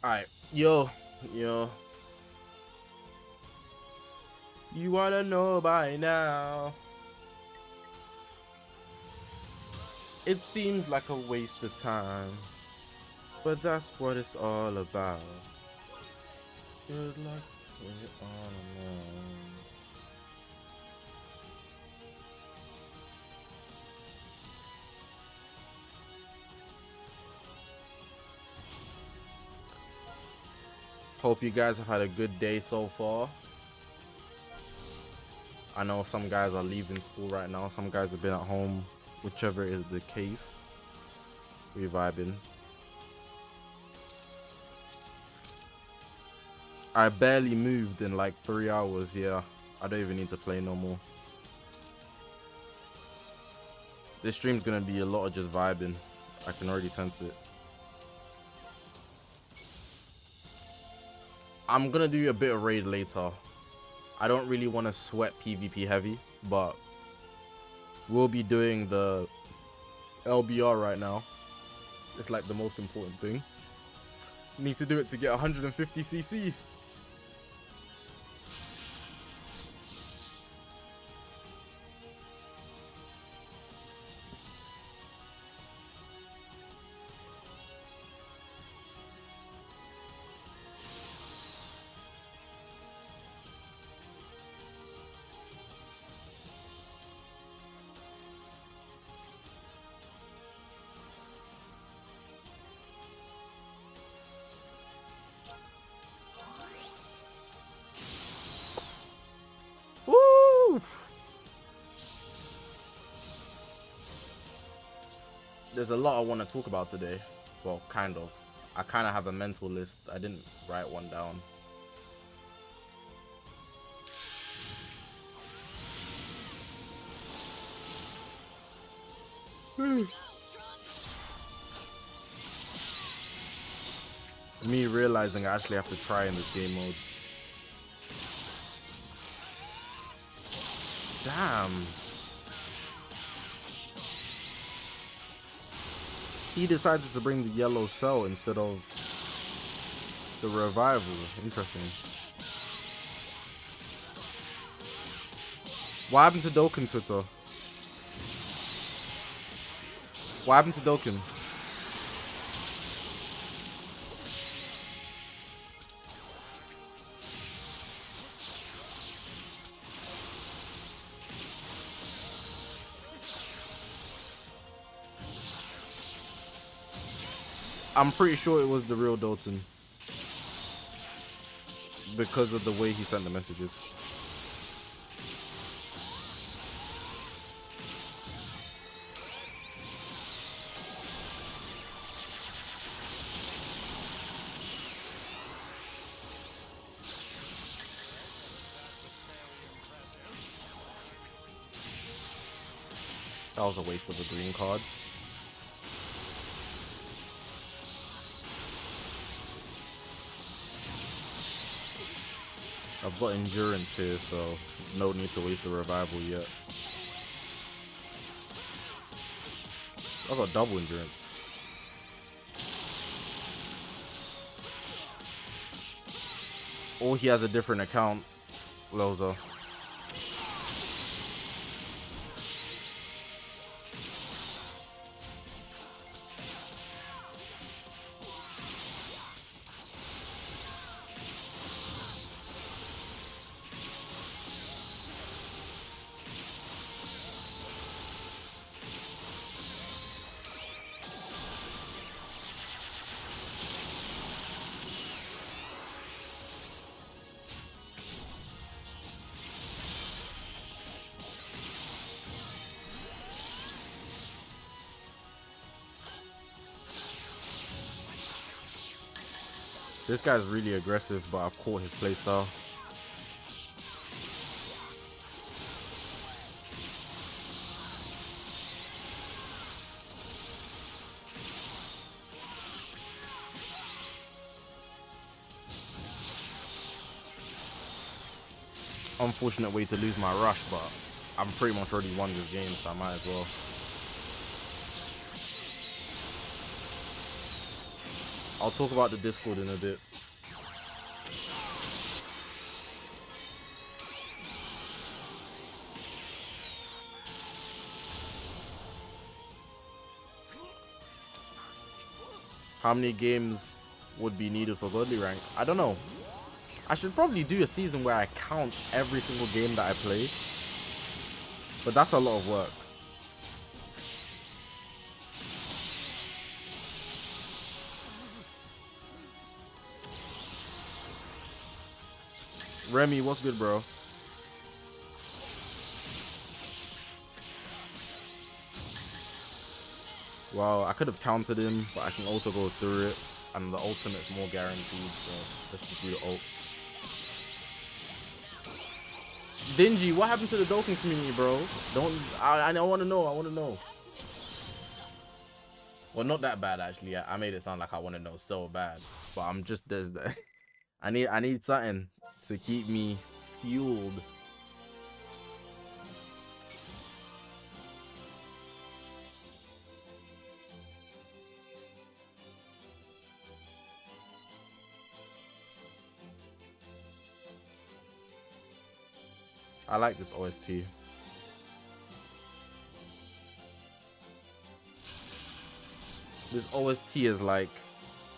Alright, yo. You wanna know by now. It seems like a waste of time, but that's what it's all about. Good luck with it all alone. Hope you guys have had a good day so far. I know some guys are leaving school right now. Some guys have been at home. Whichever is the case, we vibing. I barely moved in like 3 hours. Yeah, I don't even need to play no more. This stream's gonna be a lot of just vibing. I can already sense it. I'm gonna do a bit of raid later. I don't really want to sweat PvP heavy, but we'll be doing the LBR right now. It's like the most important thing. Need to do it to get 150 CC. There's a lot I want to talk about today. Well, kind of. I kind of have a mental list. I didn't write one down. Me realizing I actually have to try in this game mode. Damn. He decided to bring the yellow cell instead of the revival. Interesting. What happened to Dokkan Twitter? What happened to Dokkan? I'm pretty sure it was the real Dalton because of the way he sent the messages. That was a waste of a green card. I've got endurance here, so no need to waste the revival yet. I've got double endurance. Or he has a different account, Loza. This guy's really aggressive, but I've caught his playstyle. Unfortunate way to lose my rush, but I'm pretty much already won this game, so I might as well. I'll talk about the Discord in a bit. How many games would be needed for Godly rank? I don't know. I should probably do a season where I count every single game that I play. But that's a lot of work. Remy, what's good, bro? Well, I could have countered him, but I can also go through it. And the ultimate's more guaranteed, so let's just do the ult. Dingy, what happened to the Dokkan community, bro? I want to know. I want to know. Well, not that bad actually. I made it sound like I want to know so bad, but I'm just I need something to keep me fueled. I like this OST. This OST is like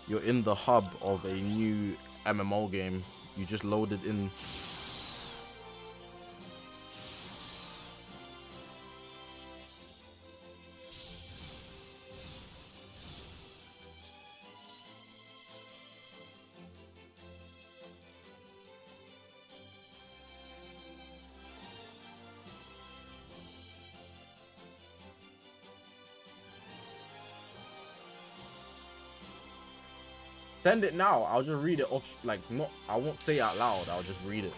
you're in the hub of a new MMO game. You just loaded in. Send it now. I'll just read it off. Like, not. I won't say it out loud. I'll just read it.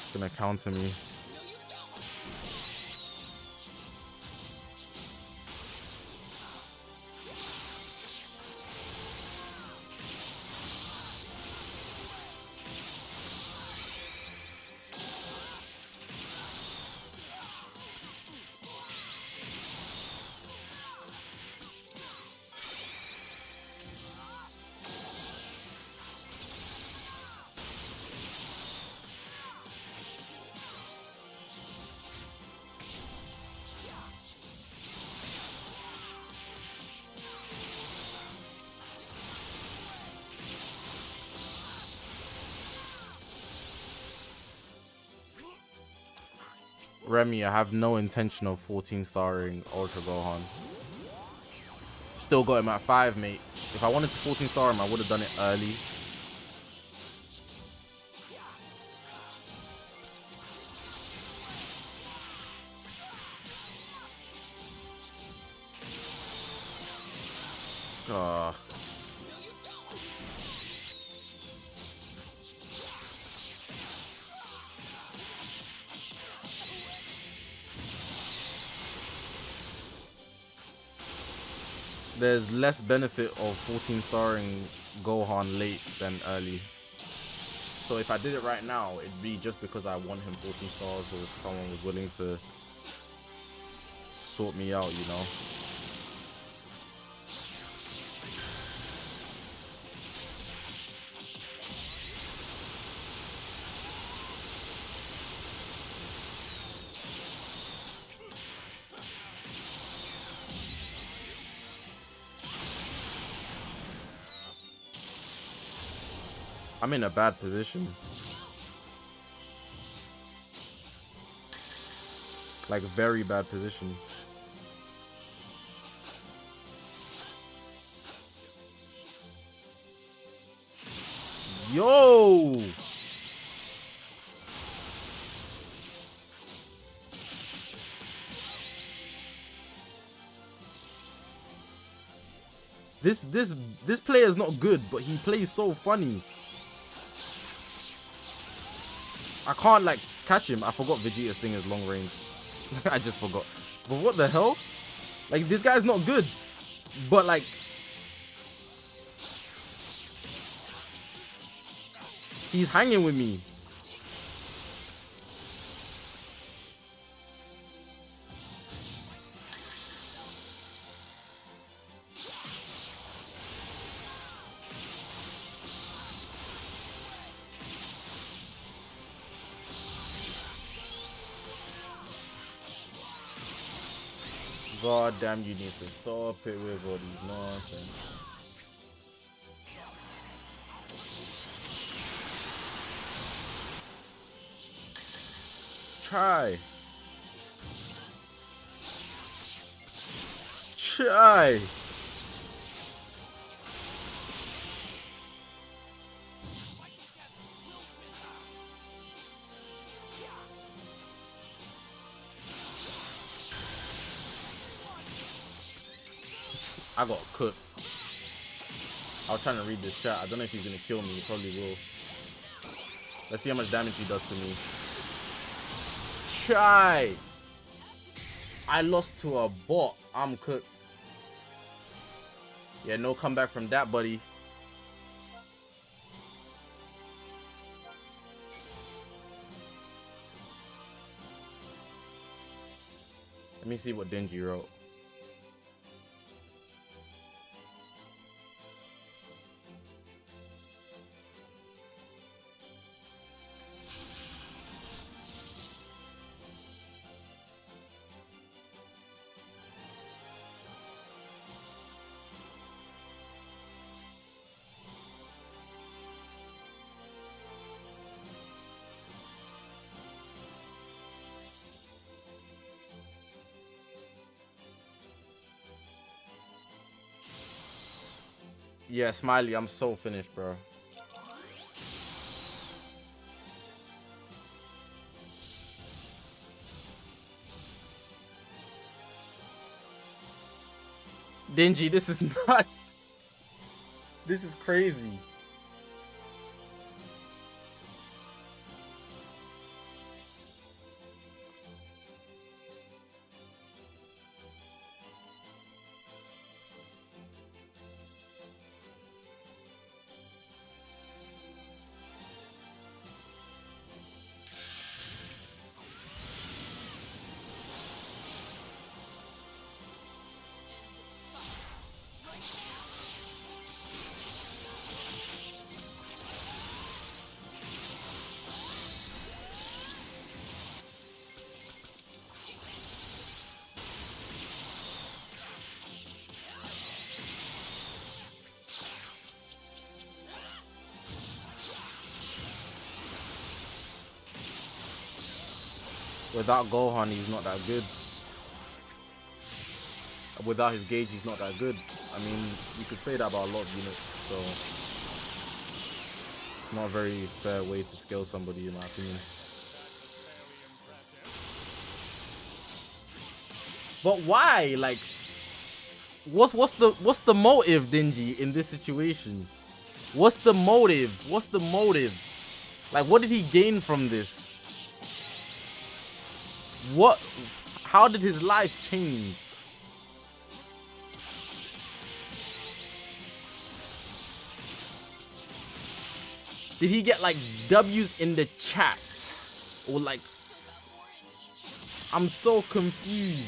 It's gonna counter me. Remy, I have no intention of 14 starring Ultra Gohan. Still got him at 5, mate. If I wanted to 14 star him, I would have done it early. There's less benefit of 14 starring Gohan late than early. So if I did it right now, it'd be just because I want him 14 stars or if someone was willing to sort me out, you know. I'm in a bad position. Like, very bad position. Yo! This player is not good, but he plays so funny. I can't like catch him. I forgot Vegeta's thing is long range. I just forgot. But what the hell? Like, this guy's not good. But, like, he's hanging with me. God damn, you need to stop it with all these nonsense. Try. I got cooked. I was trying to read this chat. I don't know if he's gonna kill me. He probably will. Let's see how much damage he does to me. Try. I lost to a bot. I'm cooked. Yeah, no comeback from that, buddy. Let me see what Dingy wrote. Yeah, Smiley, I'm so finished, bro. Dingy, this is nuts. This is crazy. Without Gohan, he's not that good. Without his gauge, he's not that good. I mean, you could say that about a lot of units, so not a very fair way to scale somebody, in my opinion. But why? Like, what's the motive, Dingy, in this situation? What's the motive? What's the motive? Like, what did he gain from this? What? How did his life change? Did he get like W's in the chat? Or like, I'm so confused.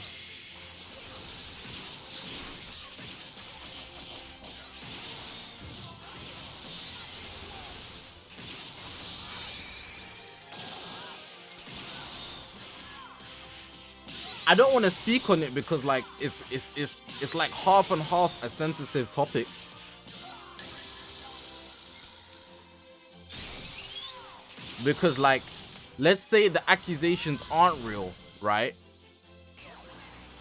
I don't want to speak on it because like it's like half and half a sensitive topic. Because like, let's say the accusations aren't real, right?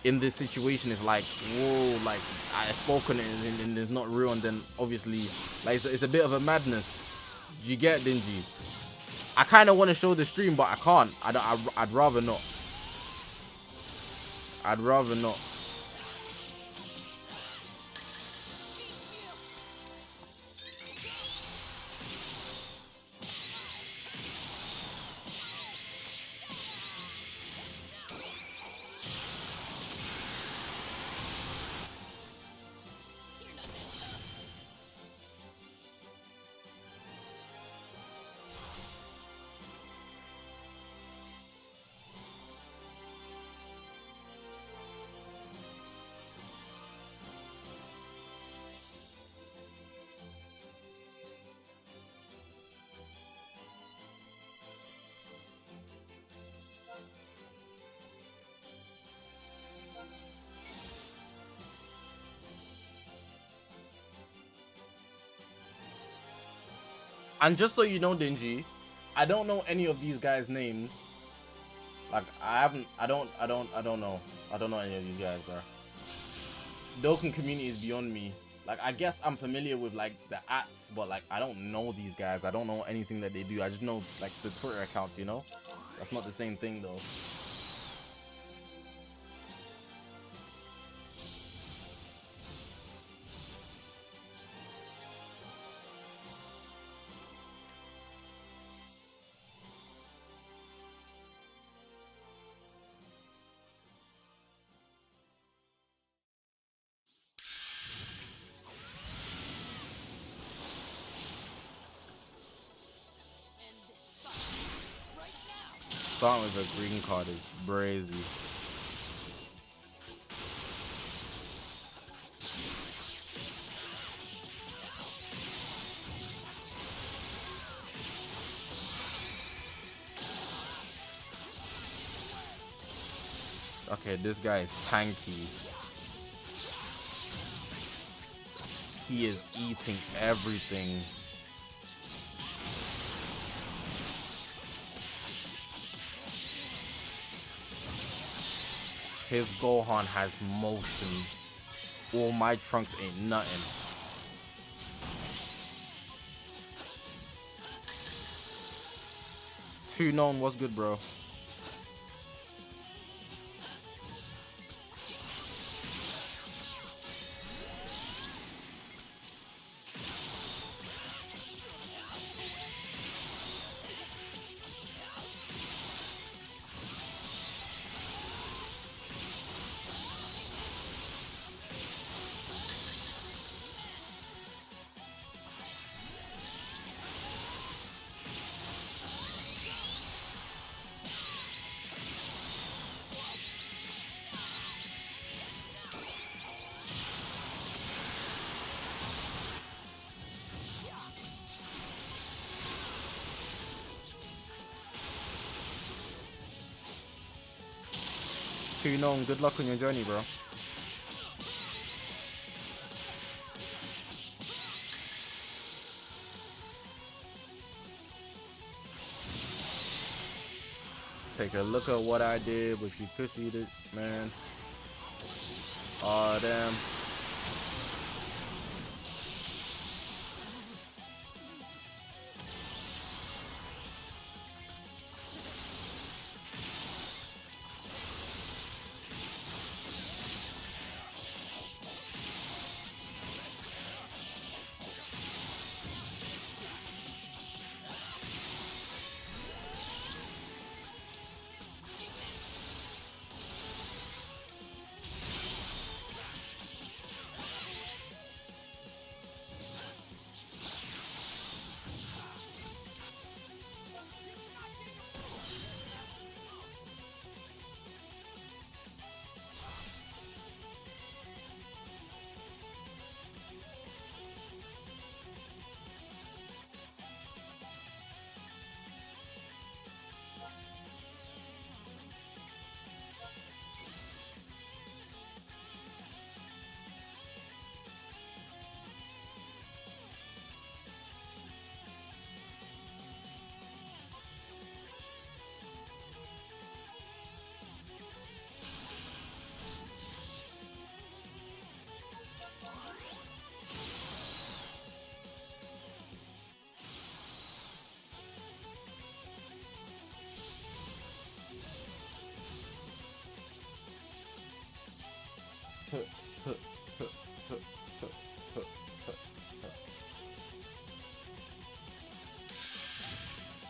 In this situation, it's like, whoa, like I spoke on it and it's not real, and then obviously like it's a bit of a madness. You get, Dingy? I kind of want to show the stream, but I can't. I'd rather not. I'd rather not. And just so you know, Dingy, I don't know any of these guys' names. Like I don't know. I don't know any of these guys, bro. Dokkan community is beyond me. Like I guess I'm familiar with like the acts, but like I don't know these guys. I don't know anything that they do. I just know like the Twitter accounts, you know? That's not the same thing though. Starting with a green card is brazy. Okay, this guy is tanky. He is eating everything. His Gohan has motion. All my Trunks ain't nothing. Too known, what's good, bro? Too known, good luck on your journey, bro. Take a look at what I did, but you pussied it, man. Aw, damn.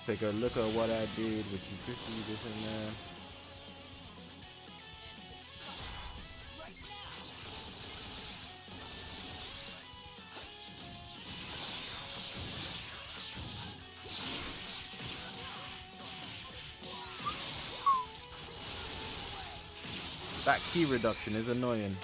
Take a look at what I did with you, Christy, this and that. That key reduction is annoying.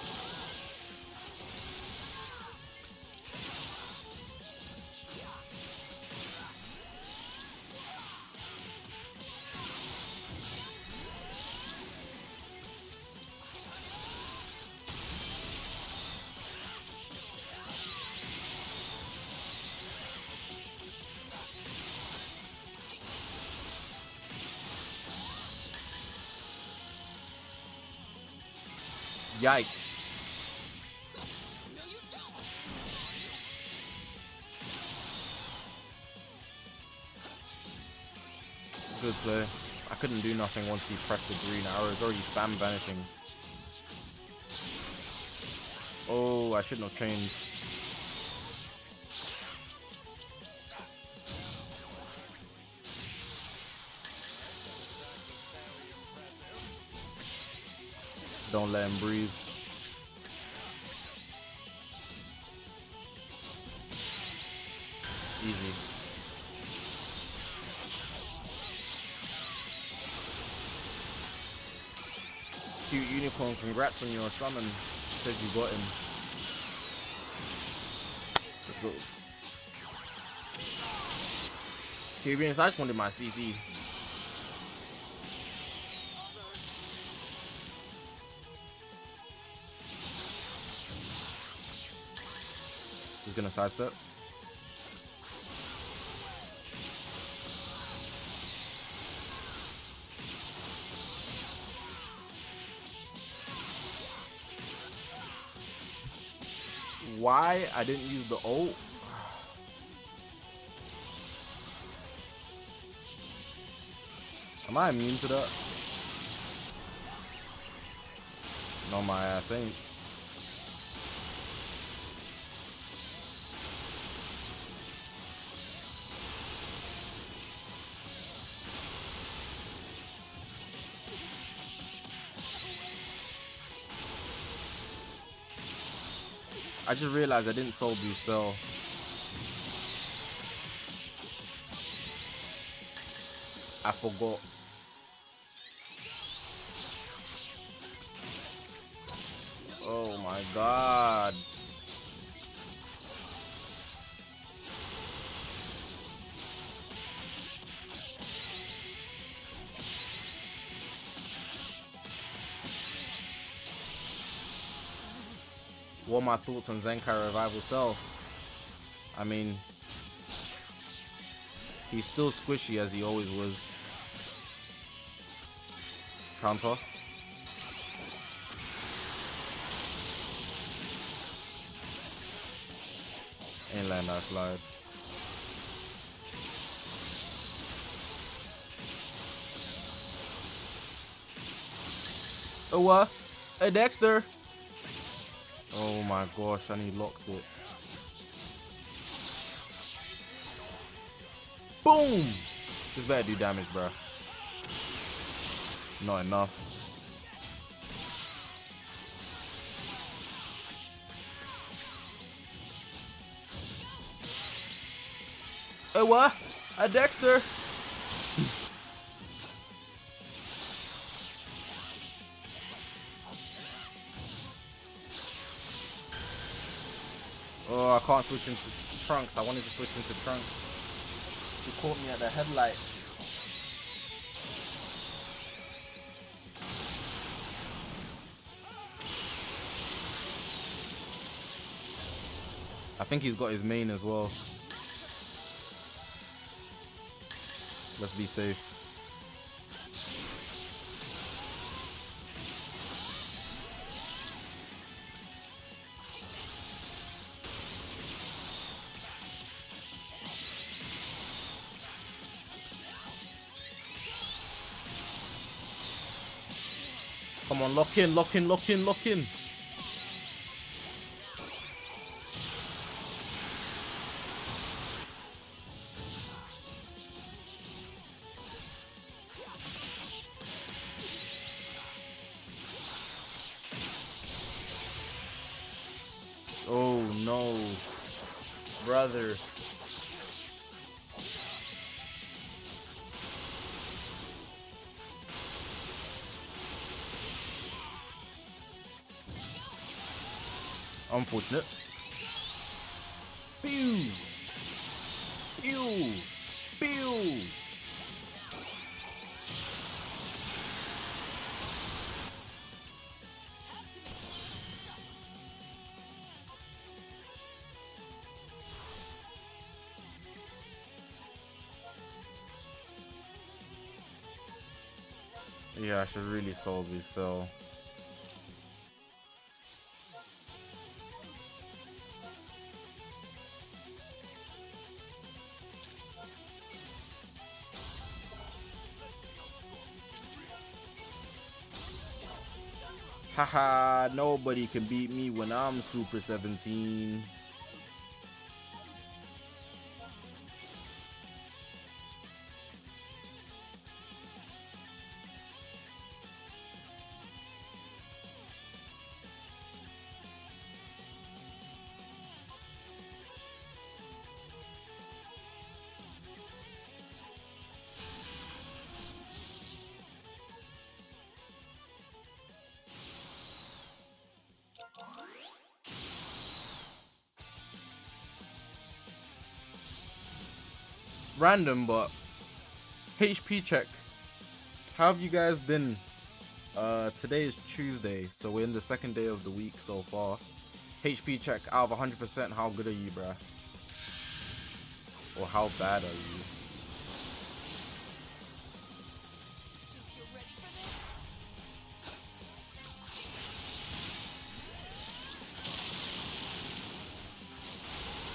Yikes. Good play. I couldn't do nothing once he pressed the green arrow. It's already spam vanishing. Oh, I shouldn't have chained. Don't let him breathe. Easy. Cute unicorn, congrats on your summon. Said you got him. Let's go. Tyrians, I just wanted my CC. He's gonna sidestep. Why I didn't use the ult? Am I immune to that? No, my ass ain't. I just realized I didn't soul boost cell. I forgot. Oh my god. What are my thoughts on Zenkai Revival Cell? I mean, he's still squishy as he always was. Counter. Ain't letting that slide. Oh what? Hey Dexter! Oh my gosh, and he locked it. Boom! This better do damage, bro. Not enough. Oh what? A Dexter! Oh, I can't switch into Trunks. I wanted to switch into Trunks. He caught me at the headlight. I think he's got his main as well. Let's be safe. Come on, lock in, lock in, lock in, lock in. Oh no, brother. Unfortunate. Pew! Pew! Pew! Yeah, I should really solve this cell. Haha, nobody can beat me when I'm Super 17. Random, but HP check. How have you guys been? Today is Tuesday, so we're in the second day of the week so far. HP check out of 100%. How good are you, bruh? Or how bad are you?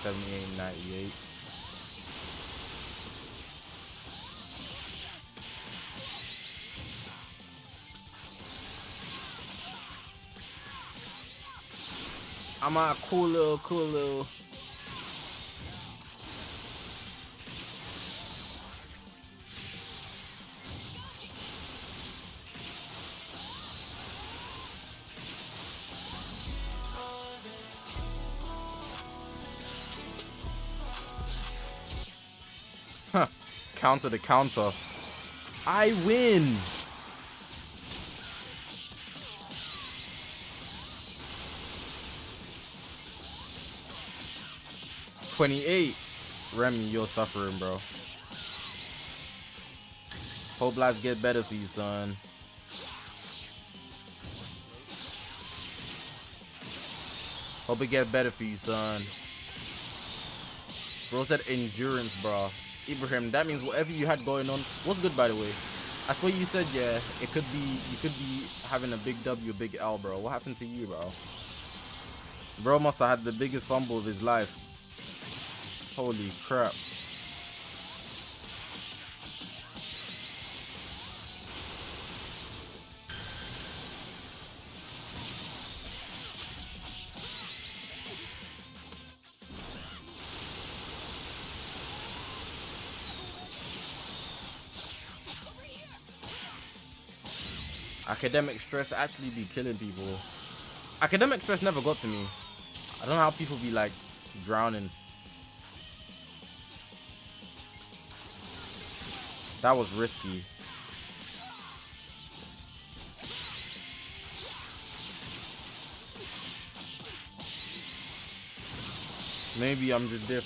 $78, $98. I'm a cool little. Huh. Counter to counter. I win. $28. Remy, you're suffering, bro. Hope lives get better for you, son. Hope it get better for you, son. Bro said endurance, bro. Ibrahim, that means whatever you had going on. What's good, by the way? I swear you said, yeah, it could be, you could be having a big W, a big L, bro. What happened to you, bro? Bro must have had the biggest fumble of his life. Holy crap. Academic stress actually be killing people. Academic stress never got to me. I don't know how people be like drowning. That was risky. Maybe I'm just diff.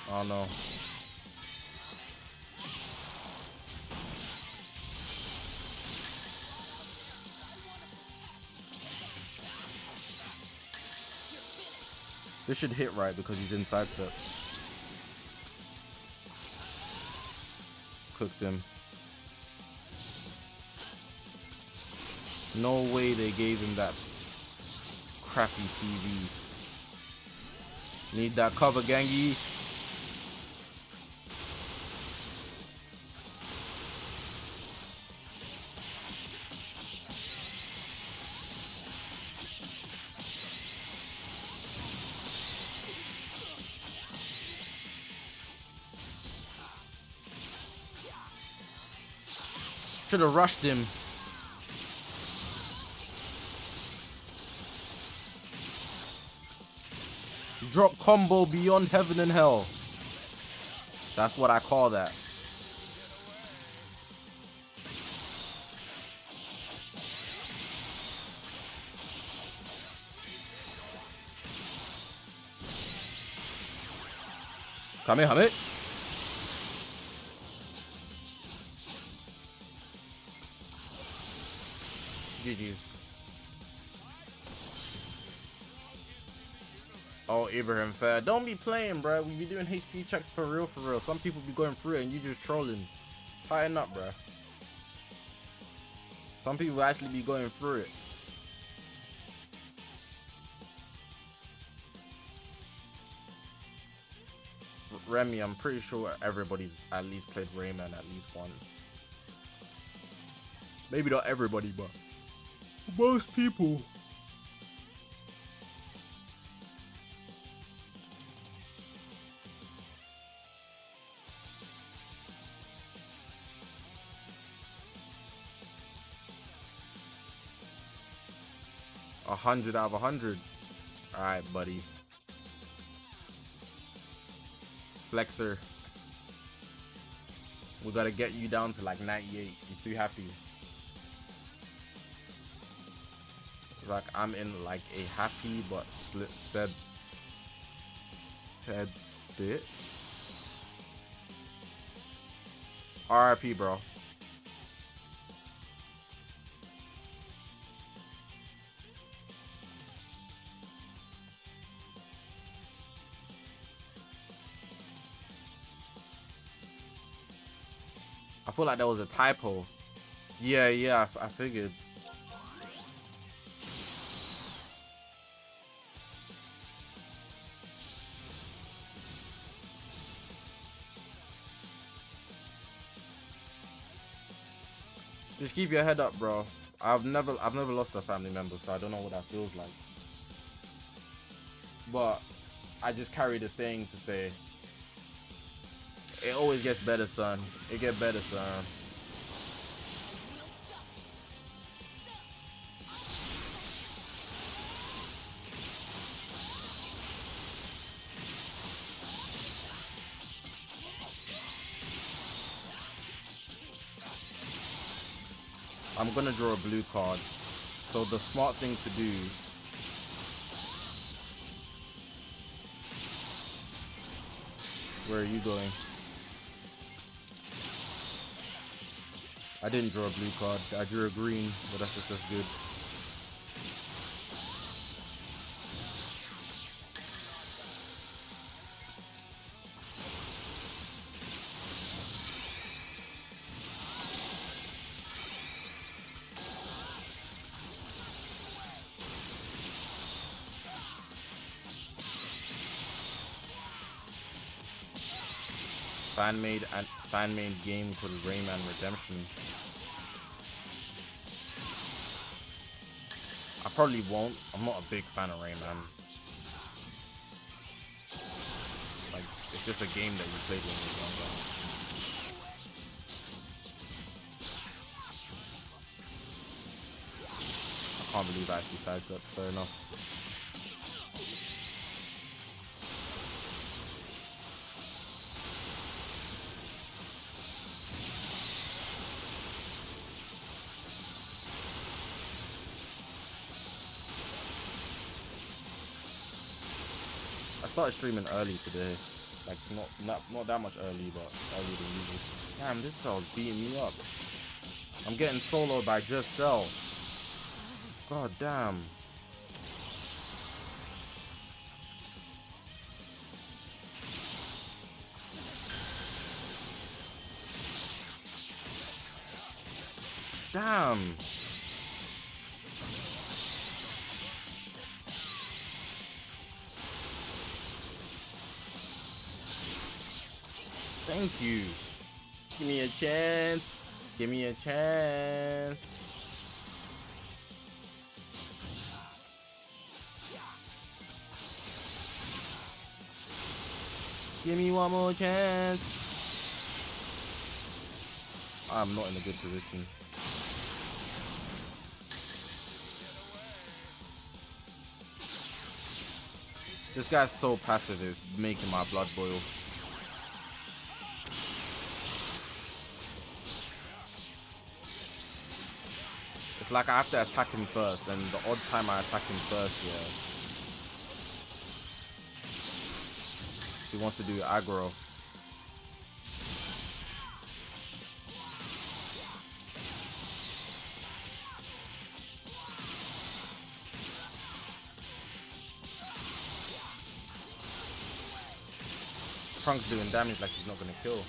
I don't know. This should hit right because he's inside step. Cooked him. No way they gave him that crappy PV. Need that cover, Gangi. Should have rushed him. Drop combo beyond heaven and hell. That's what I call that. Kamehame. GG's. Oh, Ibrahim, fair. Don't be playing, bro. We be doing HP checks for real, for real. Some people be going through it and you just trolling. Tighten up, bro. Some people actually be going through it. Remy, I'm pretty sure everybody's at least played Rayman at least once. Maybe not everybody, but Most people. A 100 out of 100. All right, buddy. Flexer. We gotta get you down to like 98. You too happy? Like I'm in like a happy but split said spit. RIP, bro. I feel like that was a typo. Yeah, I figured. Just keep your head up, bro. I've never lost a family member, so I don't know what that feels like. But I just carried a saying to say, it always gets better, son. It get better, son. I'm gonna draw a blue card. So the smart thing to do where are you going? I didn't draw a blue card. I drew a green, but that's just as good. Fan made game called Rayman Redemption. I probably won't. I'm not a big fan of Rayman. Like, it's just a game that you played when you were younger. I can't believe I actually sidestepped. Fair enough. I started streaming early today, like not that much early, but earlier than usual. Damn, this cell's beating me up. I'm getting soloed by just Cell. God damn. Damn. Thank you. Give me a chance. Give me a chance. Give me one more chance. I'm not in a good position. This guy's so passive, it's making my blood boil. It's like I have to attack him first, and the odd time I attack him first, yeah, he wants to do aggro. Trunks doing damage like he's not gonna kill.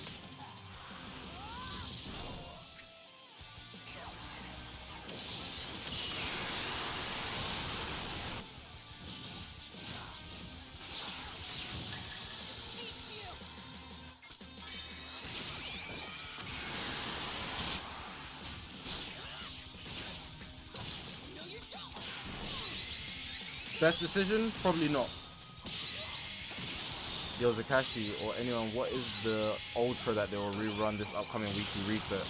Best decision? Probably not. Yo, Zakashi or anyone, what is the ultra that they will rerun this upcoming weekly reset?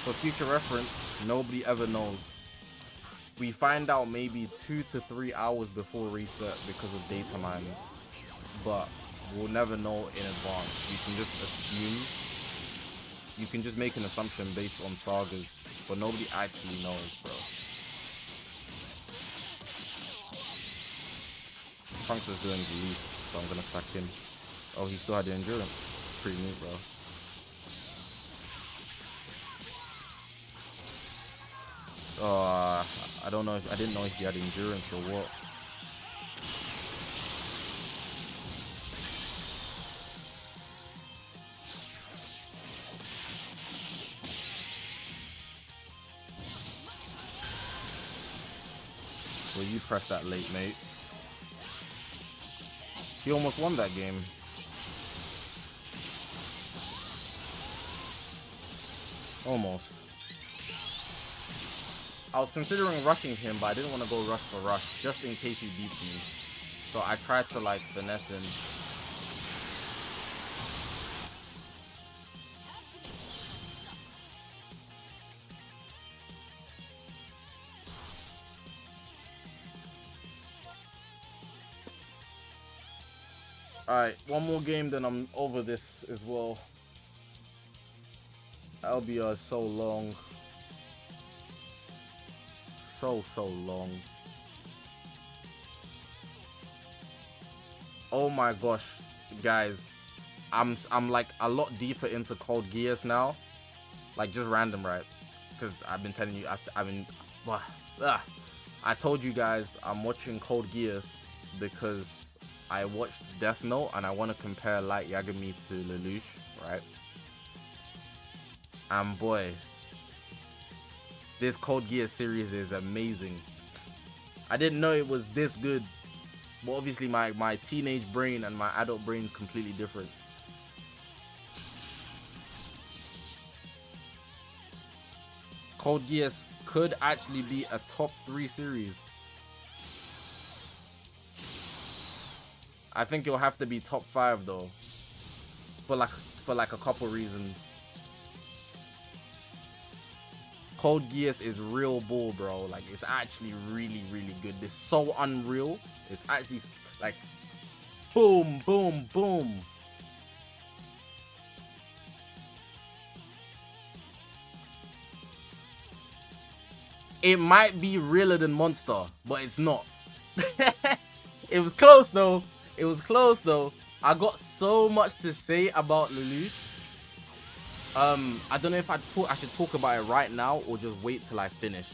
For future reference, nobody ever knows. We find out maybe 2 to 3 hours before reset because of data mines, but we'll never know in advance. You can just assume, you can just make an assumption based on sagas, but nobody actually knows, bro. Trunks is doing the least, so I'm gonna sack him. Oh, he still had the endurance. Pretty neat, bro. I don't know if I didn't know if he had endurance or what. Well, you pressed that late, mate. He almost won that game. Almost. I was considering rushing him, but I didn't want to go rush for rush, just in case he beats me. So I tried to, like, finesse him. Alright, one more game, then I'm over this as well. LBR is so long. So long. Oh my gosh, guys, I'm like a lot deeper into Cold Geass now, like just random, right? Because I've been telling you, I told you guys I'm watching Cold Geass because I watched Death Note and I want to compare Light Yagami to Lelouch, right? And boy, this Cold Geass series is amazing. I didn't know it was this good. But obviously my teenage brain and my adult brain completely different. Cold Geass could actually be a top 3 series. I think it'll have to be top 5 though. For like a couple reasons. Cold Geass is real bull, bro. Like, it's actually really, really good. It's so unreal. It's actually like boom, boom, boom. It might be realer than Monster, but it's not. It was close though. It was close though. I got so much to say about Lelouch. I don't know if I should talk about it right now or just wait till I finish.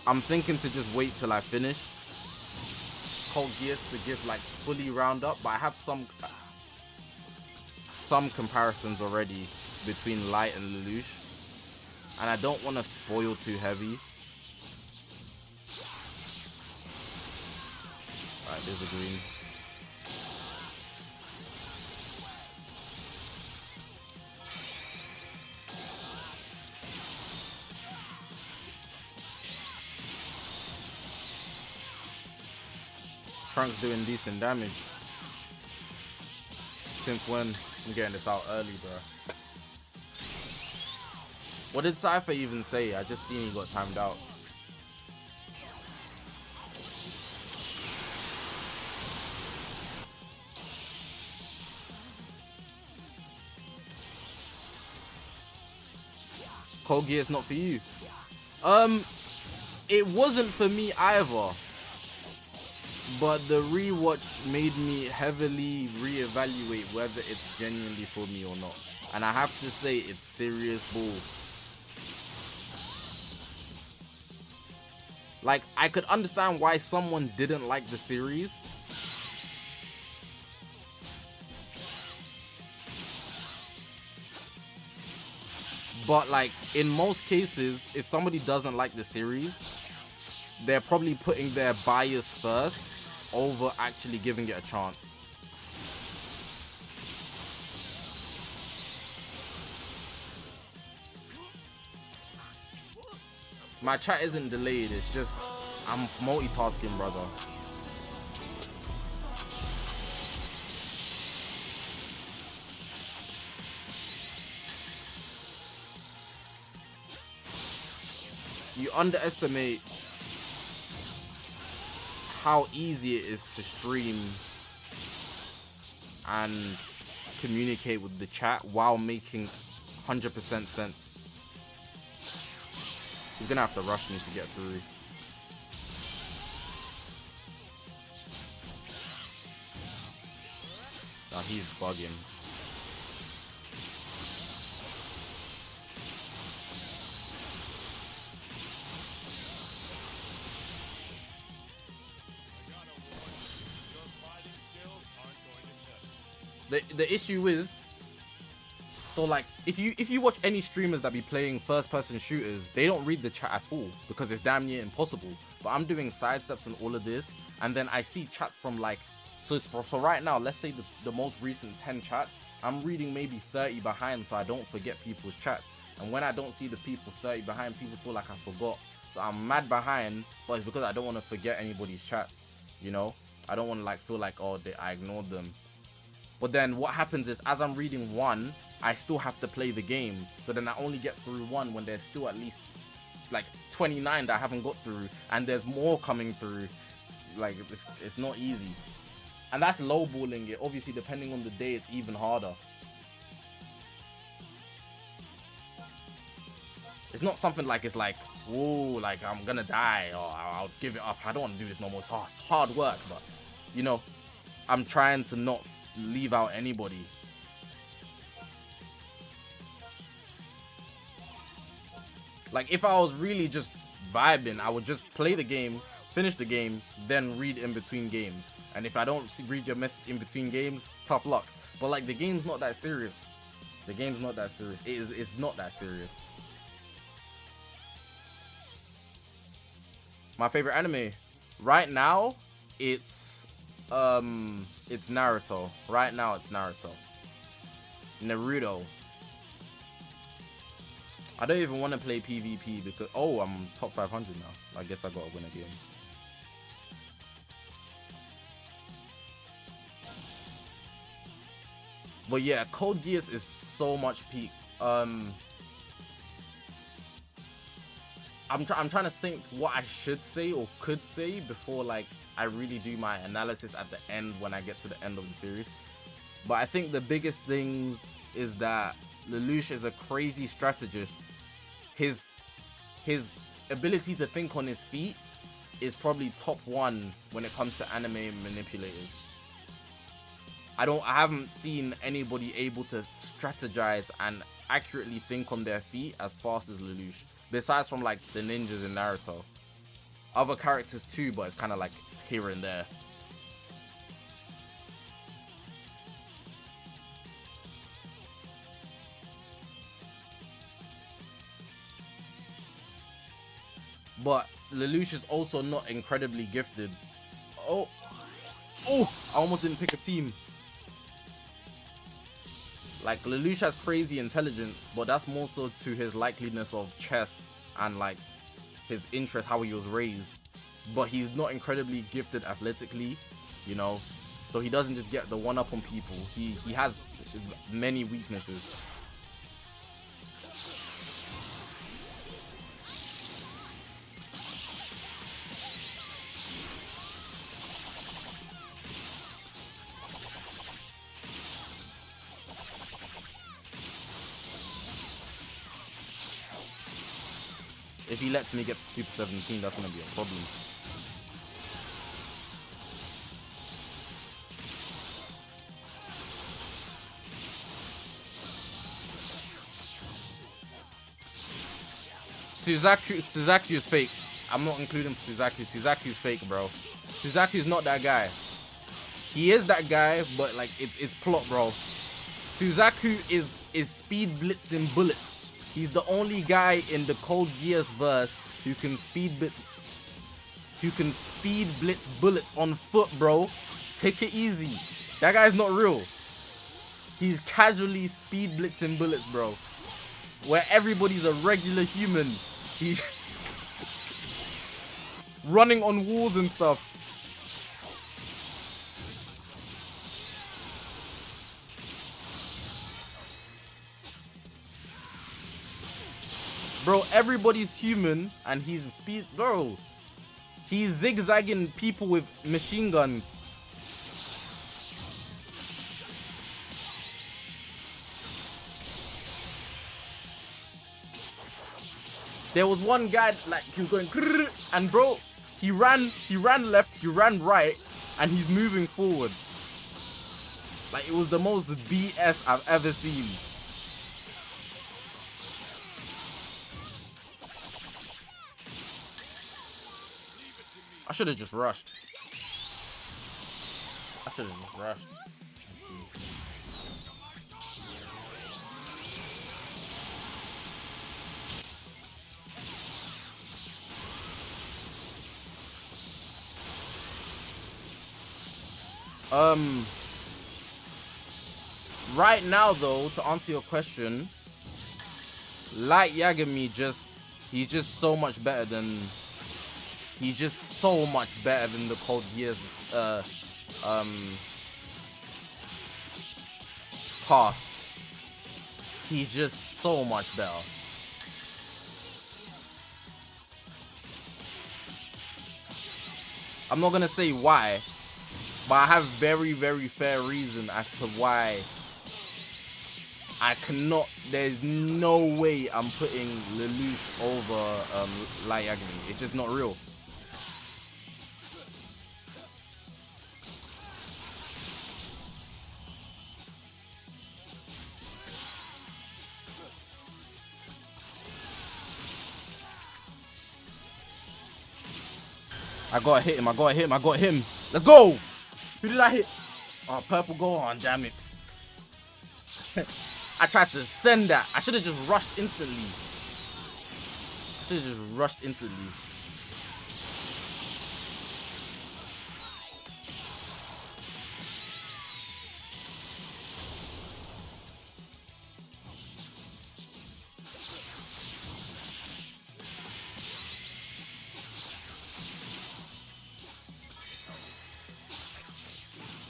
I'm thinking to just wait till I finish Cold Geass to give like fully round up, but I have some comparisons already between Light and Lelouch, and I don't want to spoil too heavy. Alright, there's a green. Trunks doing decent damage. Since when? I'm getting this out early, bro. What did Cypher even say? I just seen he got timed out. Cold Geass not for you. It wasn't for me either. But the rewatch made me heavily reevaluate whether it's genuinely for me or not. And I have to say, it's serious bull. Like, I could understand why someone didn't like the series. But, like, in most cases, if somebody doesn't like the series, they're probably putting their bias first over actually giving it a chance. My chat isn't delayed. It's just I'm multitasking, brother. You underestimate how easy it is to stream and communicate with the chat while making 100% sense. He's gonna have to rush me to get through. Oh, he's bugging. The issue is, so like if you watch any streamers that be playing first person shooters, they don't read the chat at all because it's damn near impossible. But I'm doing sidesteps and all of this, and then I see chats from like, so right now, let's say the most recent 10 chats, I'm reading maybe 30 behind so I don't forget people's chats. And when I don't see the people 30 behind, people feel like I forgot. So I'm mad behind, but it's because I don't want to forget anybody's chats, you know? I don't want to like feel like, oh, I ignored them. But then what happens is, as I'm reading one, I still have to play the game. So then I only get through one when there's still at least like 29 that I haven't got through, and there's more coming through. Like it's not easy. And that's lowballing it. Obviously, depending on the day, it's even harder. It's not something like it's like, whoa, like I'm gonna die or I'll give it up. I don't want to do this no more. It's hard work, but you know, I'm trying to not leave out anybody. Like if I was really just vibing, I would just play the game, finish the game, then read in between games. And if I don't read your message in between games, tough luck. But like the game's not that serious. The game's not that serious. It's not that serious. My favorite anime right now, it's Naruto. Right now it's Naruto. Naruto. I don't even want to play PvP because I'm top 500 now. I guess I gotta win a game. But yeah, Code Geass is so much peak. I'm trying to think what I should say or could say before like I really do my analysis at the end when I get to the end of the series. But I think the biggest things is that Lelouch is a crazy strategist. His ability to think on his feet is probably top 1 when it comes to anime manipulators. I haven't seen anybody able to strategize and accurately think on their feet as fast as Lelouch. Besides from like the ninjas in Naruto. Other characters too, but it's kind of like here and there. But Lelouch is also not incredibly gifted. Oh, I almost didn't pick a team. Like Lelouch has crazy intelligence, but that's more so to his likeliness of chess and like his interest, how he was raised. But he's not incredibly gifted athletically, you know. So he doesn't just get the one up on people. He has many weaknesses. If he lets me get to Super 17, that's gonna be a problem. Suzaku is fake. I'm not including Suzaku. Suzaku's fake, bro. Suzaku's not that guy. He is that guy, but like it's plot, bro. Suzaku is speed blitzing bullets. He's the only guy in the Code Geass verse who can speed blitz bullets on foot, bro. Take it easy. That guy's not real. He's casually speed blitzing bullets, bro. Where everybody's a regular human. running on walls and stuff. Bro, everybody's human and he's speed. Bro, he's zigzagging people with machine guns. There was one guy, like, he was going, and bro, he ran left, he ran right, and he's moving forward. Like, it was the most BS I've ever seen. I should have just rushed. I should have just rushed. Right now though, to answer your question, Light Yagami he's just so much better than the Cold Geass cast. He's just so much better. I'm not gonna say why, but I have very, very fair reason as to why I cannot. There's no way I'm putting Lelouch over Light Yagami. It's just not real. I gotta hit him, I got him. Let's go! Who did I hit? Oh, purple Gohan, damn it. I tried to send that. I should have just rushed instantly.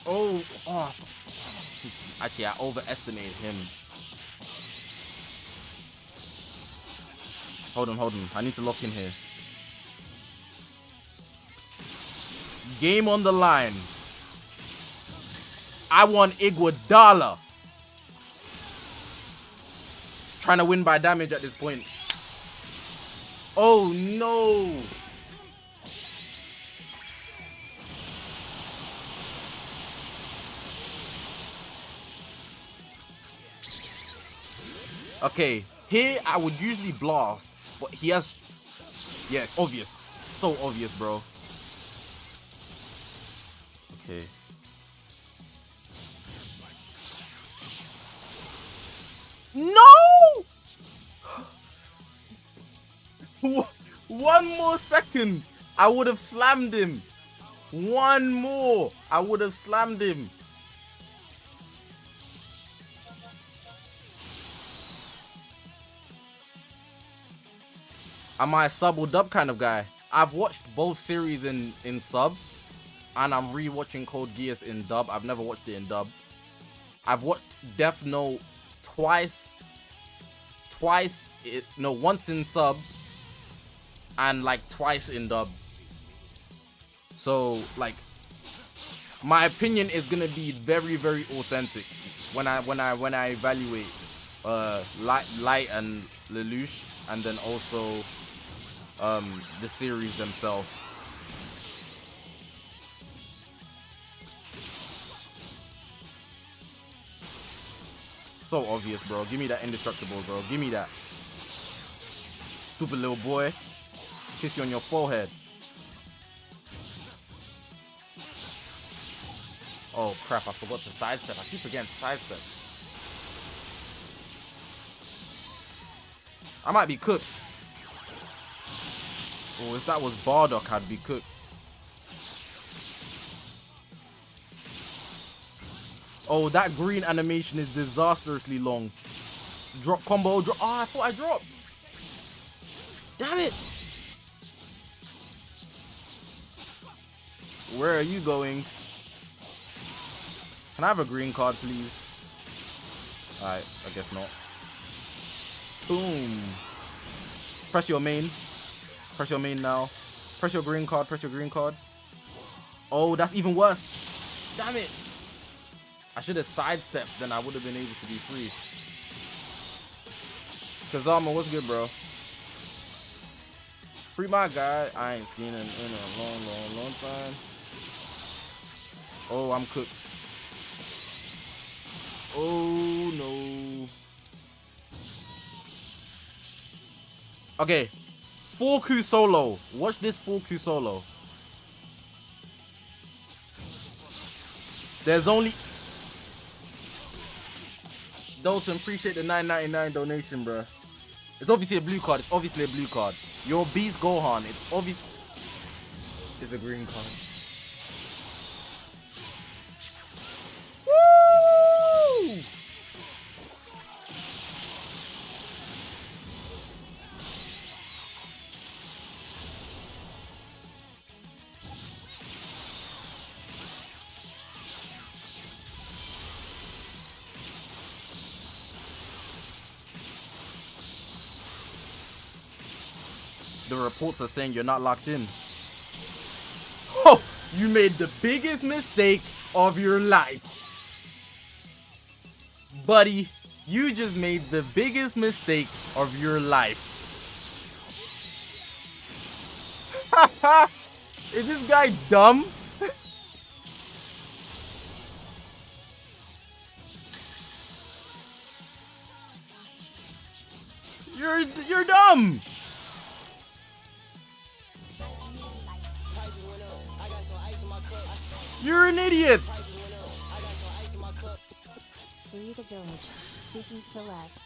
Oh, actually, I overestimated him. Hold on. I need to lock in here. Game on the line. I want Iguodala. Trying to win by damage at this point. Oh, no. Okay, here I would usually blast, but he has... Yeah, it's obvious. So obvious, bro. Okay. No! One more second. I would have slammed him. One more. I would have slammed him. Am I a sub or dub kind of guy? I've watched both series in sub, and I'm re-watching Code Geass in dub. I've never watched it in dub. I've watched Death Note once in sub, and like twice in dub. So like, my opinion is gonna be very, very authentic when I evaluate Light and Lelouch, and then also the series themselves. So obvious, bro. Give me that indestructible, bro. Give me that. Stupid little boy. Kiss you on your forehead. Oh crap, I forgot to sidestep. I keep forgetting to sidestep. I might be cooked. Oh, if that was Bardock, I'd be cooked. Oh, that green animation is disastrously long. Drop combo, drop. Oh, I thought I dropped. Damn it. Where are you going? Can I have a green card, please? Alright, I guess not. Boom. Press your main. Press your main now. Press your green card. Press your green card. Oh, that's even worse. Damn it. I should have sidestepped, then I would have been able to be free. Kazama, what's good, bro? Free my guy. I ain't seen him in a long time. Oh, I'm cooked. Oh, no. Okay. Full Q solo. Watch this full Q solo. There's only... Dalton, appreciate the $9.99 donation, bro. It's obviously a blue card. It's obviously a blue card. Your beast Gohan. It's obvious. It's a green card. Woo! The reports are saying you're not locked in. Oh, you made the biggest mistake of your life. Buddy, you just made the biggest mistake of your life. Is this guy dumb? You're dumb. You're an idiot! Free the village. Speaking select.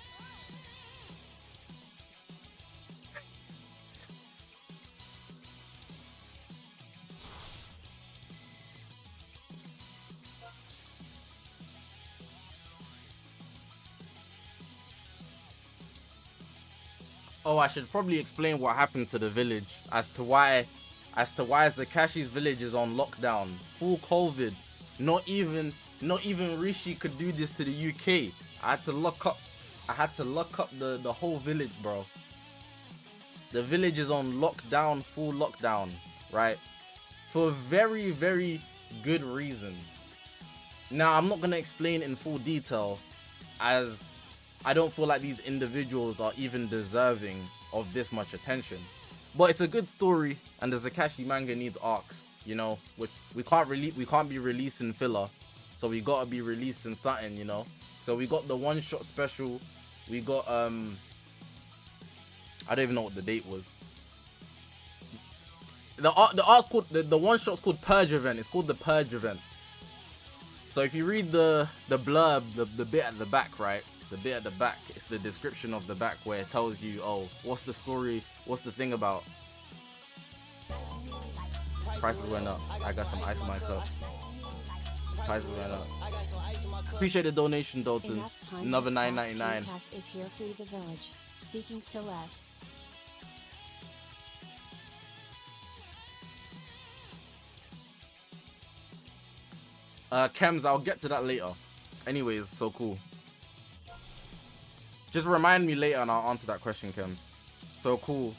Oh, I should probably explain what happened to the village as to why Zakashi's village is on lockdown. Full COVID. Not even Rishi could do this to the UK. I had to lock up the whole village, bro. The village is on lockdown, full lockdown, right? For very, very good reason. Now, I'm not gonna explain in full detail, as I don't feel like these individuals are even deserving of this much attention. But it's a good story, and the Zakashi manga needs arcs, you know. We can't be releasing filler, so we gotta be releasing something, you know. So we got the one-shot special. We got I don't even know what the date was. The art's called the one-shot's called Purge Event. It's called the Purge Event. So if you read the blurb, the bit at the back, right? The bit at the back, it's the description of the back where it tells you, oh, what's the story, what's the thing about. Prices went up. I got some ice in my cup. Prices went up. Appreciate the donation, Dalton. Another $9.99. Is here free the village. Speaking select. Chems, I'll get to that later. Anyways, so cool. Just remind me later and I'll answer that question, Chems. So cool.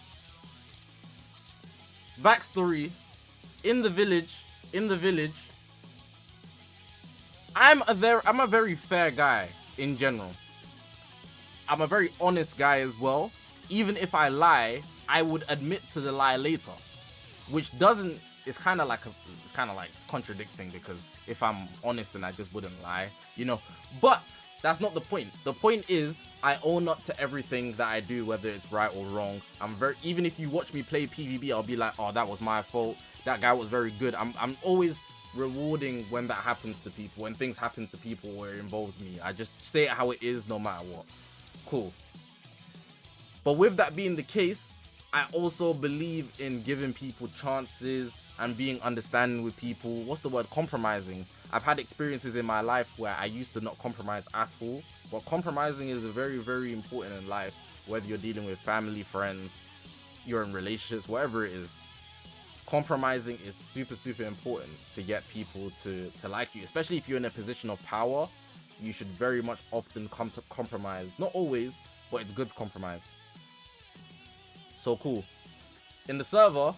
Backstory. In the village, I'm a very fair guy in general. I'm a very honest guy as well. Even if I lie, I would admit to the lie later, which doesn't. It's kind of like contradicting, because if I'm honest, then I just wouldn't lie, you know. But that's not the point. The point is I own up to everything that I do, whether it's right or wrong. Even if you watch me play PvP, I'll be like, oh, that was my fault. That guy was very good. I'm always rewarding when that happens to people. When things happen to people where it involves me, I just say it how it is, no matter what. Cool. But with that being the case, I also believe in giving people chances and being understanding with people. What's the word? Compromising. I've had experiences in my life where I used to not compromise at all. But compromising is very, very important in life. Whether you're dealing with family, friends, you're in relationships, whatever it is. compromising is super, super important to get people to like you, especially if you're in a position of power. You should very much often come to compromise. Not always, but it's good to compromise. So cool. In the server,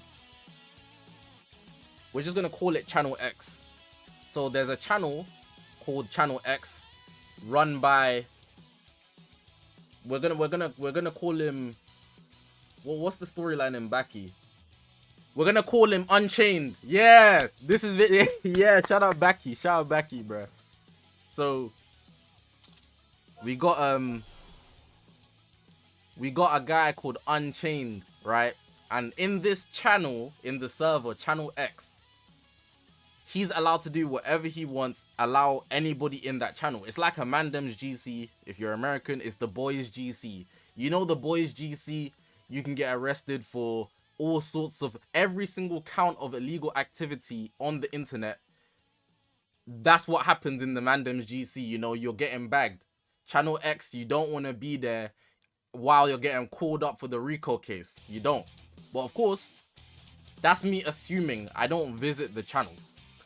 we're just gonna call it Channel X. So there's a channel called Channel X, run by. We're gonna call him. Well, what's the storyline in Baki? We're gonna call him Unchained. Yeah, this is it. Yeah, shout out Baki, bro. So we got a guy called Unchained, right? And in this channel, in the server, Channel X, he's allowed to do whatever he wants, allow anybody in that channel. It's like a Mandem's GC. If you're American, it's the boys GC. You know the boys GC, you can get arrested for all sorts of, every single count of illegal activity on the internet. That's what happens in the Mandem's GC, you know, you're getting bagged. Channel X, you don't want to be there while you're getting called up for the RICO case. You don't. But of course, that's me assuming I don't visit the channel.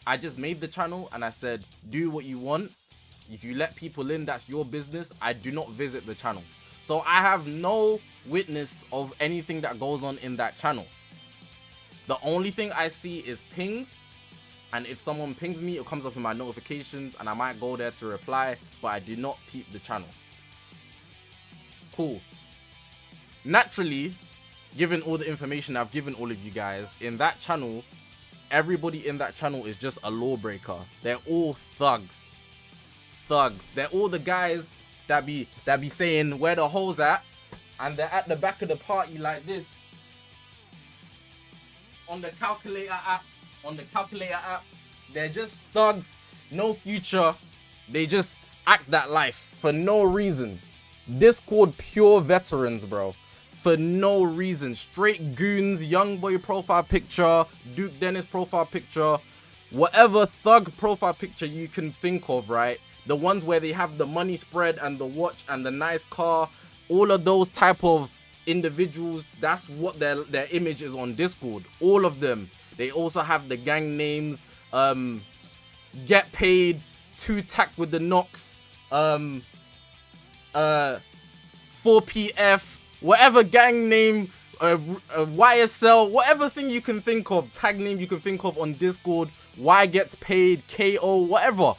I just made the channel and I said, do what you want. If you let people in, that's your business. I do not visit the channel. So I have no witness of anything that goes on in that channel. The only thing I see is pings. And if someone pings me, it comes up in my notifications and I might go there to reply, but I do not peep the channel. Cool. Naturally, given all the information I've given all of you guys, in that channel, everybody in that channel is just a lawbreaker. They're all thugs. They're all the guys that be saying where the hoes at, and they're at the back of the party like this. On the calculator app. They're just thugs. No future. They just act that life for no reason. Discord pure veterans, bro. For no reason. Straight goons, young boy profile picture, Duke Dennis profile picture, whatever thug profile picture you can think of, right? The ones where they have the money spread and the watch and the nice car, all of those type of individuals, that's what their image is on Discord. All of them. They also have the gang names, Get Paid, 2TAC with the Knox, 4PF, whatever gang name, YSL, whatever thing you can think of, tag name you can think of on Discord, Y Gets Paid, KO, whatever.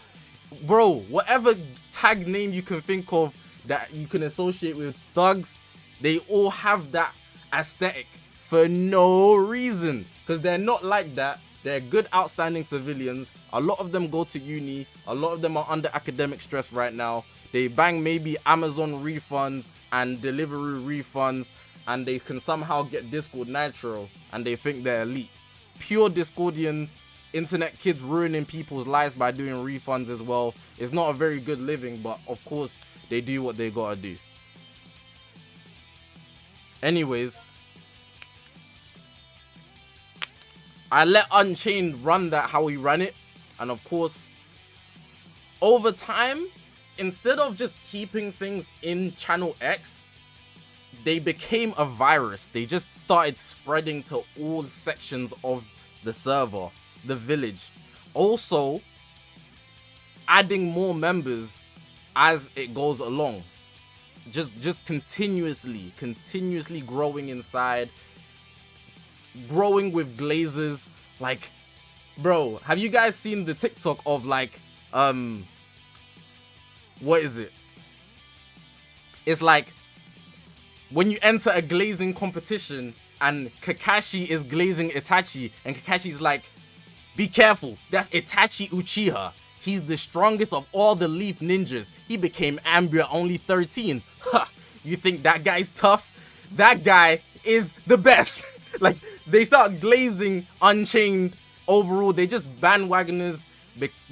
Bro, whatever tag name you can think of that you can associate with thugs, they all have that aesthetic for no reason. Because they're not like that. They're good, outstanding civilians. A lot of them go to uni. A lot of them are under academic stress right now. They bang maybe Amazon refunds and delivery refunds, and they can somehow get Discord Nitro, and they think they're elite. Pure Discordians, internet kids ruining people's lives by doing refunds as well. It's not a very good living, but of course, they do what they gotta do. Anyways, I let Unchained run that how he ran it, and of course, over time, instead of just keeping things in Channel X, they became a virus. They just started spreading to all sections of the server, the village. Also, adding more members as it goes along. Just continuously growing inside. Growing with glazes. Like, bro, have you guys seen the TikTok of like, what is it? It's like when you enter a glazing competition and Kakashi is glazing Itachi, and Kakashi's like, be careful, that's Itachi Uchiha. He's the strongest of all the Leaf Ninjas. He became Ambria only 13. Ha! You think that guy's tough? That guy is the best. Like, they start glazing Unchained overall. They just bandwagoners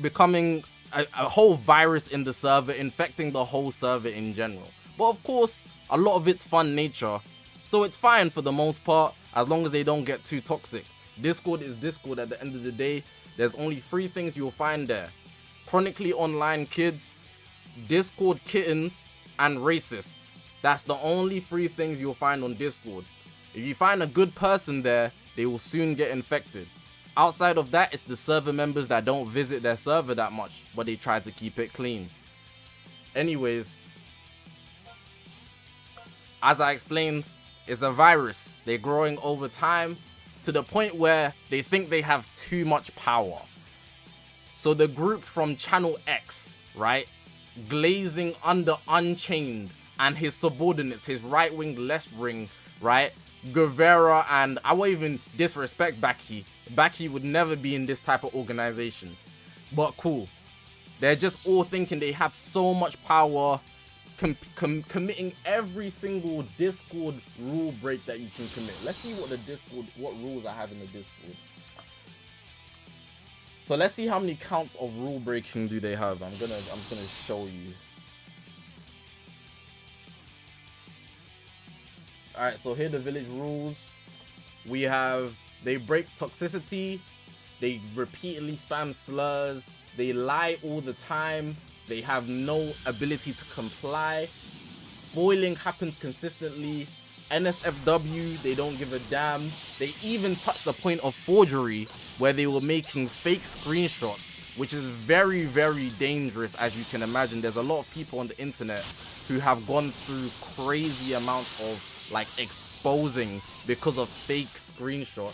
becoming a whole virus in the server, infecting the whole server in general. But of course, a lot of it's fun nature, so it's fine for the most part, as long as they don't get too toxic. Discord is Discord at the end of the day. There's only 3 things you'll find there: chronically online kids, Discord kittens, and racists. That's the only 3 things you'll find on Discord. If you find a good person there, they will soon get infected. Outside of that, it's the server members that don't visit their server that much, but they try to keep it clean. Anyways, as I explained, it's a virus. They're growing over time to the point where they think they have too much power. So the group from Channel X, right, glazing under Unchained and his subordinates, his right wing, left wing, right, Guevara, and I won't even disrespect Baki. Baki would never be in this type of organization, but cool. They're just all thinking they have so much power, committing every single Discord rule break that you can commit. Let's see what rules I have in the Discord. So let's see how many counts of rule breaking do they have. I'm gonna show you. Alright, so here are the village rules. We have, they break toxicity, they repeatedly spam slurs, they lie all the time, they have no ability to comply, spoiling happens consistently, NSFW, they don't give a damn. They even touched the point of forgery where they were making fake screenshots, which is very, very dangerous. As you can imagine, there's a lot of people on the internet who have gone through crazy amounts of like exposing because of fake screenshots.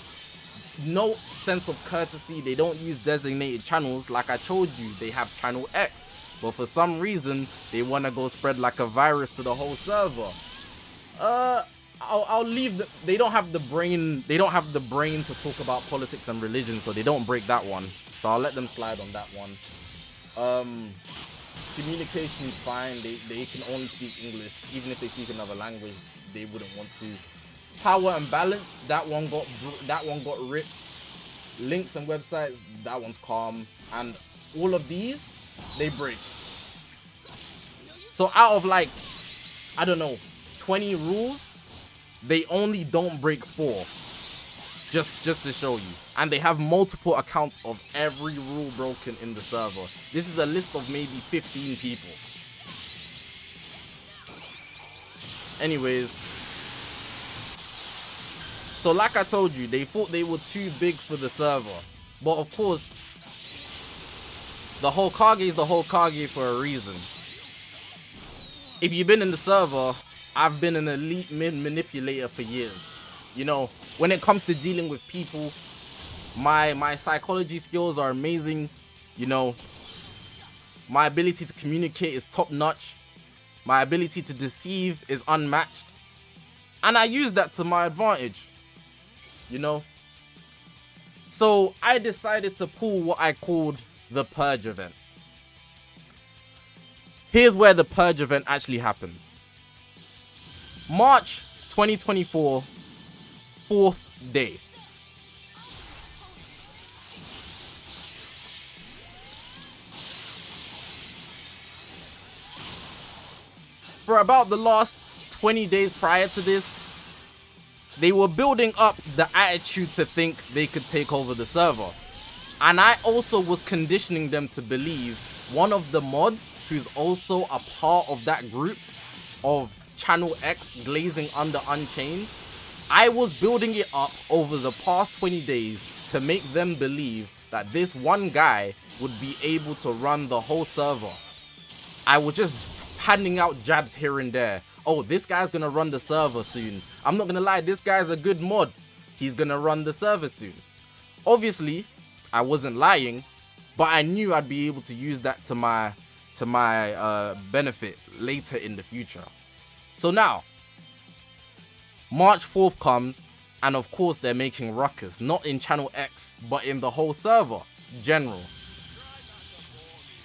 No sense of courtesy. They don't use designated channels. Like I told you, they have Channel X, but for some reason they want to go spread like a virus to the whole server. I'll leave the, they don't have the brain to talk about politics and religion, so they don't break that one, so I'll let them slide on that one. Communication is fine. They can only speak English. Even if they speak another language, they wouldn't want to. Power and balance, that one got ripped. Links and websites, that one's calm. And all of these, they break. So out of like, I don't know, 20 rules, they only don't break 4. Just to show you. And they have multiple accounts of every rule broken in the server. This is a list of maybe 15 people. Anyways, so like I told you, they thought they were too big for the server. But of course, the Hokage is the Hokage for a reason. If you've been in the server, I've been an elite mid manipulator for years. You know, when it comes to dealing with people, my psychology skills are amazing. You know, my ability to communicate is top notch. My ability to deceive is unmatched. And I use that to my advantage. You know? So I decided to pull what I called the purge event. Here's where the purge event actually happens. March 2024, 4th day. For about the last 20 days prior to this, they were building up the attitude to think they could take over the server. And I also was conditioning them to believe one of the mods, who's also a part of that group of Channel X glazing under Unchained, I was building it up over the past 20 days to make them believe that this one guy would be able to run the whole server. I was just handing out jabs here and there. Oh, this guy's gonna run the server soon. I'm not gonna lie, this guy's a good mod. He's gonna run the server soon. Obviously, I wasn't lying, but I knew I'd be able to use that to my benefit later in the future. So now, March 4th comes, and of course they're making ruckus, not in Channel X, but in the whole server, general.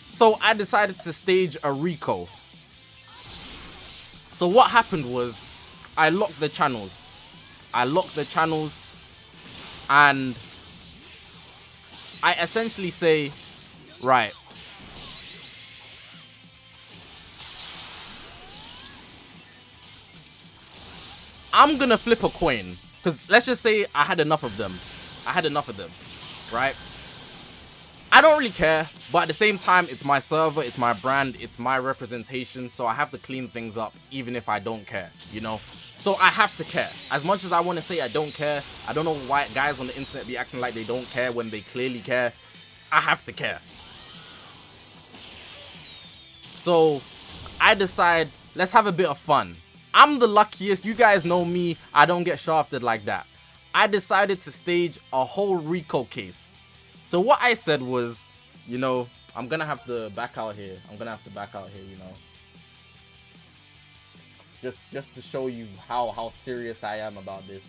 So I decided to stage a Rico. So what happened was, I locked the channels. And I essentially say, right, I'm gonna flip a coin, because let's just say I had enough of them, right? I don't really care, but at the same time, it's my server, it's my brand, it's my representation, so I have to clean things up, even if I don't care, you know? So I have to care. As much as I want to say I don't care, I don't know why guys on the internet be acting like they don't care when they clearly care. I have to care. So I decide, let's have a bit of fun. I'm the luckiest. You guys know me. I don't get shafted like that. I decided to stage a whole Rico case. So what I said was, you know, I'm going to have to back out here. You know. Just to show you how serious I am about this.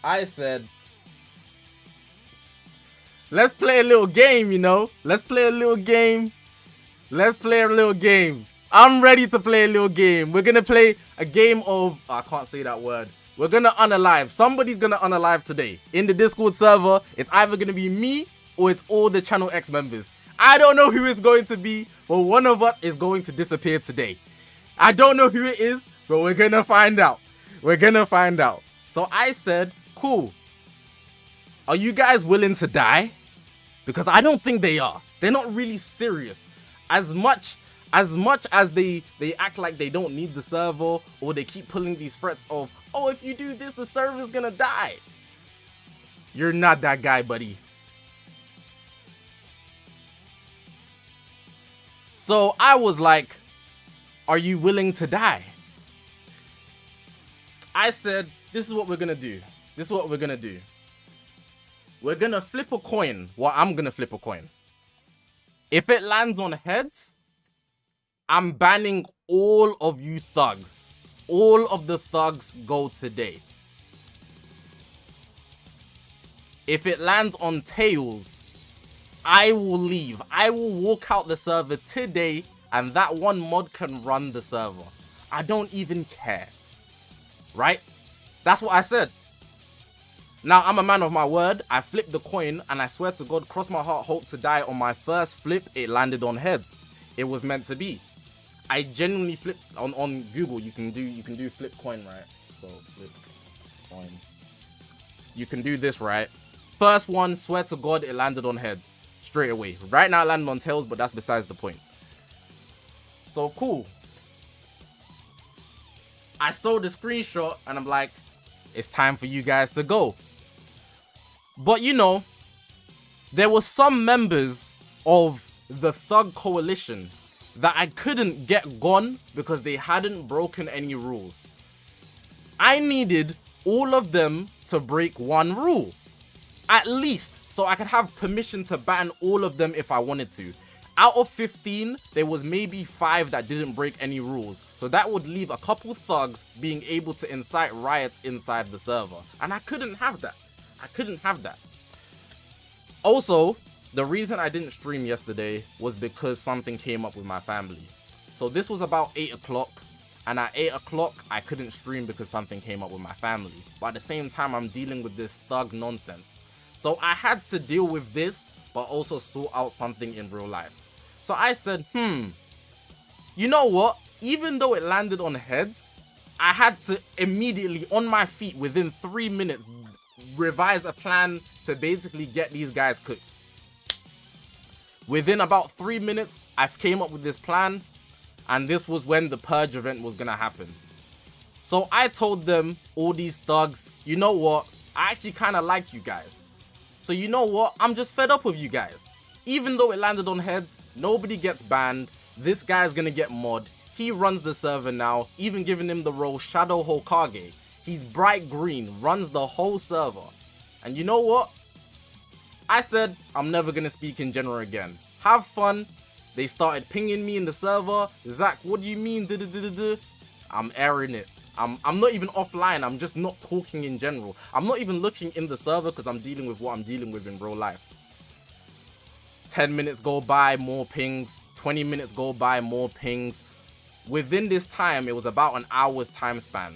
I said, let's play a little game, you know. Let's play a little game. I'm ready to play a little game. We're going to play a game of... I can't say that word. We're going to unalive. Somebody's going to unalive today. In the Discord server, it's either going to be me or it's all the Channel X members. I don't know who it's going to be, but one of us is going to disappear today. I don't know who it is, but we're going to find out. So I said, cool. Are you guys willing to die? Because I don't think they are. They're not really serious. As much as they act like they don't need the server, or they keep pulling these threats of, oh, if you do this, the server's gonna die. You're not that guy, buddy. So I was like, are you willing to die? I said, this is what we're gonna do. We're gonna flip a coin. Well, I'm gonna flip a coin. If it lands on heads, I'm banning all of you thugs. All of the thugs go today. If it lands on tails, I will leave. I will walk out the server today, and that one mod can run the server. I don't even care. Right? That's what I said. Now, I'm a man of my word. I flipped the coin, and I swear to God, cross my heart, hope to die. On my first flip, it landed on heads. It was meant to be. I genuinely flipped on Google. You can do flip coin, right? So flip coin. You can do this, right? First one, swear to God, it landed on heads straight away. Right now, it landed on tails, but that's besides the point. So cool. I saw the screenshot, and I'm like, it's time for you guys to go. But you know, there were some members of the Thug Coalition that I couldn't get gone because they hadn't broken any rules. I needed all of them to break one rule, at least, so I could have permission to ban all of them if I wanted to. Out of 15, there was maybe 5 that didn't break any rules. So that would leave a couple thugs being able to incite riots inside the server. And I couldn't have that. Also, the reason I didn't stream yesterday was because something came up with my family. So this was about 8 o'clock. And at 8 o'clock, I couldn't stream because something came up with my family. But at the same time, I'm dealing with this thug nonsense. So I had to deal with this, but also sort out something in real life. So I said, you know what? Even though it landed on heads, I had to immediately, on my feet, within 3 minutes, revise a plan to basically get these guys cooked. Within about 3 minutes, I came up with this plan, and this was when the purge event was gonna happen. So I told them, all these thugs, you know what? I actually kind of like you guys. So you know what? I'm just fed up with you guys. Even though it landed on heads, nobody gets banned. This guy's gonna get mod. He runs the server now, even giving him the role Shadow Hokage. He's bright green, runs the whole server. And you know what? I said, I'm never gonna speak in general again. Have fun. They started pinging me in the server. Zach, what do you mean? I'm airing it. I'm not even offline. I'm just not talking in general. I'm not even looking in the server because I'm dealing with what I'm dealing with in real life. 10 minutes go by, more pings. 20 minutes go by, more pings. Within this time, it was about an hour's time span.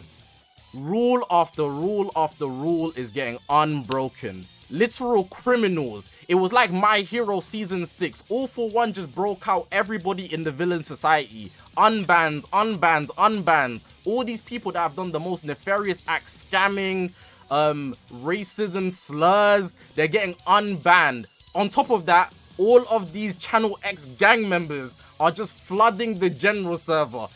Rule after rule after rule is getting unbroken. Literal criminals. It was like My Hero Season 6. All for One just broke out everybody in the villain society. Unbanned, unbanned, unbanned. All these people that have done the most nefarious acts, scamming, racism, slurs, they're getting unbanned. On top of that, all of these Channel X gang members are just flooding the general server,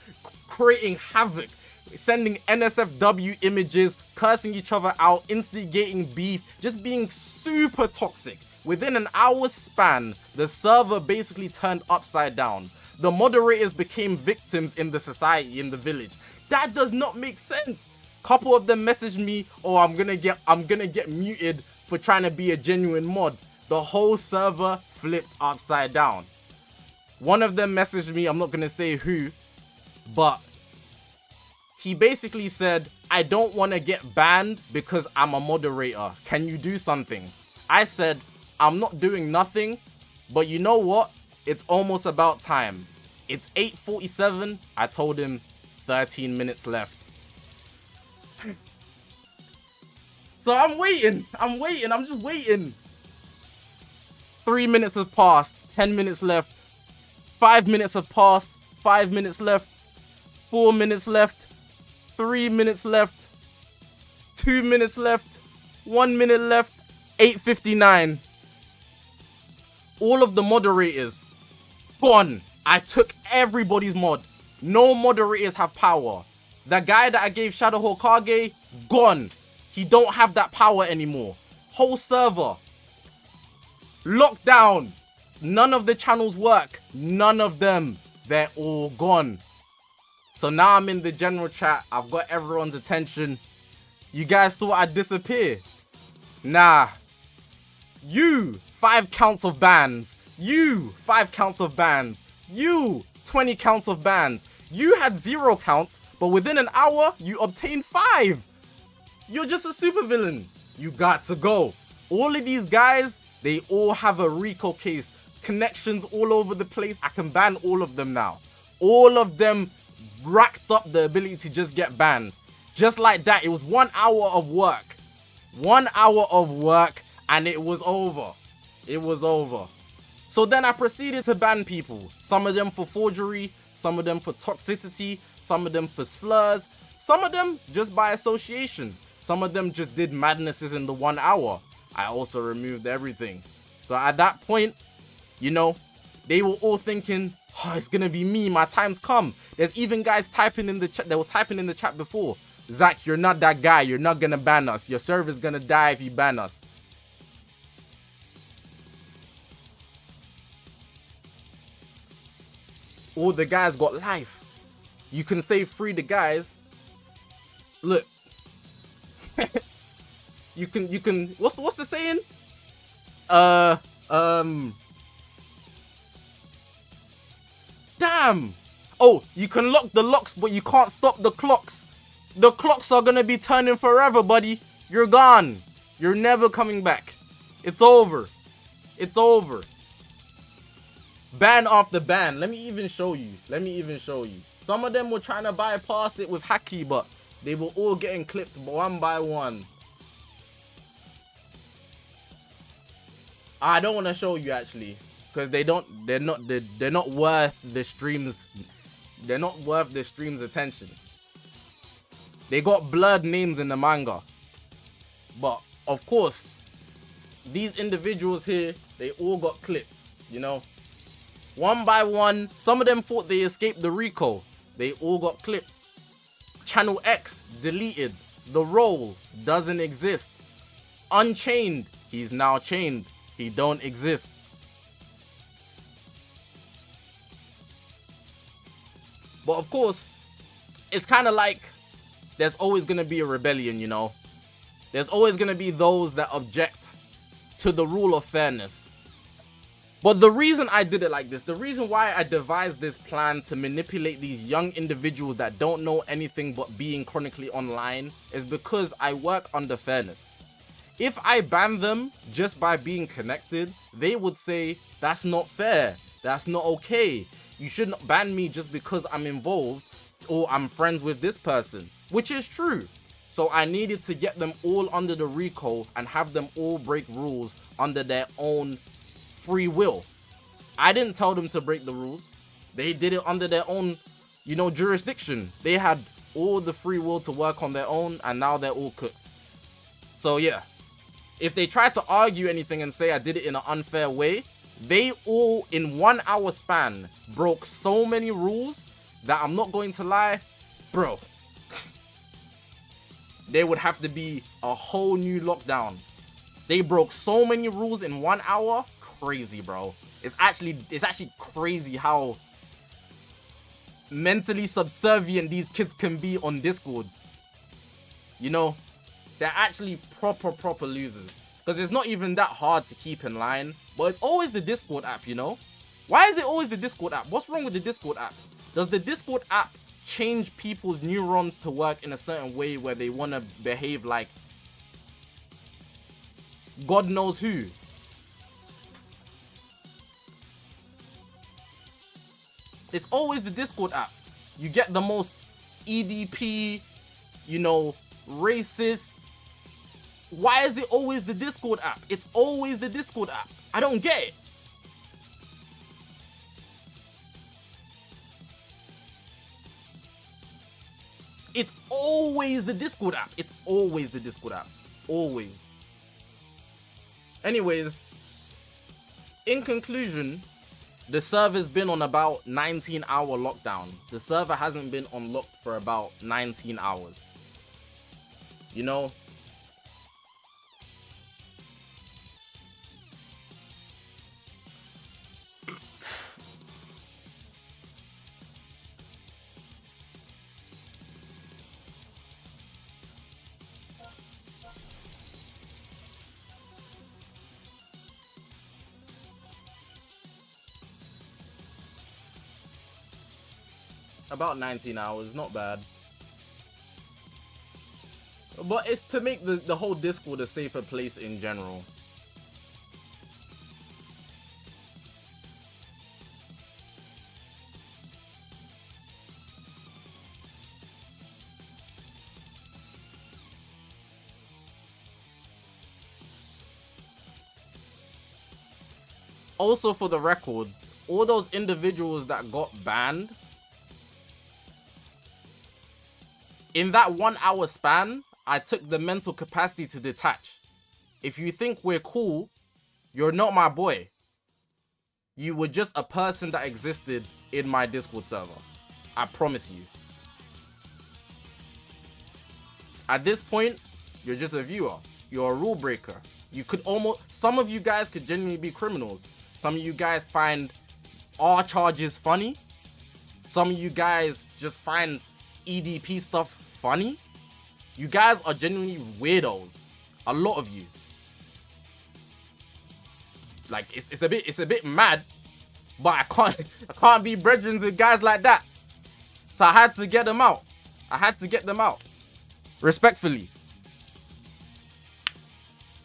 creating havoc, sending NSFW images, cursing each other out, instigating beef, just being super toxic. Within an hour's span, the server basically turned upside down. The moderators became victims in the society, in the village. That does not make sense. Couple of them messaged me, oh, I'm gonna get muted for trying to be a genuine mod. The whole server flipped upside down. One of them messaged me, I'm not gonna say who, but he basically said, I don't want to get banned because I'm a moderator. Can you do something? I said, I'm not doing nothing, but you know what? It's almost about time. It's 8:47. I told him 13 minutes left. So I'm waiting, I'm just waiting. 3 minutes have passed, 10 minutes left. 5 minutes have passed, 5 minutes left. 4 minutes left, 3 minutes left. 2 minutes left, 1 minute left. 8:59. All of the moderators gone. I took everybody's mod. No moderators have power. The guy that I gave Shadow Hokage, gone. He don't have that power anymore. Whole server locked down. None of the channels work. None of them. They're all gone. So now I'm in the general chat. I've got everyone's attention. You guys thought I'd disappear? Nah. You, 5 counts of bans. You, 5 counts of bans. You, 20 counts of bans. You had 0 counts, but within an hour, you obtained 5. You're just a supervillain. You got to go. All of these guys, they all have a RICO case. Connections all over the place. I can ban all of them now. All of them racked up the ability to just get banned. Just like that. It was 1 hour of work. 1 hour of work and it was over. It was over. So then I proceeded to ban people. Some of them for forgery. Some of them for toxicity. Some of them for slurs. Some of them just by association. Some of them just did madnesses in the 1 hour. I also removed everything. So at that point, you know, they were all thinking, oh, it's gonna be me, my time's come. There's even guys typing in the chat, they were typing in the chat before, Zach, you're not that guy, you're not gonna ban us. Your server's gonna die if you ban us. All the guys got life. You can say free the guys. Look. you can what's the saying? Damn. Oh, you can lock the locks, but you can't stop the clocks. The clocks are gonna be turning forever, buddy. You're gone. You're never coming back. It's over. It's over. Ban after ban. Let me even show you. Some of them were trying to bypass it with Haki, but they were all getting clipped one by one. I don't want to show you actually, because they're not worth the streams. They're not worth the stream's attention. They got blurred names in the manga. But of course, these individuals here, they all got clipped, you know. One by one, some of them thought they escaped the RICO. They all got clipped. Channel X deleted. The role doesn't exist. Unchained. He's now chained. He don't exist. But of course, it's kind of like there's always going to be a rebellion, you know. There's always going to be those that object to the rule of fairness. But the reason I did it like this, the reason why I devised this plan to manipulate these young individuals that don't know anything but being chronically online is because I work under fairness. If I ban them just by being connected, they would say, that's not fair, that's not okay. You shouldn't ban me just because I'm involved or I'm friends with this person, which is true. So I needed to get them all under the RICO and have them all break rules under their own free will. I didn't tell them to break the rules. They did it under their own, you know, jurisdiction. They had all the free will to work on their own, and now they're all cooked. So yeah, if they try to argue anything and say I did it in an unfair way, they all in 1 hour span broke so many rules that I'm not going to lie, bro, there would have to be a whole new lockdown. They broke so many rules in 1 hour. Crazy, bro. It's actually crazy how mentally subservient these kids can be on Discord. You know, they're actually proper losers. Because it's not even that hard to keep in line. But it's always the Discord app, you know? Why is it always the Discord app? What's wrong with the Discord app? Does the Discord app change people's neurons to work in a certain way where they want to behave like God knows who? It's always the Discord app. You get the most EDP, you know, racist. Why is it always the Discord app? It's always the Discord app. I don't get it. It's always the Discord app. It's always the Discord app. Always. Anyways, in conclusion, the server's been on about 19-hour lockdown. The server hasn't been unlocked for about 19 hours. You know? About 19 hours, not bad. But it's to make the whole Discord a safer place in general. Also, for the record, all those individuals that got banned, in that 1 hour span, I took the mental capacity to detach. If you think we're cool, you're not my boy. You were just a person that existed in my Discord server. I promise you. At this point, you're just a viewer. You're a rule breaker. You could almost, some of you guys could genuinely be criminals. Some of you guys find our charges funny. Some of you guys just find EDP stuff funny. You guys are genuinely weirdos. A lot of you. Like it's a bit mad, but I can't be brethren with guys like that. So I had to get them out. I had to get them out. Respectfully.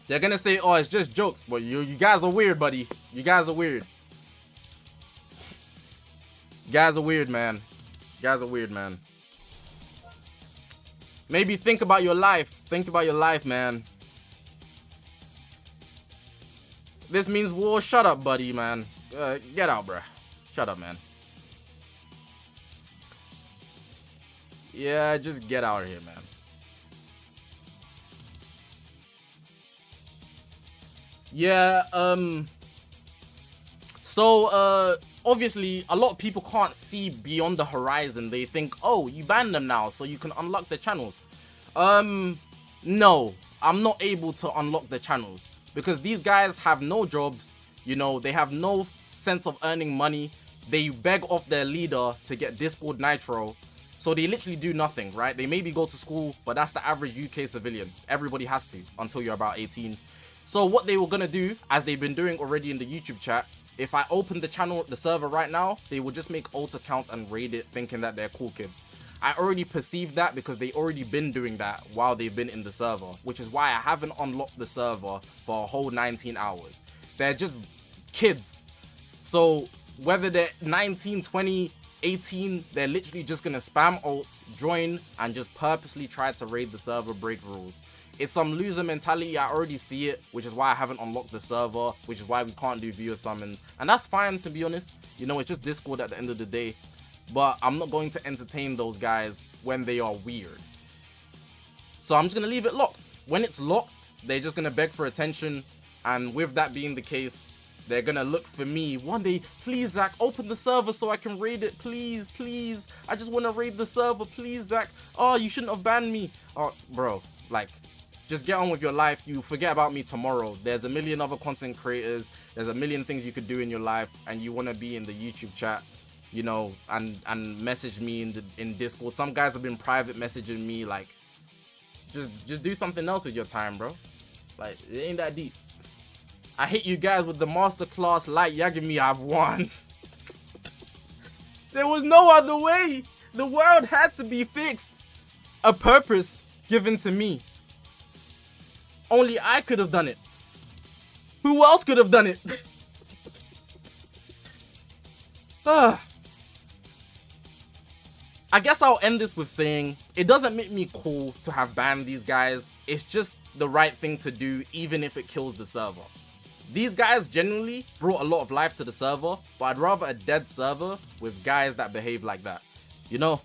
They're gonna say, oh, it's just jokes, but you guys are weird, buddy. You guys are weird. You guys are weird, man. You guys are weird, man. Maybe think about your life. Think about your life, man. This means war. Shut up, buddy, man. Get out, bruh. Shut up, man. Yeah, just get out of here, man. Yeah, so, obviously, a lot of people can't see beyond the horizon. They think, oh, you banned them now, so you can unlock the channels. No, I'm not able to unlock the channels because these guys have no jobs. You know, they have no sense of earning money. They beg off their leader to get Discord Nitro. So they literally do nothing, right? They maybe go to school, but that's the average UK civilian. Everybody has to until you're about 18. So what they were gonna do, as they've been doing already in the YouTube chat, if I open the channel, the server right now, they will just make alt accounts and raid it thinking that they're cool kids. I already perceived that because they already been doing that while they've been in the server, which is why I haven't unlocked the server for a whole 19 hours. They're just kids. So whether they're 19, 20, 18, they're literally just gonna spam alts, join, and just purposely try to raid the server, break rules. It's some loser mentality. I already see it, which is why I haven't unlocked the server, which is why we can't do viewer summons. And that's fine, to be honest. You know, it's just Discord at the end of the day. But I'm not going to entertain those guys when they are weird. So I'm just going to leave it locked. When it's locked, they're just going to beg for attention. And with that being the case, They're gonna look for me one day. Please, Zach, open the server so I can raid it. Please, please. I just want to raid the server. Please, Zach. Oh, you shouldn't have banned me. Oh, bro, like, just get on with your life. You forget about me tomorrow. There's a million other content creators. There's a million things you could do in your life, and you want to be in the YouTube chat, you know, and message me in Discord. Some guys have been private messaging me, like, just do something else with your time, bro. Like, it ain't that deep. I hit you guys with the masterclass like Yagami. I've won. There was no other way. The world had to be fixed. A purpose given to me. Only I could have done it. Who else could have done it? I guess I'll end this with saying, it doesn't make me cool to have banned these guys. It's just the right thing to do, even if it kills the server. These guys genuinely brought a lot of life to the server, but I'd rather a dead server with guys that behave like that, you know?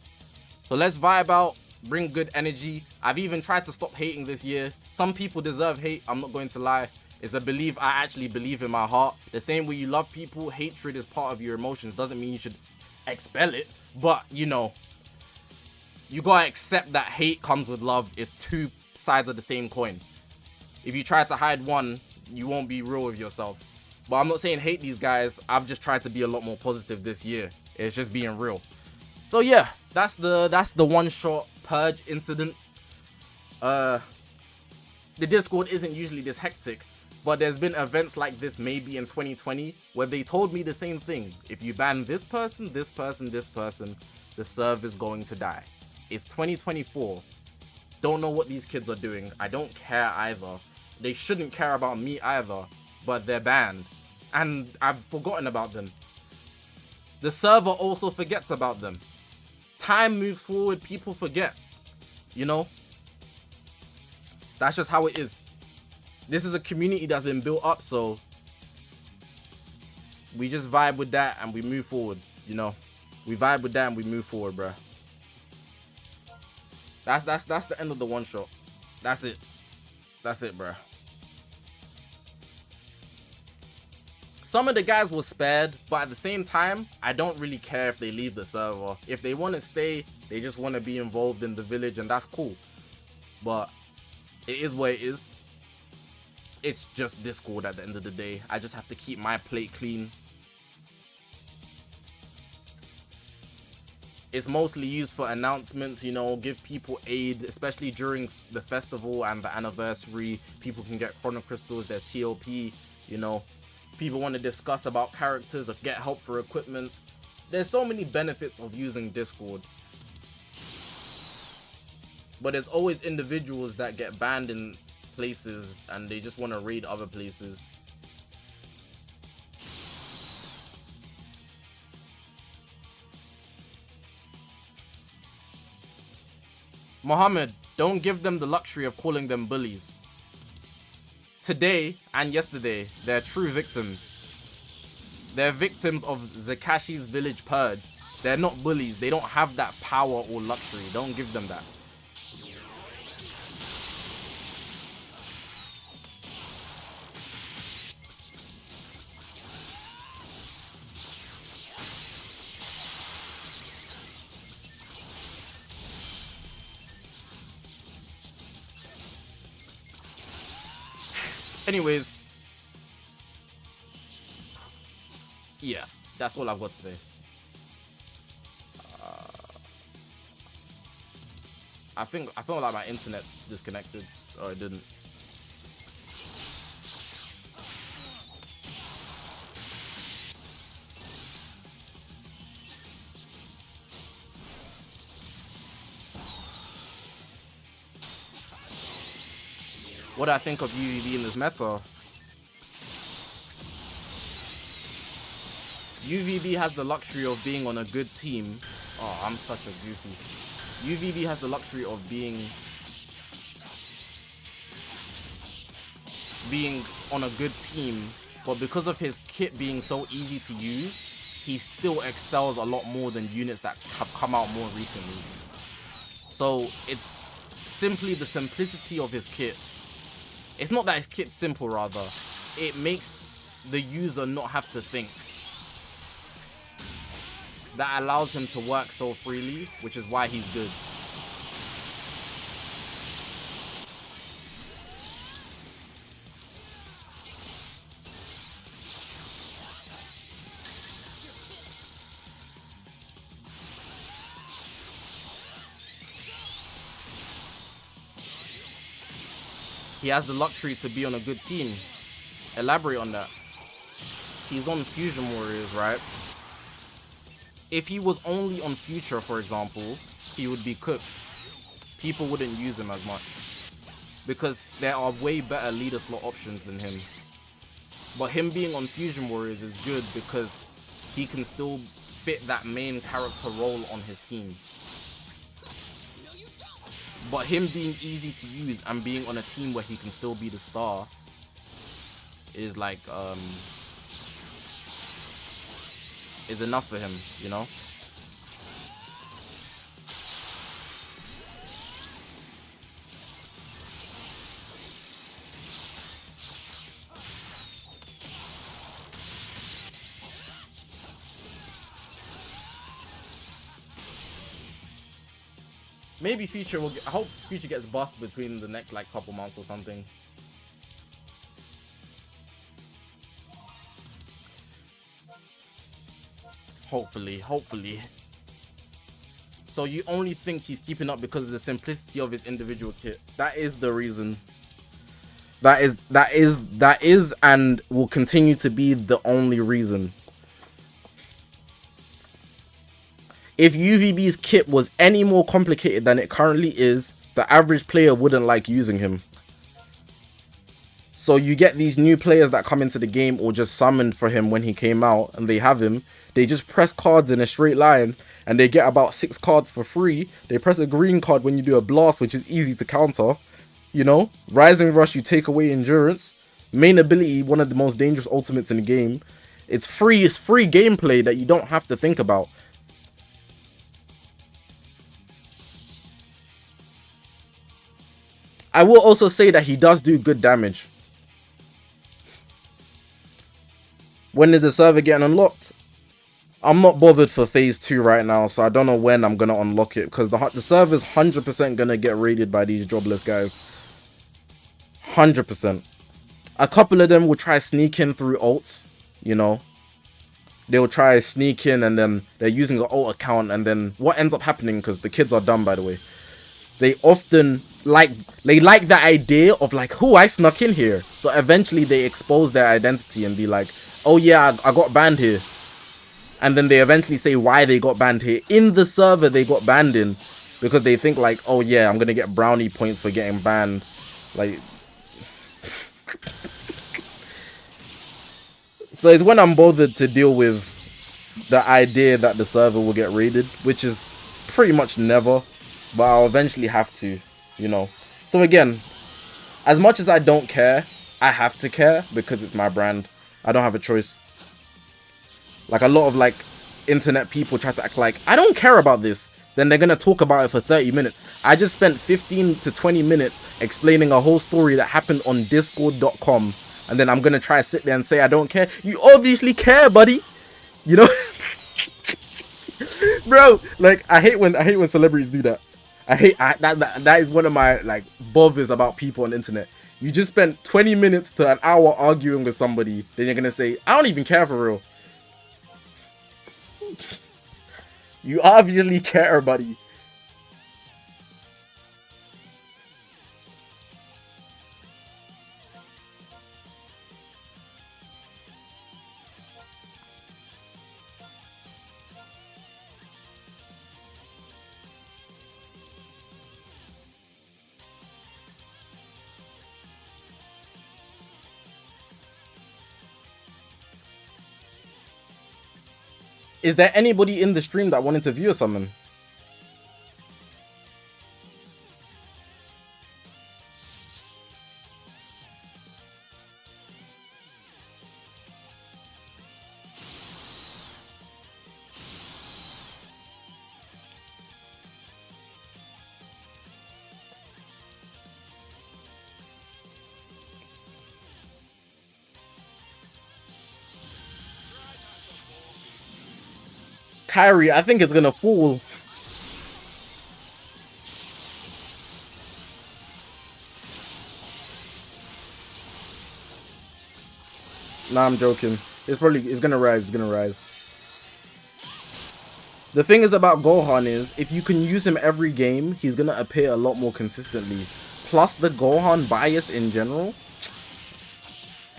So let's vibe out, bring good energy. I've even tried to stop hating this year. Some people deserve hate, I'm not going to lie. It's a belief I actually believe in my heart. The same way you love people, hatred is part of your emotions. Doesn't mean you should expel it, but you know, you gotta accept that hate comes with love. It's two sides of the same coin. If you try to hide one, you won't be real with yourself. But I'm not saying hate these guys. I've just tried to be a lot more positive this year. It's just being real. So yeah, that's the one-shot purge incident. The Discord isn't usually this hectic, but there's been events like this maybe in 2020 where they told me the same thing. If you ban this person, this person, this person, the server's going to die. It's 2024. Don't know what these kids are doing. I don't care either. They shouldn't care about me either, but they're banned. And I've forgotten about them. The server also forgets about them. Time moves forward, people forget. You know? That's just how it is. This is a community that's been built up, so we just vibe with that and we move forward, you know? We vibe with that and we move forward, bruh. That's the end of the one shot. That's it. That's it, bruh. Some of the guys were spared, but at the same time, I don't really care if they leave the server. If they want to stay, they just want to be involved in the village, and that's cool. But it is what it is. It's just Discord at the end of the day. I just have to keep my plate clean. It's mostly used for announcements, you know, give people aid, especially during the festival and the anniversary. People can get chrono crystals, there's TOP, you know. People want to discuss about characters or get help for equipment. There's so many benefits of using Discord. But there's always individuals that get banned in places and they just want to raid other places. Mohammed, don't give them the luxury of calling them bullies. Today and yesterday, they're true victims. They're victims of Zakashi's village purge. They're not bullies. They don't have that power or luxury. Don't give them that. Anyways, yeah, that's all I've got to say. I felt like my internet disconnected, or it didn't. What do I think of UVB in this meta? UVB has the luxury of being on a good team. Oh, I'm such a goofy. UVB has the luxury of being on a good team, but because of his kit being so easy to use, he still excels a lot more than units that have come out more recently. So it's simply the simplicity of his kit. It's not that his kit's simple, rather. It makes the user not have to think. That allows him to work so freely, which is why he's good. He has the luxury to be on a good team. Elaborate on that. He's on Fusion Warriors, right? If he was only on Future, for example, he would be cooked. People wouldn't use him as much. Because there are way better leader slot options than him. But him being on Fusion Warriors is good because he can still fit that main character role on his team. But him being easy to use and being on a team where he can still be the star is like, is enough for him, you know? Maybe Future will I hope Future gets bussed between the next like couple months or something. Hopefully. So you only think he's keeping up because of the simplicity of his individual kit. That is the reason. That is and will continue to be the only reason. If UVB's kit was any more complicated than it currently is, the average player wouldn't like using him. So you get these new players that come into the game or just summoned for him when he came out and they have him. They just press cards in a straight line and they get about 6 cards for free. They press a green card when you do a blast, which is easy to counter. You know, Rising Rush, you take away endurance. Main ability, one of the most dangerous ultimates in the game. It's free gameplay that you don't have to think about. I will also say that he does do good damage. When is the server getting unlocked? I'm not bothered for phase 2 right now, so I don't know when I'm going to unlock it, because the server's 100% going to get raided by these jobless guys. 100%. A couple of them will try sneak in through ults, you know. They'll try sneak in and then they're using an alt account, and then what ends up happening, because the kids are dumb by the way, they often like the idea of like, oh, I snuck in here. So eventually they expose their identity and be like, oh yeah, I got banned here. And then they eventually say why they got banned here in the server they got banned in, because they think like, oh yeah, I'm gonna get brownie points for getting banned. Like, so it's when I'm bothered to deal with the idea that the server will get raided, which is pretty much never, but I'll eventually have to, you know. So again, as much as I don't care, I have to care because it's my brand. I don't have a choice. Like, a lot of like internet people try to act like I don't care about this, then they're gonna talk about it for 30 minutes. I just spent 15 to 20 minutes explaining a whole story that happened on discord.com, and then I'm gonna try to sit there and say I don't care. You obviously care, buddy, you know. Bro, like, I hate when celebrities do that. That is one of my like bothers about people on the internet. You just spent 20 minutes to an hour arguing with somebody, then you're gonna say I don't even care for real. You obviously care, buddy. Is there anybody in the stream that wanted to view or something? Kyrie, I think it's gonna fall. Nah, I'm joking. It's gonna rise. It's gonna rise. The thing is about Gohan is, if you can use him every game, he's gonna appear a lot more consistently. Plus the Gohan bias in general,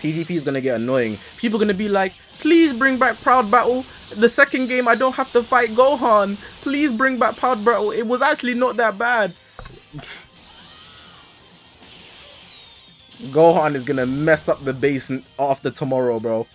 PvP is gonna get annoying. People are gonna be like, please bring back Proud Battle. The second game I don't have to fight Gohan. Please bring back Proud Battle. It was actually not that bad. Gohan is gonna mess up the base after tomorrow, bro.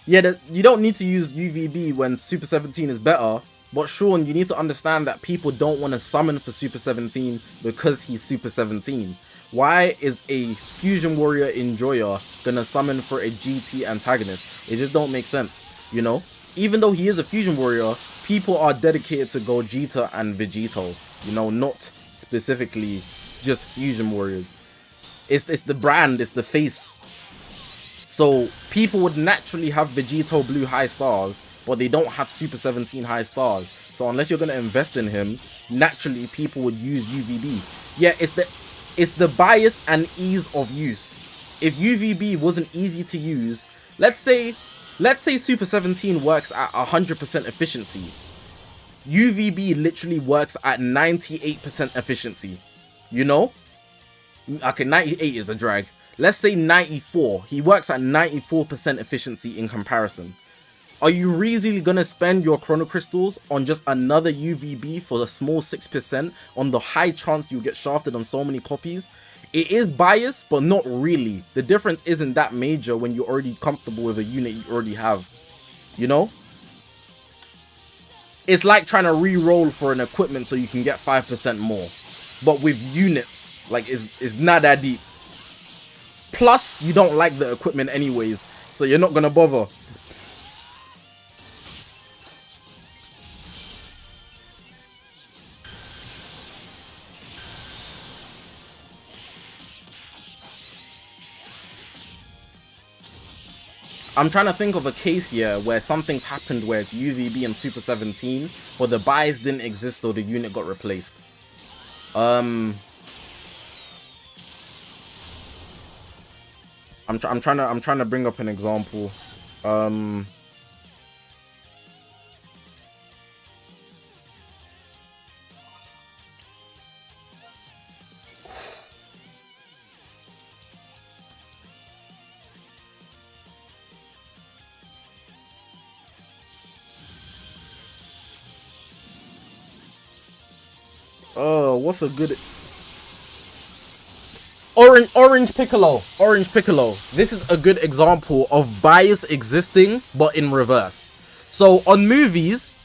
Yeah, you don't need to use UVB when Super 17 is better, but Sean, you need to understand that people don't want to summon for Super 17 because he's Super 17. Why is a Fusion Warrior Enjoyer gonna summon for a GT antagonist? It just don't make sense, you know? Even though he is a Fusion Warrior, people are dedicated to Gogeta and Vegito, you know, not specifically just Fusion Warriors. It's the brand, it's the face. So people would naturally have Vegito Blue high stars, but they don't have Super 17 high stars. So unless you're gonna invest in him, naturally people would use UVB. Yeah, it's the bias and ease of use. If UVB wasn't easy to use, let's say Super 17 works at 100% efficiency. UVB literally works at 98% efficiency. You know? Okay, 98 is a drag. Let's say 94. He works at 94% efficiency in comparison. Are you really gonna spend your Chrono Crystals on just another UVB for the small 6% on the high chance you get shafted on so many copies? It is biased, but not really. The difference isn't that major when you're already comfortable with a unit you already have. You know? It's like trying to re-roll for an equipment so you can get 5% more. But with units, like, it's not that deep. Plus, you don't like the equipment anyways, so you're not gonna bother. I'm trying to think of a case here where something's happened where it's UVB and Super 17, but the bias didn't exist or the unit got replaced. I'm trying to bring up an example. What's a good... Orange Piccolo. This is a good example of bias existing, but in reverse. So on movies,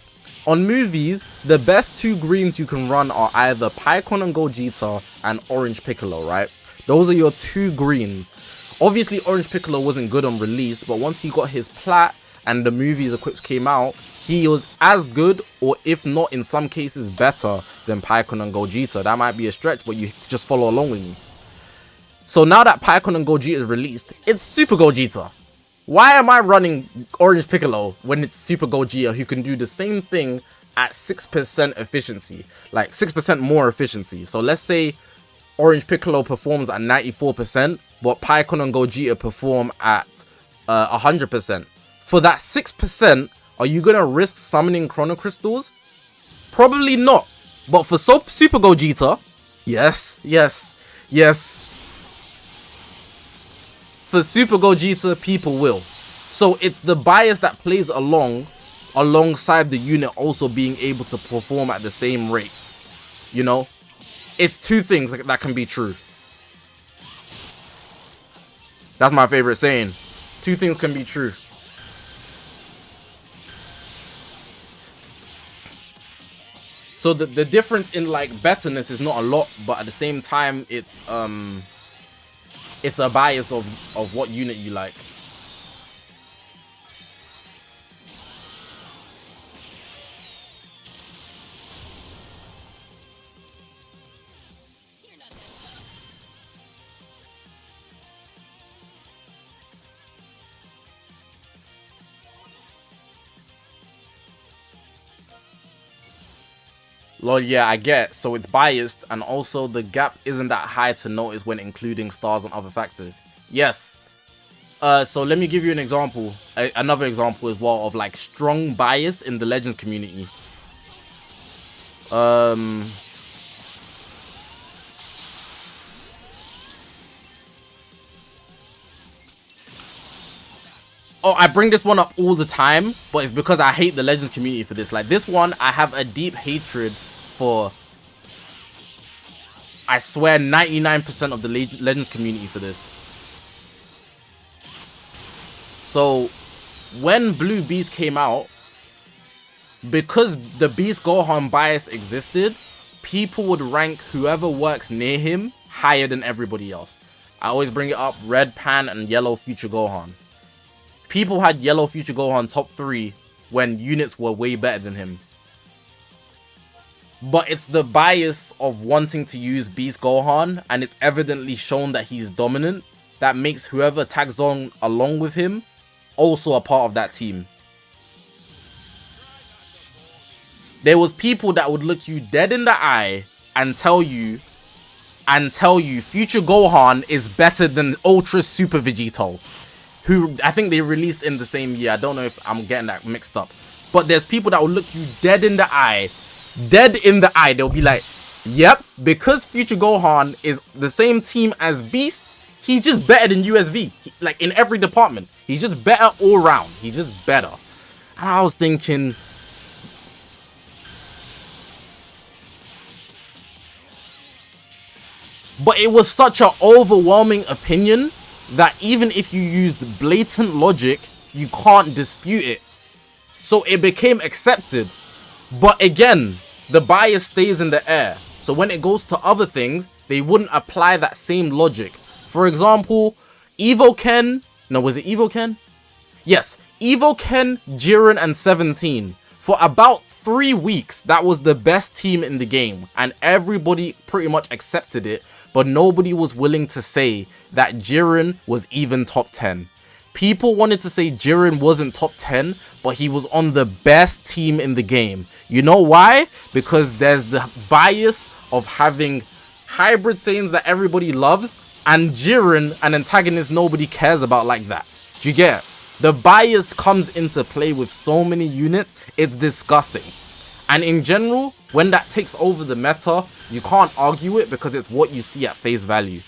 the best two greens you can run are either Piccon and Gogeta and Orange Piccolo, right? Those are your two greens. Obviously, Orange Piccolo wasn't good on release, but once he got his plat and the movies equips came out, he was as good, or if not in some cases better than Piccon and Gogeta. That might be a stretch, but you just follow along with me. So now that Piccon and Gogeta is released, it's Super Gogeta. Why am I running Orange Piccolo when it's Super Gogeta who can do the same thing at 6% efficiency? Like 6% more efficiency. So let's say Orange Piccolo performs at 94%, but Piccon and Gogeta perform at 100%. For that 6%, are you going to risk summoning Chrono Crystals? Probably not. But for Super Gogeta, yes. For Super Gogeta, people will. So it's the bias that plays alongside the unit also being able to perform at the same rate. You know? It's two things that can be true. That's my favorite saying. Two things can be true. So the difference in like betterness is not a lot, but at the same time it's a bias of what unit you like. Lol, yeah, I get. So it's biased, and also the gap isn't that high to notice when including stars and other factors. Yes. So let me give you an example, another example as well of like strong bias in the Legends community. Oh, I bring this one up all the time, but it's because I hate the Legends community for this. Like this one, I have a deep hatred for. I swear 99% of the Legends community for this. So, when Blue Beast came out, because the Beast Gohan bias existed, people would rank whoever works near him higher than everybody else. I always bring it up, Red Pan and Yellow Future Gohan. People had Yellow Future Gohan top 3 when units were way better than him. But it's the bias of wanting to use Beast Gohan, and it's evidently shown that he's dominant, that makes whoever tags on along with him also a part of that team. There was people that would look you dead in the eye and tell you Future Gohan is better than Ultra Super Vegito, who I think they released in the same year. I don't know if I'm getting that mixed up. But there's people that will look you dead in the eye. They'll be like, yep, because Future Gohan is the same team as Beast, he's just better than USV. Like in every department. He's just better all round. He's just better. And I was thinking, but it was such an overwhelming opinion that even if you used blatant logic, you can't dispute it. So it became accepted. But again, the bias stays in the air. So when it goes to other things, they wouldn't apply that same logic. For example, Evo Ken. No, was it Evo Ken? Yes. Evo Ken, Jiren, and 17. For about 3 weeks, that was the best team in the game. And everybody pretty much accepted it. But nobody was willing to say that Jiren was even top 10. People wanted to say Jiren wasn't top 10, but he was on the best team in the game. You know why? Because there's the bias of having hybrid Saiyans that everybody loves, and Jiren, an antagonist nobody cares about like that. Do you get it? The bias comes into play with so many units, it's disgusting. And in general, when that takes over the meta, you can't argue it because it's what you see at face value.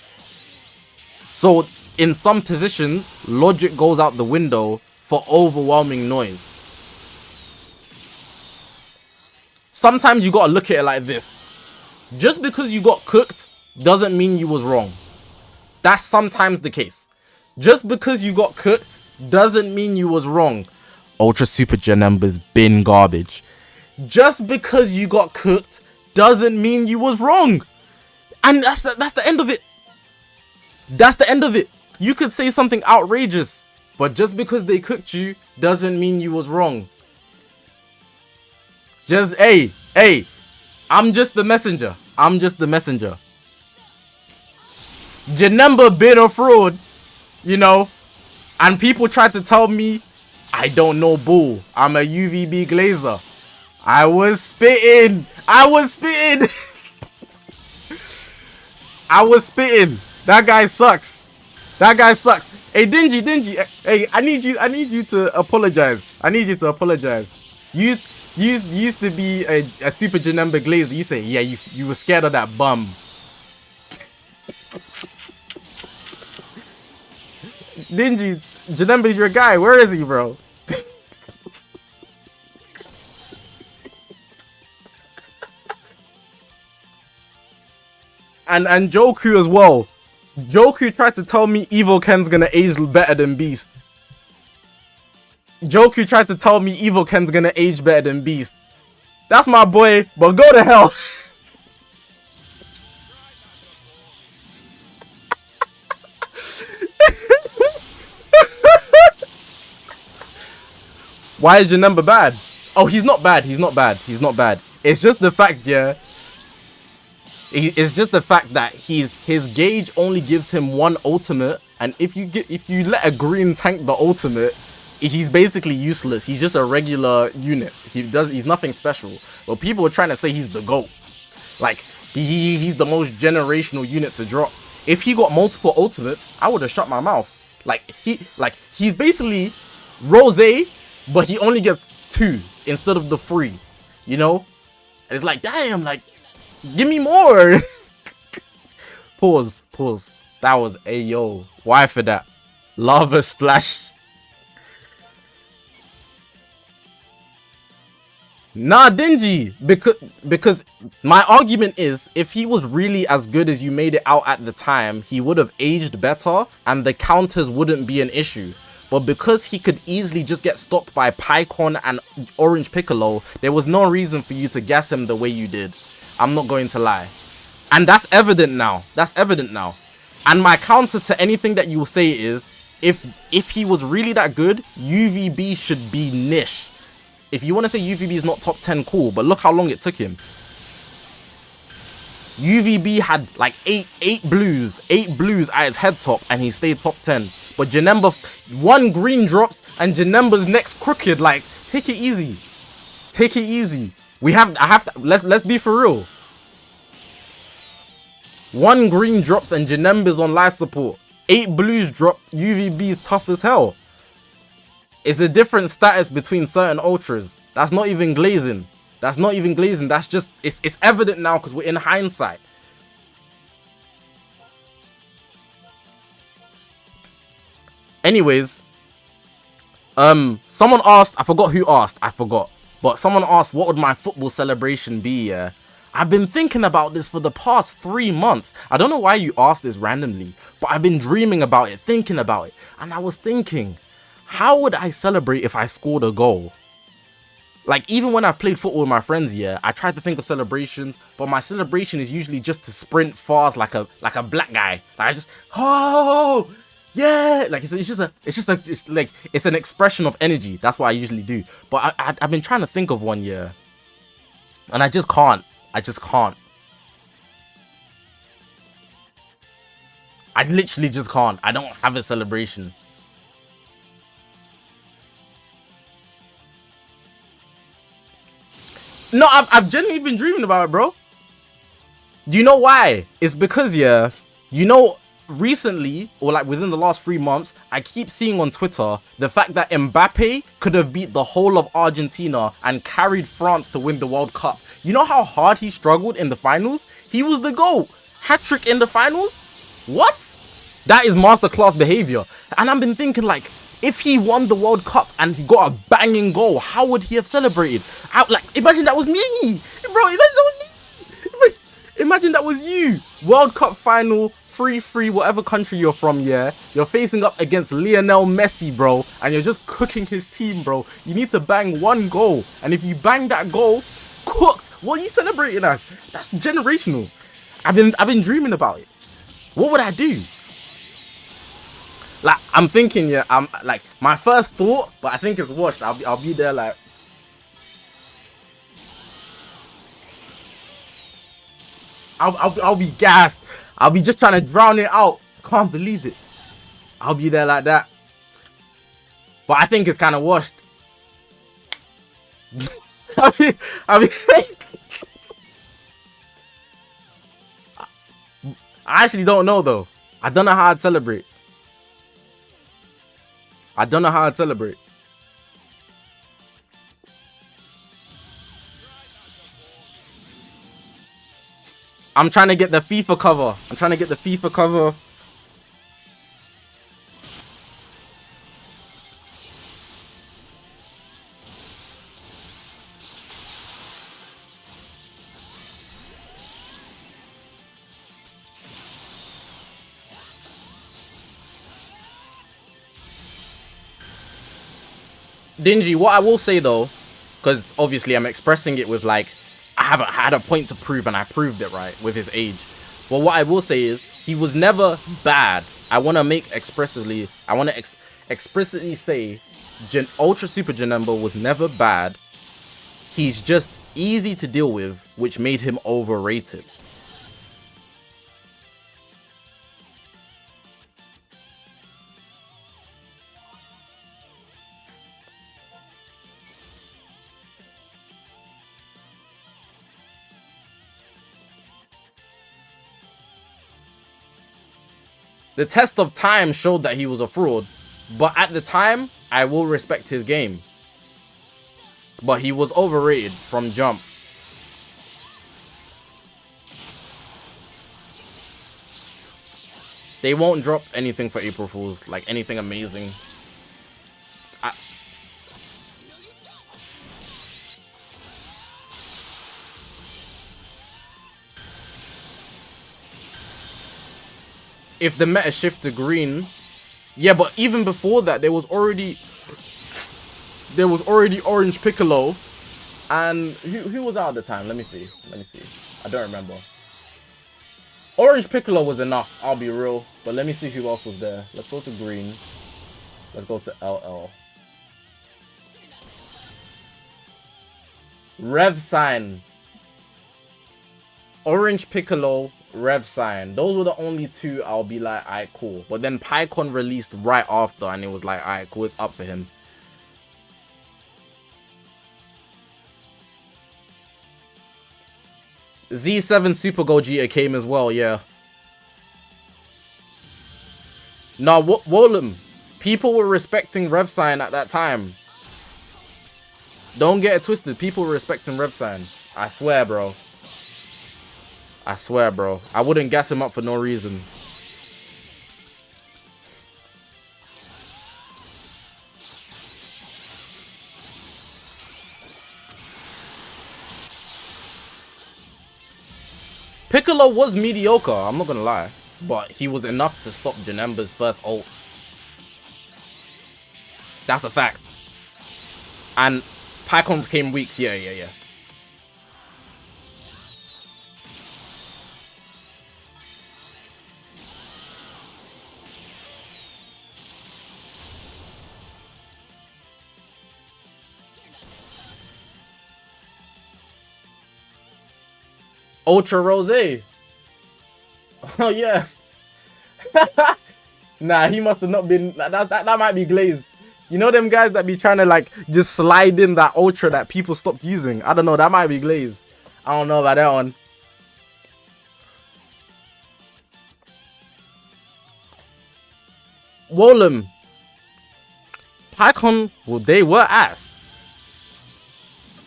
So in some positions, logic goes out the window for overwhelming noise. Sometimes you gotta look at it like this. Just because you got cooked doesn't mean you was wrong. That's sometimes the case. Just because you got cooked doesn't mean you was wrong. Ultra Super Janemba's bin garbage. Just because you got cooked doesn't mean you was wrong. And that's the end of it. That's the end of it. You could say something outrageous, but just because they cooked you doesn't mean you was wrong. Just, hey, I'm just the messenger. I'm just the messenger. Janemba been a fraud, you know, and people tried to tell me I don't know bull. I'm a UVB glazer. I was spitting. I was spitting. That guy sucks. That guy sucks. Hey, Dingy. Hey, I need you to apologize. I need you to apologize. You used to be a Super Janemba glazer. You say, yeah, you were scared of that bum. Dingy, Janemba's your guy. Where is he, bro? and Joku as well. Joku tried to tell me Evo Ken's gonna age better than Beast. Joku tried to tell me Evo Ken's gonna age better than Beast. That's my boy, but go to hell. Why is your number bad? Oh, he's not bad. He's not bad. It's just the fact, yeah. It's just the fact that his gauge only gives him one ultimate, and if you let a green tank the ultimate, he's basically useless. He's just a regular unit. He's nothing special. But people are trying to say he's the GOAT. Like, he's the most generational unit to drop. If he got multiple ultimates, I would have shut my mouth. He's basically Rose, but he only gets 2 instead of the 3. You know? And it's like, damn, like, give me more. Pause. That was Ayo. Why for that? Lava splash. Nah, Dingy, because my argument is, if he was really as good as you made it out at the time, he would have aged better and the counters wouldn't be an issue. But because he could easily just get stopped by Pycon and Orange Piccolo, there was no reason for you to gas him the way you did. I'm not going to lie. And that's evident now. And my counter to anything that you will say is, if he was really that good, UVB should be niche. If you want to say UVB is not top 10, cool, but look how long it took him. UVB had like 8 blues at his head top, and he stayed top 10. But Janemba, 1 green drops, and Janemba's neck's crooked. Like, take it easy. Let's be for real. 1 green drops, and Janemba's on life support. 8 blues drop, UVB is tough as hell. It's a different status between certain ultras. That's not even glazing. That's just, it's evident now because we're in hindsight. Anyways, someone asked, I forgot who asked, but someone asked what would my football celebration be, yeah? I've been thinking about this for the past 3 months. I don't know why you asked this randomly, but I've been dreaming about it, thinking about it, and I was thinking, how would I celebrate if I scored a goal? Like, even when I've played football with my friends, yeah, I try to think of celebrations, but my celebration is usually just to sprint fast like a black guy. Like, I just, oh, yeah, like it's an expression of energy. That's what I usually do. But I've been trying to think of one, yeah, and I just can't. I literally just can't. I don't have a celebration. No, I've genuinely been dreaming about it, bro. Do you know why? It's because, yeah, you know, recently, or like within the last 3 months, I keep seeing on Twitter the fact that Mbappe could have beat the whole of Argentina and carried France to win the World Cup. You know how hard he struggled in the finals? He was the GOAT. Hat-trick in the finals? What? That is masterclass behavior. And I've been thinking, like, if he won the World Cup and he got a banging goal, how would he have celebrated? Imagine that was me, bro. Imagine that was you. World Cup final, 3-3, whatever country you're from, yeah. You're facing up against Lionel Messi, bro, and you're just cooking his team, bro. You need to bang 1 goal, and if you bang that goal, cooked. What are you celebrating as? That's generational. I've been dreaming about it. What would I do? Like, I'm thinking, yeah, I'm like, my first thought, but I think it's washed. I'll be there like, I'll be gassed. I'll be just trying to drown it out. Can't believe it. I'll be there like that. But I think it's kind of washed. I actually don't know though. I don't know how I'd celebrate. I'm trying to get the FIFA cover. Dingy, what I will say though, because obviously I'm expressing it with like, I haven't had a point to prove, and I proved it right with his age. But what I will say is, he was never bad. I want to explicitly say, Ultra Super Janemba was never bad. He's just easy to deal with, which made him overrated. The test of time showed that he was a fraud. But at the time, I will respect his game. But he was overrated from jump. They won't drop anything for April Fools, like anything amazing. If the meta shift to green, yeah, but even before that, there was already Orange Piccolo, and who was out at the time? Let me see. I don't remember. Orange Piccolo was enough, I'll be real. But let me see who else was there. Let's go to green. Let's go to LL. Rev Sign. Orange Piccolo, Rev Sign. Those were the only two I'll be like, alright, cool. But then PyCon released right after, and it was like, alright, cool, it's up for him. Z7 Super Gogeta came as well, yeah. Nah, Wolem. People were respecting Rev Sign at that time. Don't get it twisted. People were respecting Rev Sign. I swear, bro. I swear, bro. I wouldn't gas him up for no reason. Piccolo was mediocre, I'm not gonna lie. But he was enough to stop Janemba's first ult. That's a fact. And PyCon became weeks, yeah. Ultra Rose. Oh yeah. Nah, he must have not been. That might be glazed. You know them guys that be trying to like just slide in that ultra that people stopped using. I don't know. That might be glazed. I don't know about that one. Wolem. PyCon, well, they were ass.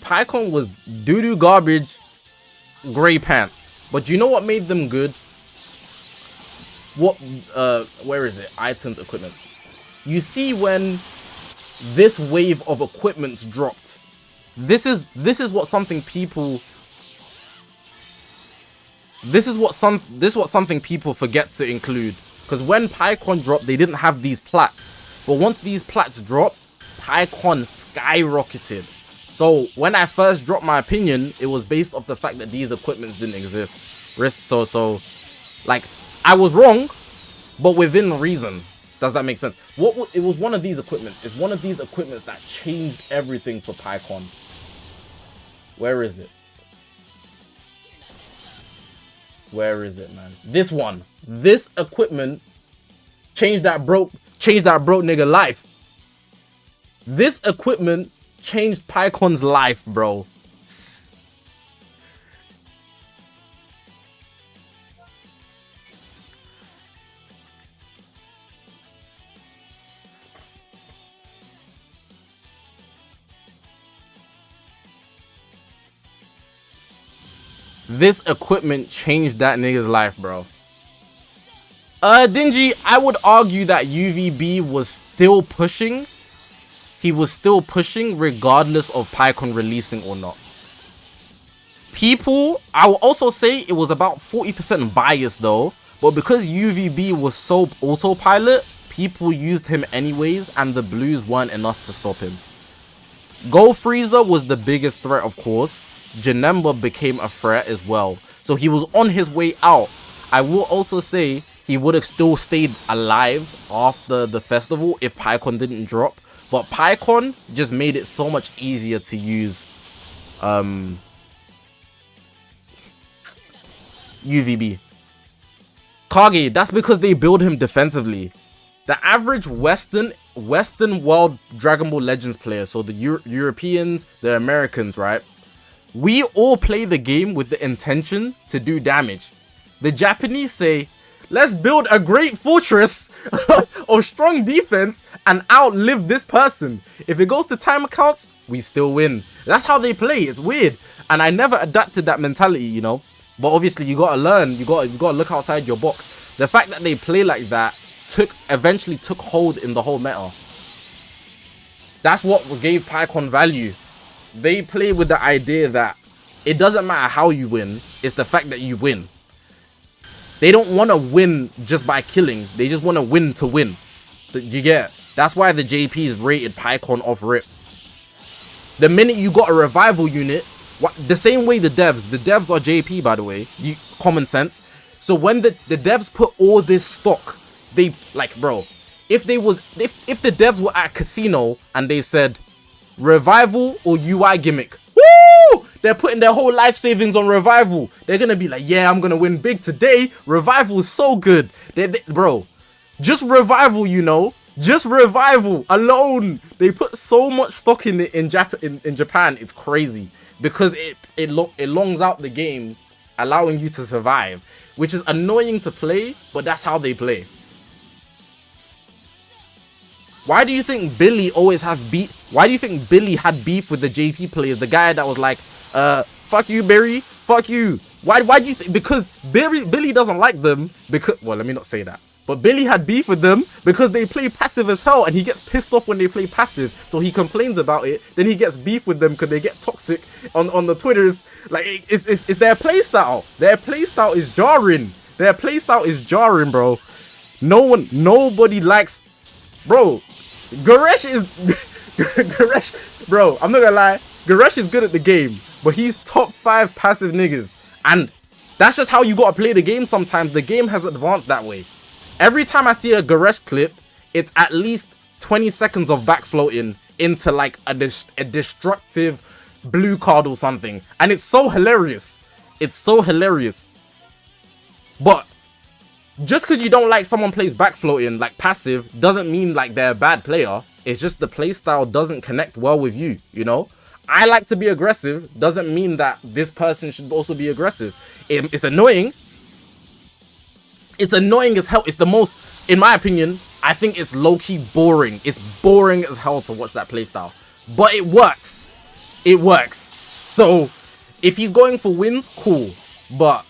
PyCon was doo-doo garbage. Gray pants. But you know what made them good? What where is it? Items, equipment. You see when this wave of equipment dropped. This is what something people something people forget to include. Because when PyCon dropped, they didn't have these plats. But once these plats dropped, PyCon skyrocketed. So when I first dropped my opinion, it was based off the fact that these equipments didn't exist. So like I was wrong, but within reason. Does that make sense? It was one of these equipments. It's one of these equipments that changed everything for PyCon. Where is it? Where is it, man? This one. This equipment changed that broke nigga life. This equipment changed PyCon's life, bro. This equipment changed that nigga's life, bro. Dingy, I would argue that UVB was still pushing. He was still pushing regardless of PyCon releasing or not. People, I will also say it was about 40% biased though. But because UVB was so autopilot, people used him anyways and the blues weren't enough to stop him. Go Freezer was the biggest threat, of course. Janemba became a threat as well. So he was on his way out. I will also say he would have still stayed alive after the festival if PyCon didn't drop. But PyCon just made it so much easier to use UVB. Kage, that's because they build him defensively. The average Western world Dragon Ball Legends player, so the Europeans, the Americans, right? We all play the game with the intention to do damage. The Japanese say, Let's build a great fortress of strong defense and outlive this person. If it goes to time accounts, we still win. That's how they play. It's weird. And I never adapted that mentality, you know. But obviously you gotta learn. You gotta look outside your box. The fact that they play like that eventually took hold in the whole meta. That's what gave PyCon value. They play with the idea that it doesn't matter how you win, it's the fact that you win. They don't want to win just by killing. They just want to win. You get? That's why the JPs rated PyCon off rip. The minute you got a revival unit, the same way the devs are JP, by the way, common sense. So when the devs put all this stock, they like, bro, if the devs were at casino and they said revival or UI gimmick, woo, they're putting their whole life savings on revival. They're gonna be like, yeah, I'm gonna win big today. Revival is so good. Bro, just revival, you know, just revival alone. They put so much stock in it in Japan. It's crazy because it longs out the game, allowing you to survive, which is annoying to play, but that's how they play. Why do you think Billy always have beef? Why do you think Billy had beef with the JP players? The guy that was like, fuck you, Barry, fuck you. Why do you think? Because Billy doesn't like them because, well, let me not say that. But Billy had beef with them because they play passive as hell, and he gets pissed off when they play passive. So he complains about it. Then he gets beef with them because they get toxic on the Twitters. Like, it's their playstyle. Their playstyle is jarring. Their playstyle is jarring, bro. Nobody likes, bro. Goresh is Goresh, bro. I'm not gonna lie. Goresh is good at the game, but he's top 5 passive niggas, and that's just how you gotta play the game. Sometimes the game has advanced that way. Every time I see a Goresh clip, it's at least 20 seconds of back floating into like a destructive blue card or something, and it's so hilarious. It's so hilarious. But just because you don't like someone plays back floating like passive doesn't mean like they're a bad player. It's just the playstyle doesn't connect well with you, you know? I like to be aggressive, doesn't mean that this person should also be aggressive. It's annoying. It's annoying as hell. It's the most, in my opinion, I think it's low-key boring. It's boring as hell to watch that playstyle. But it works. It works. So, if he's going for wins, cool. But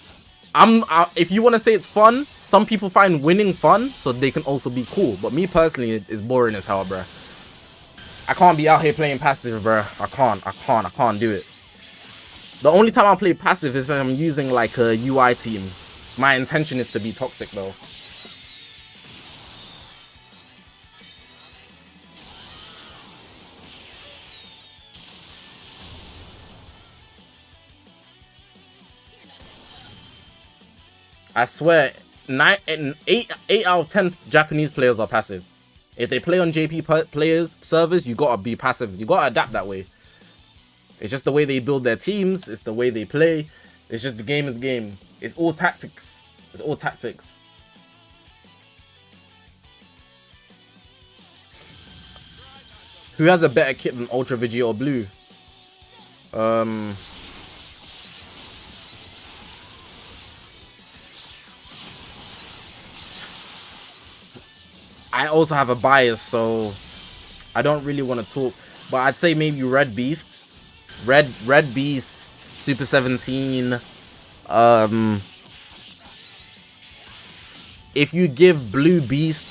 if you want to say it's fun, some people find winning fun, so they can also be cool. But me personally, it's boring as hell, bruh. I can't be out here playing passive, bruh. I can't do it. The only time I play passive is when I'm using like a UI team. My intention is to be toxic though. I swear, 8 out of 10 Japanese players are passive. If they play on JP players servers, you gotta be passive. You gotta adapt that way. It's just the way they build their teams. It's the way they play. It's just the game is the game. It's all tactics. It's all tactics. Who has a better kit than Ultra Vegeta or Blue? I also have a bias, so I don't really want to talk. But I'd say maybe Red Beast. Red Beast, Super 17. If you give Blue Beast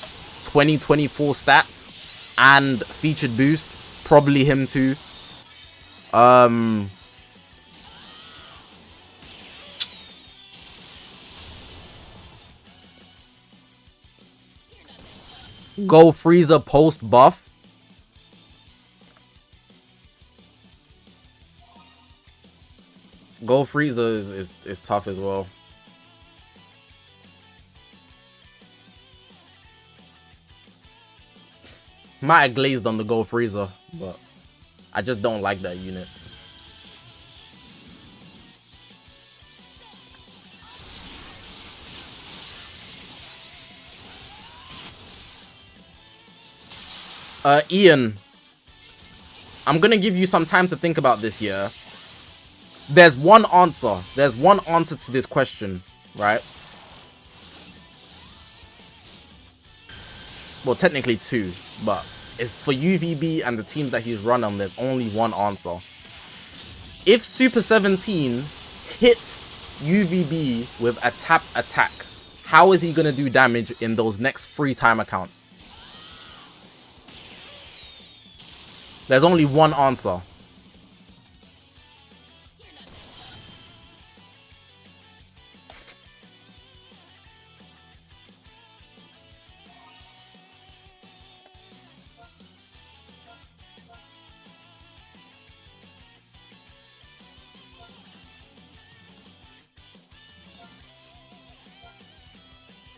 2024 stats and featured boost, probably him too. Go Frieza post buff. Go Frieza is tough as well. Might have glazed on the Go Frieza, but I just don't like that unit. Ian, I'm gonna give you some time to think about this here. There's one answer. There's one answer to this question, right? Well, technically 2, but it's for UVB and the teams that he's run on, there's only one answer. If Super 17 hits UVB with a tap attack, how is he going to do damage in those next 3 time accounts? There's only one answer.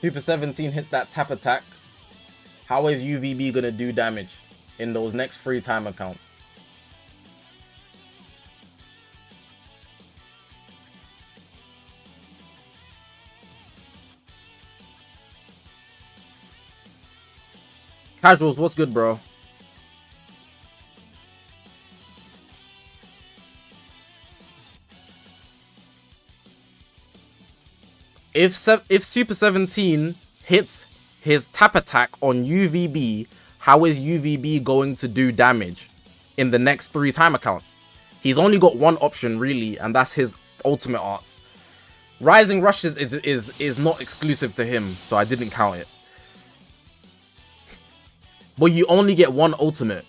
Super 17 hits that tap attack. How is UVB going to do damage in those next 3 time accounts? Casuals, what's good, bro? If Super 17 hits his tap attack on UVB, how is UVB going to do damage in the next 3 time accounts? He's only got one option, really, and that's his ultimate arts. Rising Rush is not exclusive to him, so I didn't count it. But you only get one ultimate.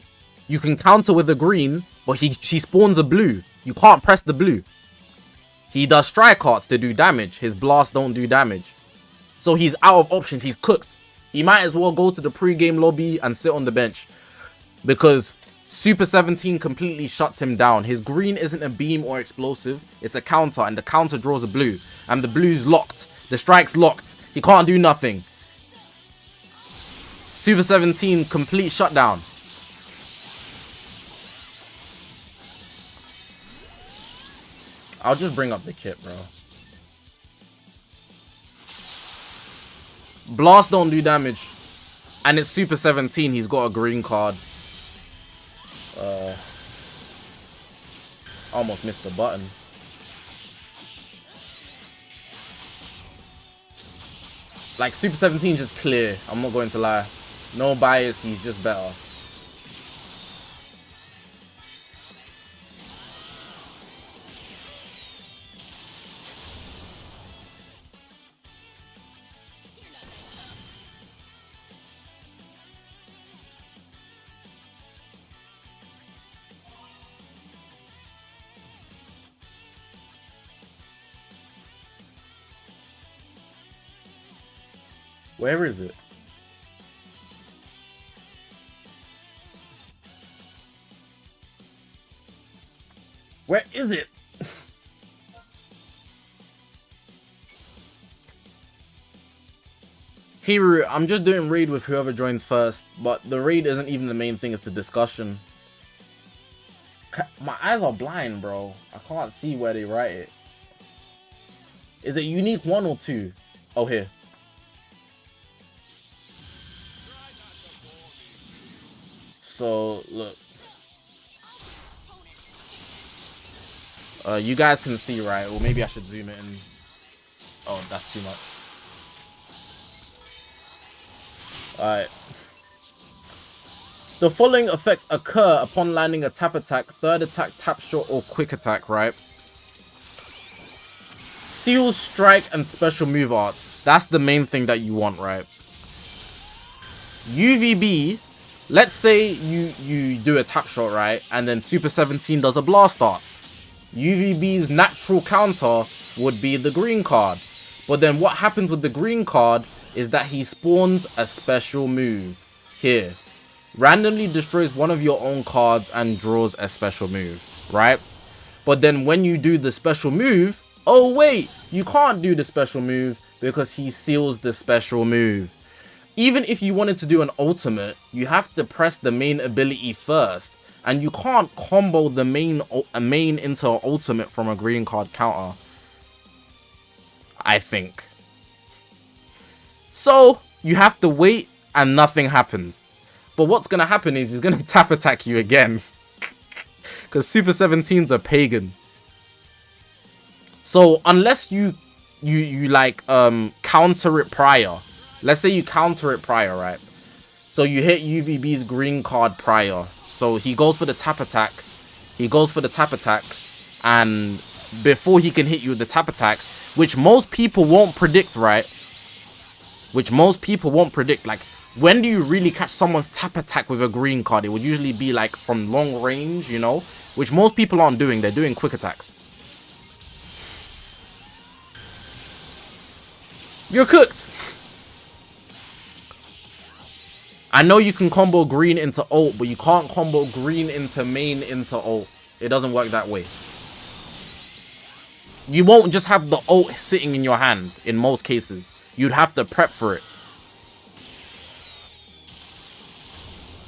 You can counter with a green, but she spawns a blue. You can't press the blue. He does strike arts to do damage. His blasts don't do damage. So he's out of options. He's cooked. He might as well go to the pre-game lobby and sit on the bench. Because Super 17 completely shuts him down. His green isn't a beam or explosive. It's a counter, and the counter draws a blue. And the blue's locked. The strike's locked. He can't do nothing. Super 17, complete shutdown. I'll just bring up the kit, bro. Blast don't do damage. And it's Super 17, he's got a green card. Almost missed the button. Like, Super 17 just clear. I'm not going to lie. No bias, he's just better. Where is it? Where is it? Hiru, I'm just doing raid with whoever joins first, but the raid isn't even the main thing, it's the discussion. My eyes are blind, bro. I can't see where they write it. Is it unique 1 or 2? Oh, here. So, look. You guys can see, right? Or maybe I should zoom it in. Oh, that's too much. Alright. The following effects occur upon landing a tap attack, third attack, tap shot, or quick attack, right? Seals, strike, and special move arts. That's the main thing that you want, right? UVB, let's say you do a tap shot, right? And then Super 17 does a blast arts. UVB's natural counter would be the green card. But then what happens with the green card is that he spawns a special move. Here. Randomly destroys one of your own cards and draws a special move, right? But then when you do the special move, oh wait, you can't do the special move because he seals the special move. Even if you wanted to do an ultimate, you have to press the main ability first. And you can't combo the main into an ultimate from a green card counter. I think. So, you have to wait and nothing happens. But what's going to happen is he's going to tap attack you again. Because Super 17's a pagan. So, unless you like counter it prior. Let's say you counter it prior, right? So you hit UVB's green card prior. So he goes for the tap attack. He goes for the tap attack. And before he can hit you with the tap attack, which most people won't predict, right? Which most people won't predict. Like, when do you really catch someone's tap attack with a green card? It would usually be like from long range, you know? Which most people aren't doing. They're doing quick attacks. You're cooked. I know you can combo green into ult, but you can't combo green into main into ult. It doesn't work that way. You won't just have the ult sitting in your hand in most cases. You'd have to prep for it.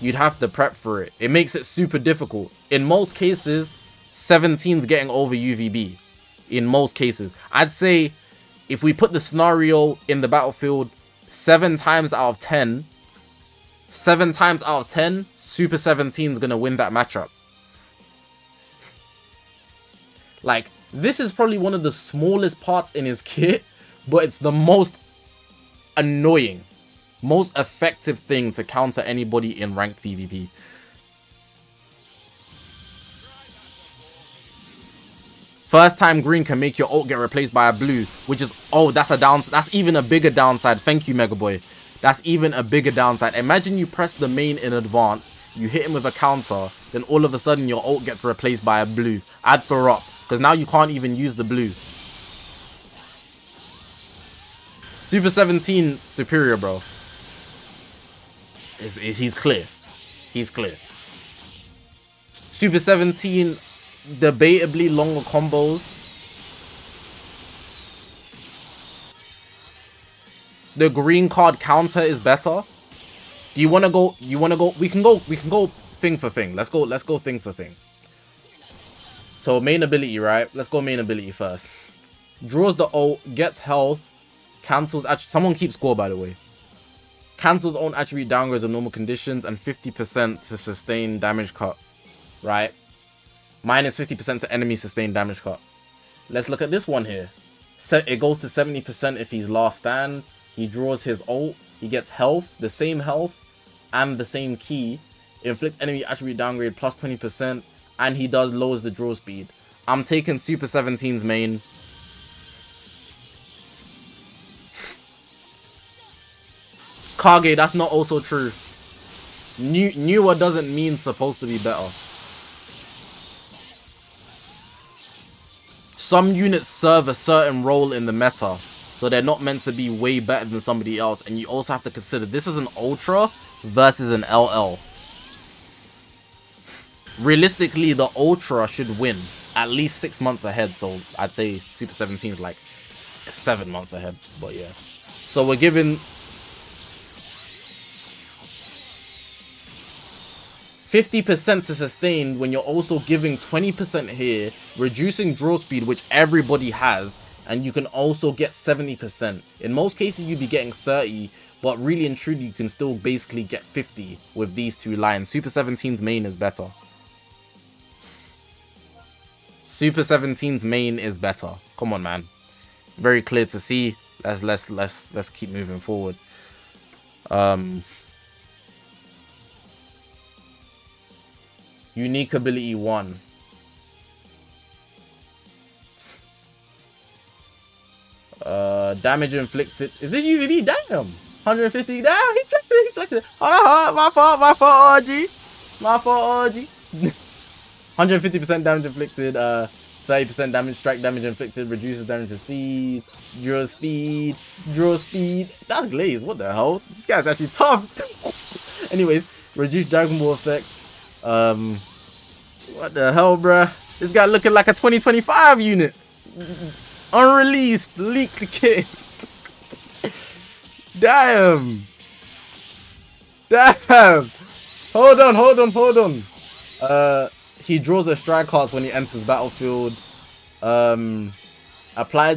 You'd have to prep for it. It makes it super difficult. In most cases, 17's getting over UVB. In most cases. I'd say if we put the scenario in the battlefield 7 times out of 10, 7 times out of 10, Super 17's gonna win that matchup. Like, this is probably one of the smallest parts in his kit, but it's the most annoying, most effective thing to counter anybody in ranked PvP. First time green can make your ult get replaced by a blue, which is, oh, that's even a bigger downside. Thank you, Mega Boy. That's even a bigger downside. Imagine you press the main in advance, you hit him with a counter, then all of a sudden your ult gets replaced by a blue. Add for up, because now you can't even use the blue. Super 17 superior, bro. He's clear. He's clear. Super 17, debatably longer combos. The green card counter is better. Do you want to go? We can go thing for thing. Let's go thing for thing. So main ability, right? Let's go main ability first. Draws the ult, gets health, cancels. Someone keeps score, by the way. Cancels own attribute downgrades on normal conditions and 50% to sustain damage cut. Right? Minus 50% to enemy sustained damage cut. Let's look at this one here. It goes to 70% if he's last stand. He draws his ult. He gets health, the same health, and the same key. Inflicts enemy attribute downgrade plus 20, and he lowers the draw speed. I'm taking Super 17's main. Kage, that's not also true. Newer doesn't mean supposed to be better. Some units serve a certain role in the meta, so they're not meant to be way better than somebody else. And you also have to consider this is an Ultra versus an LL. Realistically, the Ultra should win at least 6 months ahead. So I'd say Super 17 is like 7 months ahead. But yeah. So we're giving 50% to sustain when you're also giving 20% here, reducing draw speed, which everybody has, and you can also get 70%. In most cases, you'd be getting 30, but really and truly, you can still basically get 50 with these two lines. Super 17's main is better. Super 17's main is better. Come on, man. Very clear to see. Let's keep moving forward. Unique ability 1. Damage inflicted. Is this UVB? Damn. 150. Damn, he flexed it. Oh, my fault, OG. My fault, OG. 150% damage inflicted. 30% damage, strike damage inflicted, reduces damage received, draw speed. That's Glaze. What the hell? This guy's actually tough. Anyways, reduced Dragon Ball effect. What the hell, bruh? This guy looking like a 2025 unit. Unreleased, leaked kit. Damn. Hold on. He draws a strike card when he enters battlefield. Applies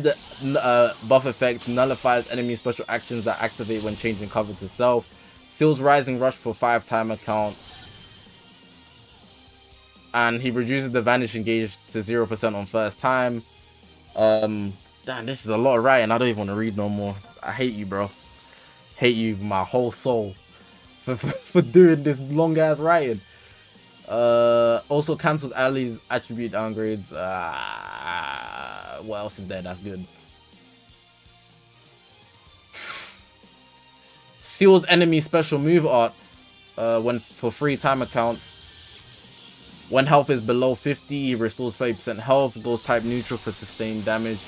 the buff effect, nullifies enemy special actions that activate when changing cover to self. Seals Rising Rush for 5 timer counts. And he reduces the vanishing gauge to 0% on first time. Damn, this is a lot of writing. I don't even want to read no more. I hate you, bro. Hate you, my whole soul. for doing this long ass writing. Also cancelled Ali's attribute downgrades. What else is there? That's good. Seals enemy special move arts when for free time accounts. When health is below 50, he restores 30% health. Goes type neutral for sustained damage.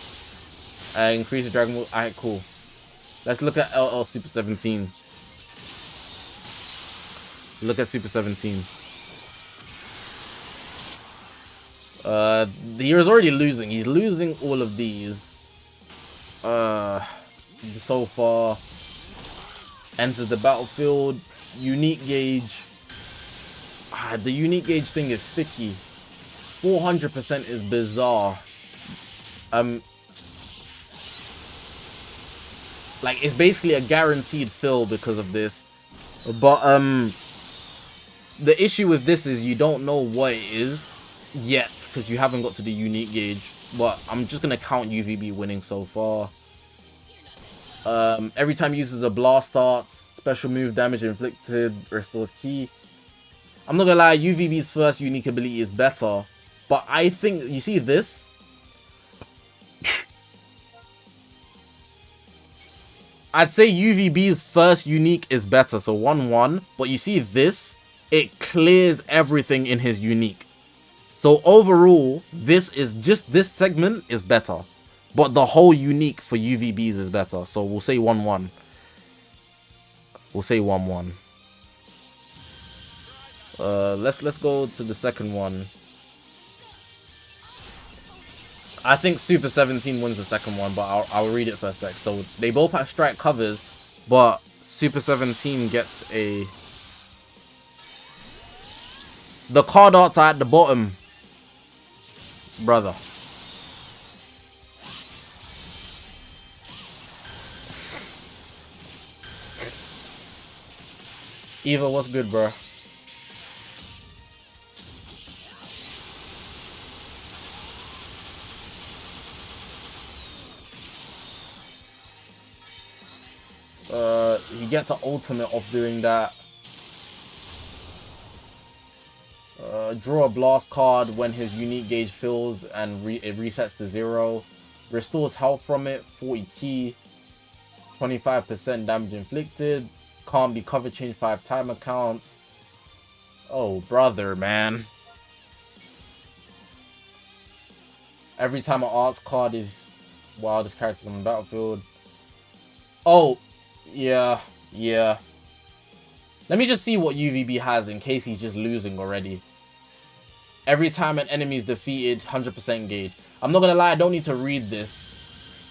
Increases Dragon Ball. Alright, cool. Let's look at LL Super 17. Look at Super 17. The hero's already losing. He's losing all of these. So far. Enters the battlefield. Unique gauge. The unique gauge thing is sticky. 400% is bizarre. Like, it's basically a guaranteed fill because of this. But, the issue with this is you don't know what it is yet, because you haven't got to the unique gauge. But I'm just going to count UVB winning so far. Every time he uses a blast start, special move damage inflicted, restores key. I'm not gonna lie, UVB's first unique ability is better, but I think, you see this? I'd say UVB's first unique is better, so 1-1, but you see this? It clears everything in his unique. So overall, this segment is better, but the whole unique for UVB's is better, so we'll say 1-1. We'll say 1-1. Let's go to the second one. I think Super 17 wins the second one, but I'll read it for a sec. So they both have strike covers, but Super 17 gets a... The card arts are at the bottom. Brother. Eva, what's good, bro? He gets an ultimate off doing that. Draw a blast card when his unique gauge fills and it resets to 0. Restores health from it, 40 key. 25% damage inflicted. Can't be cover change 5 time accounts. Oh, brother, man. Every time an arts card is... Wow, this character's on the battlefield. Oh, yeah. Let me just see what UVB has in case he's just losing already. Every time an enemy is defeated, 100% gauge. I'm not gonna lie, I don't need to read this.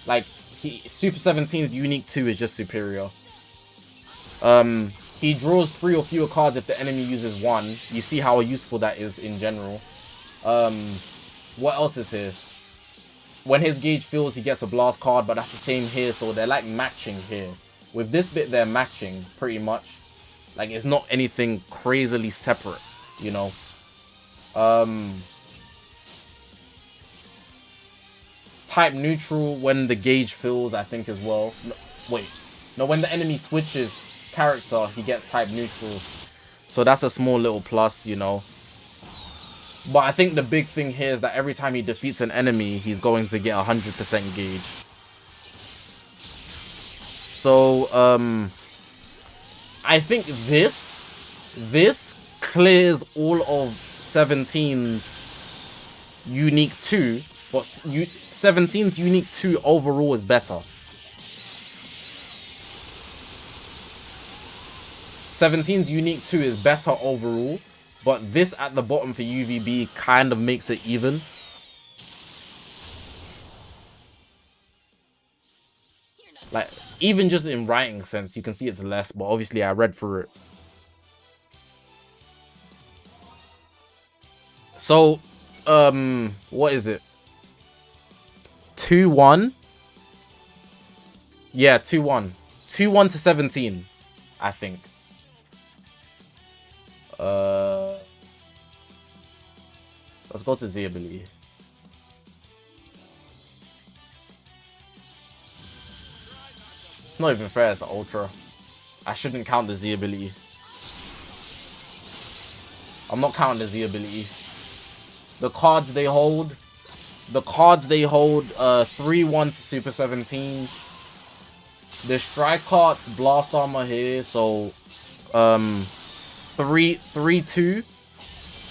Like, Super 17's unique 2 is just superior. He draws 3 or fewer cards if the enemy uses 1. You see how useful that is in general. What else is here? When his gauge fills, he gets a blast card, but that's the same here, so they're like matching here. With this bit, they're matching, pretty much. Like, it's not anything crazily separate, you know? Type neutral when the gauge fills, I think, as well. No, wait. No, when the enemy switches character, he gets type neutral. So that's a small little plus, you know? But I think the big thing here is that every time he defeats an enemy, he's going to get 100% gauge. So, I think this clears all of 17's unique 2, but 17's unique 2 overall is better. 17's unique 2 is better overall, but this at the bottom for UVB kind of makes it even. Like, even just in writing sense, you can see it's less, but obviously I read through it. So, what is it? 2-1? Yeah, 2-1. 2-1 to 17, I think. Let's go to Z ability. It's not even fair, it's an ultra. I shouldn't count the Z ability. I'm not counting the Z ability. The cards they hold. The cards they hold, 3-1 to Super 17. The strike cards blast armor here, so 3-2,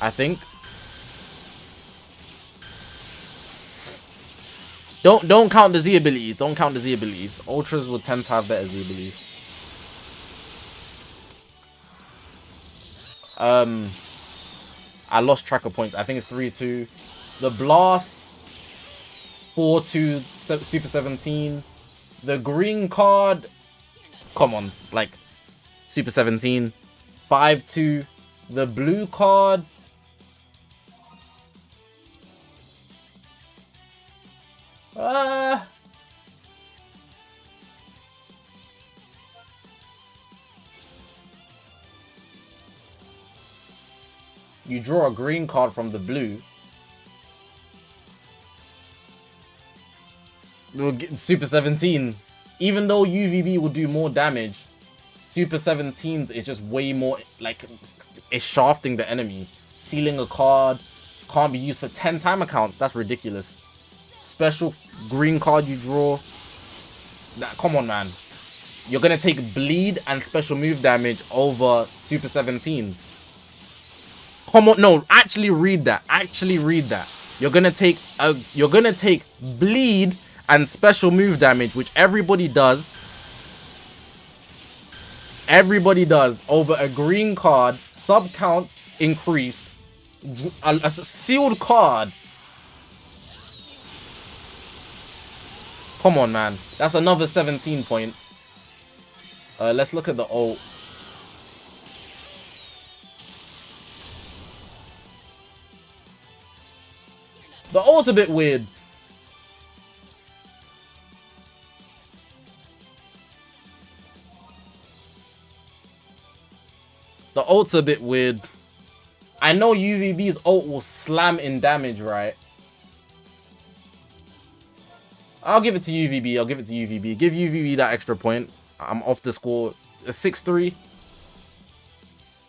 I think. Don't count the Z abilities. Don't count the Z abilities. Ultras will tend to have better Z abilities. I lost track of points. I think it's 3-2. The blast 4-2 Super 17. The green card, come on, like Super 17. 5-2. The blue card, you draw a green card from the blue. We'll get Super 17. Even though UVB will do more damage, Super 17's is just way more, like, it's shafting the enemy. Sealing a card can't be used for 10 time accounts. That's ridiculous. Special green card you draw. Nah, come on, man. You're going to take bleed and special move damage over Super 17. Come on, no, actually read that. Actually read that. You're going to take bleed and special move damage, which everybody does. Everybody does over a green card. Sub counts increased. A sealed card. Come on, man. That's another 17 point. Let's look at the ult. The ult's a bit weird. The ult's a bit weird. I know UVB's ult will slam in damage, right? I'll give it to UVB. I'll give it to UVB. Give UVB that extra point. I'm off the score. 6-3.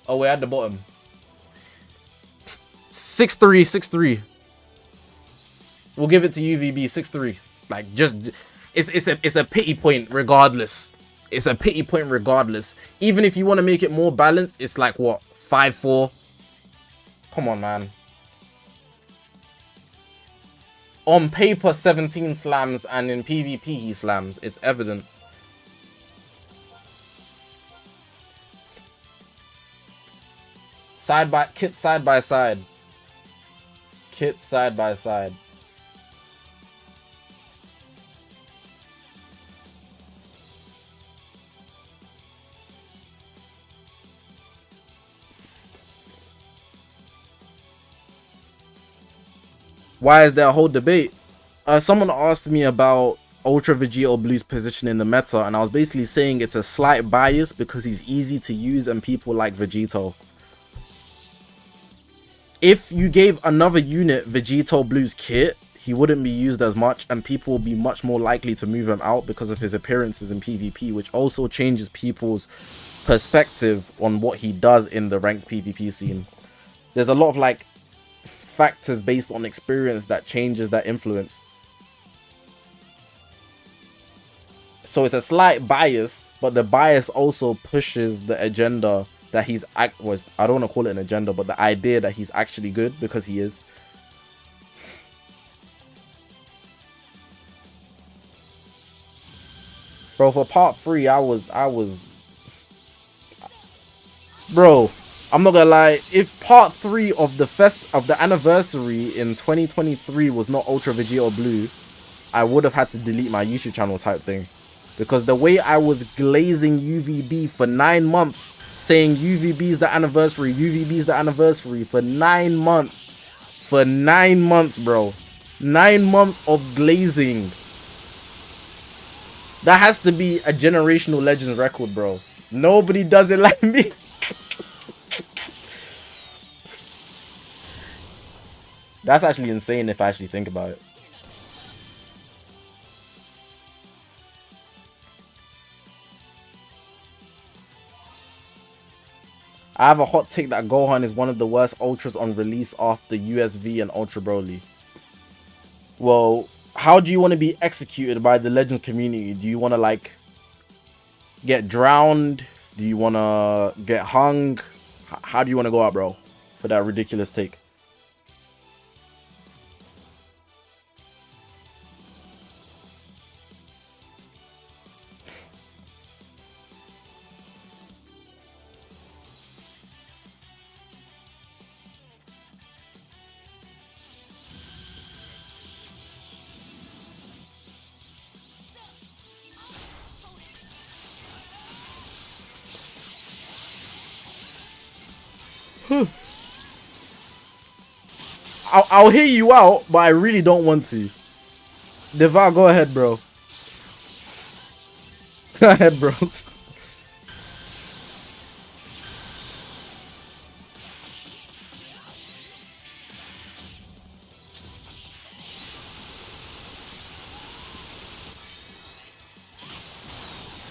Oh, we're at the bottom. 6-3. 6-3. We'll give it to UVB. 6-3. Like, just... It's a pity point regardless. It's a pity point regardless. Even if you want to make it more balanced, it's like, what? 5-4? Come on, man. On paper, 17 slams, and in PvP, he slams. It's evident. Kit side by side. Kit side by side. Why is there a whole debate? Someone asked me about Ultra Vegito Blue's position in the meta, and I was basically saying it's a slight bias because he's easy to use and people like Vegito. If you gave another unit Vegito Blue's kit, he wouldn't be used as much, and people will be much more likely to move him out because of his appearances in PvP, which also changes people's perspective on what he does in the ranked PvP scene. There's a lot of, like, factors based on experience that changes that influence. So it's a slight bias, but the bias also pushes the agenda that he's I don't want to call it an agenda, but the idea that he's actually good, because he is. Bro, for part 3, I was bro, I'm not gonna lie, if part 3 of the anniversary in 2023 was not Ultra Vegito Blue, I would have had to delete my YouTube channel type thing. Because the way I was glazing UVB for 9 months, saying UVB is the anniversary, UVB is the anniversary for 9 months. For 9 months, bro. 9 months of glazing. That has to be a generational Legends record, bro. Nobody does it like me. That's actually insane if I actually think about it. I have a hot take that Gohan is one of the worst ultras on release after USV and Ultra Broly. Well, how do you want to be executed by the Legend community? Do you want to, like, get drowned? Do you want to get hung? How do you want to go out, bro, for that ridiculous take? I'll hear you out, but I really don't want to. Devar, go ahead, bro. Go ahead, bro.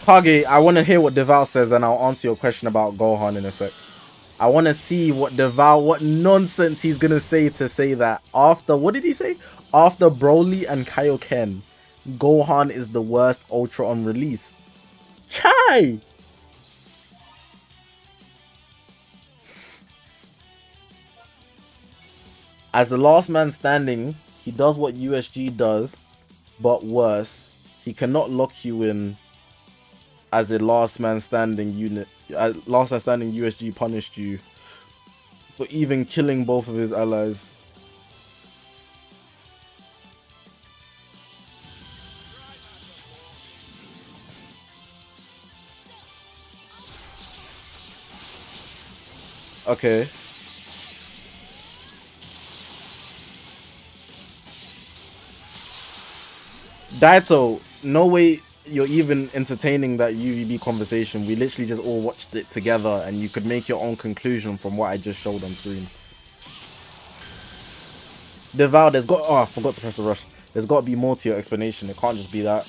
Kage, I want to hear what Deval says, and I'll answer your question about Gohan in a sec. I want to see what what nonsense he's going to say that after, what did he say? After Broly and Kaioken, Gohan is the worst Ultra on release. Chai! As the last man standing, he does what USG does, but worse. He cannot lock you in as a last man standing unit. Last man standing USG punished you for even killing both of his allies. Okay. Daito, no way you're even entertaining that UVB conversation. We literally just all watched it together, and you could make your own conclusion from what I just showed on screen. Deval, there's got... Oh, I forgot to press the rush. There's got to be more to your explanation. It can't just be that.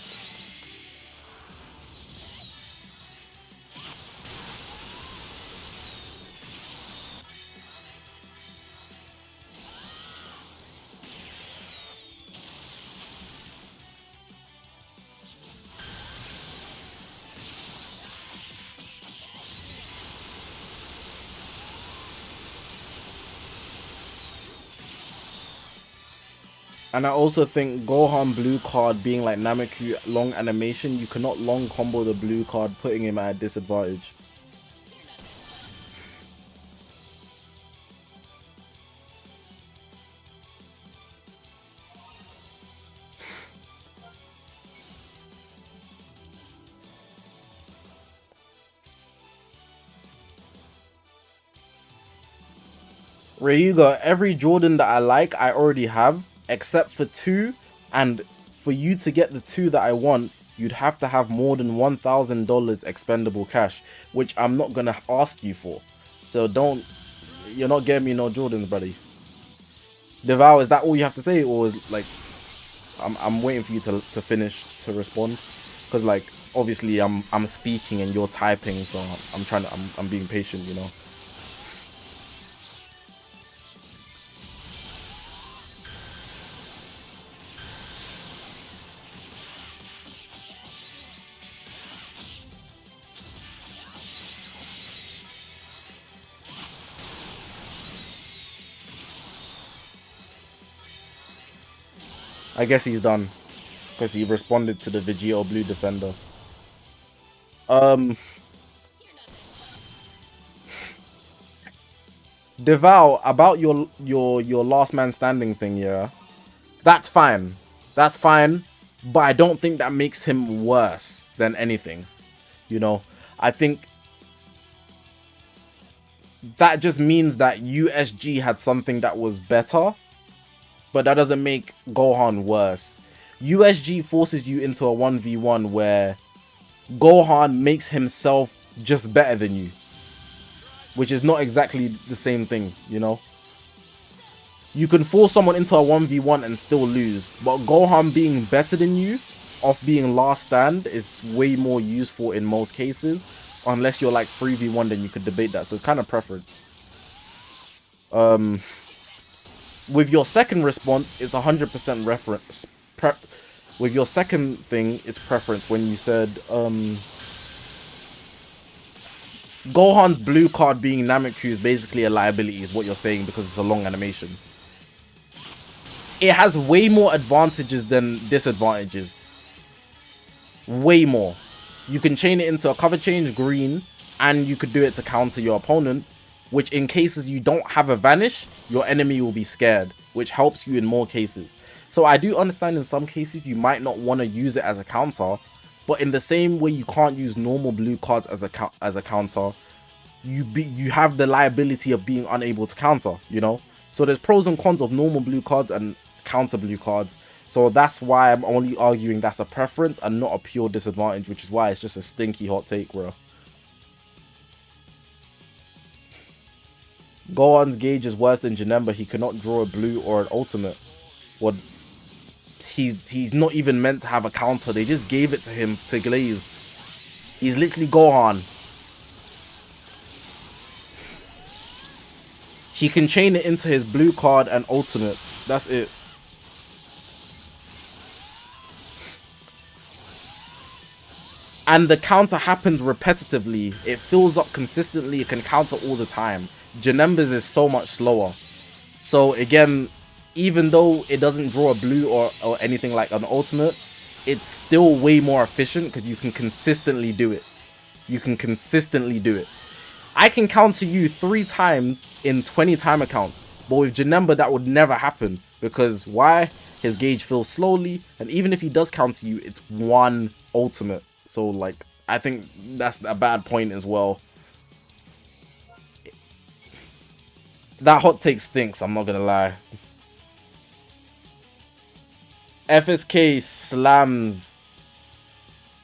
And I also think Gohan blue card being like Nameku long animation, you cannot long combo the blue card, putting him at a disadvantage. Ryuga, every Jordan that I like, I already have, except for 2, and for you to get the 2 that I want, you'd have to have more than $1,000 expendable cash, which I'm not gonna ask you for. So don't, you're not getting me no Jordans, buddy. Devour, is that all you have to say, or is, like, I'm waiting for you to finish to respond, because like obviously I'm speaking and you're typing, so I'm being patient, you know. I guess he's done, because he responded to the Vegeta Blue Defender. Devour, about your last man standing thing, yeah, that's fine. That's fine, but I don't think that makes him worse than anything. You know, I think that just means that USG had something that was better, but that doesn't make Gohan worse. USG forces you into a 1v1 where Gohan makes himself just better than you, which is not exactly the same thing, you know? You can force someone into a 1v1 and still lose, but Gohan being better than you off being last stand is way more useful in most cases. unless you're like 3v1, then you could debate that. So it's kind of preference. With your second response, it's 100% reference. With your second thing, it's preference. When you said Gohan's blue card being Nameku is basically a liability, is what you're saying, because it's a long animation. It has way more advantages than disadvantages. Way more. You can chain it into a cover change green, and you could do it to counter your opponent, which in cases you don't have a vanish, your enemy will be scared, which helps you in more cases. So I do understand in some cases you might not want to use it as a counter, but in the same way you can't use normal blue cards as a counter, you have the liability of being unable to counter, you know? So there's pros and cons of normal blue cards and counter blue cards. So that's why I'm only arguing that's a preference and not a pure disadvantage, which is why it's just a stinky hot take, bro. Gohan's gauge is worse than Janemba. He cannot draw a blue or an ultimate. What? He's not even meant to have a counter. They just gave it to him to glaze. He's literally Gohan. He can chain it into his blue card and ultimate. That's it. And the counter happens repetitively. It fills up consistently. It can counter all the time. Janemba's is so much slower. So again, even though it doesn't draw a blue or anything like an ultimate, it's still way more efficient because you can consistently do it. You can consistently do it. I can counter you 3 times in 20 timer counts. But with Janemba, that would never happen. Because why? His gauge fills slowly. And even if he does counter you, it's 1 ultimate. So, like, I think that's a bad point as well. That hot take stinks, I'm not gonna lie. FSK slams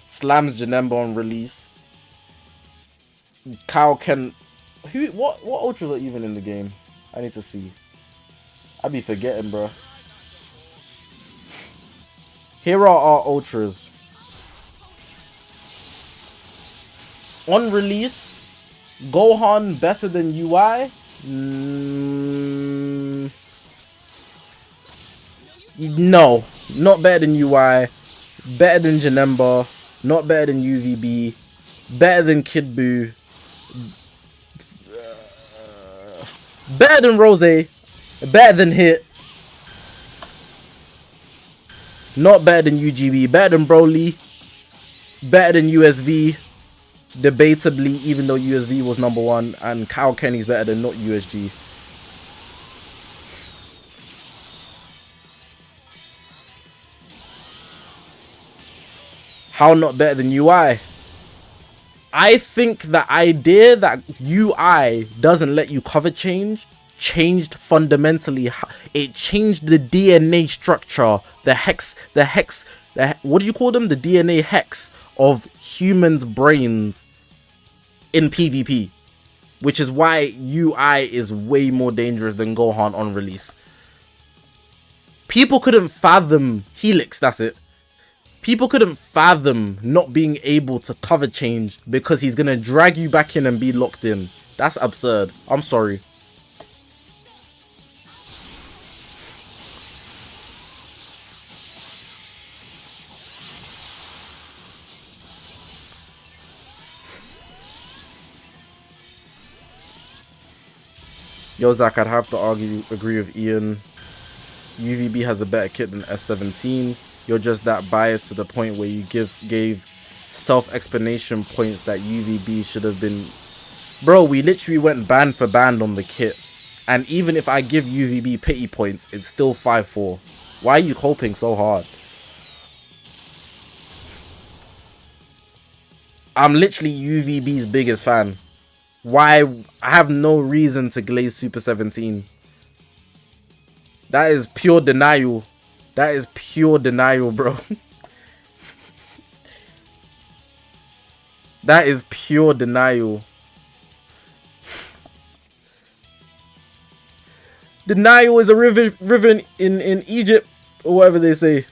Janemba on release. Kyle can... What ultras are even in the game? I need to see. I be forgetting, bro. Here are our ultras. On release, Gohan better than UI? No, not better than UI. Better than Janemba. Not better than UVB. Better than Kid Buu. Better than Rose. Better than Hit. Not better than UGB. Better than Broly. Better than USV. Debatably, even though USV was #1, and Kyle Kenny's better than not USG. How not better than UI? I think the idea that UI doesn't let you cover change changed fundamentally. It changed the DNA structure, what do you call them? The DNA hex of humans' brains in PvP, which is why UI is way more dangerous than Gohan on release. People couldn't fathom Helix, that's it. People couldn't fathom not being able to cover change because he's gonna drag you back in and be locked in. That's absurd. I'm sorry. Yo, Zach, I'd have to agree with Ian. UVB has a better kit than S17. You're just that biased to the point where you gave self-explanation points that UVB should have been... Bro, we literally went band for band on the kit. And even if I give UVB pity points, it's still 5-4. Why are you hoping so hard? I'm literally UVB's biggest fan. Why? I have no reason to glaze Super 17. That is pure denial. That is pure denial, bro. That is pure denial. Denial is a river in Egypt, or whatever they say.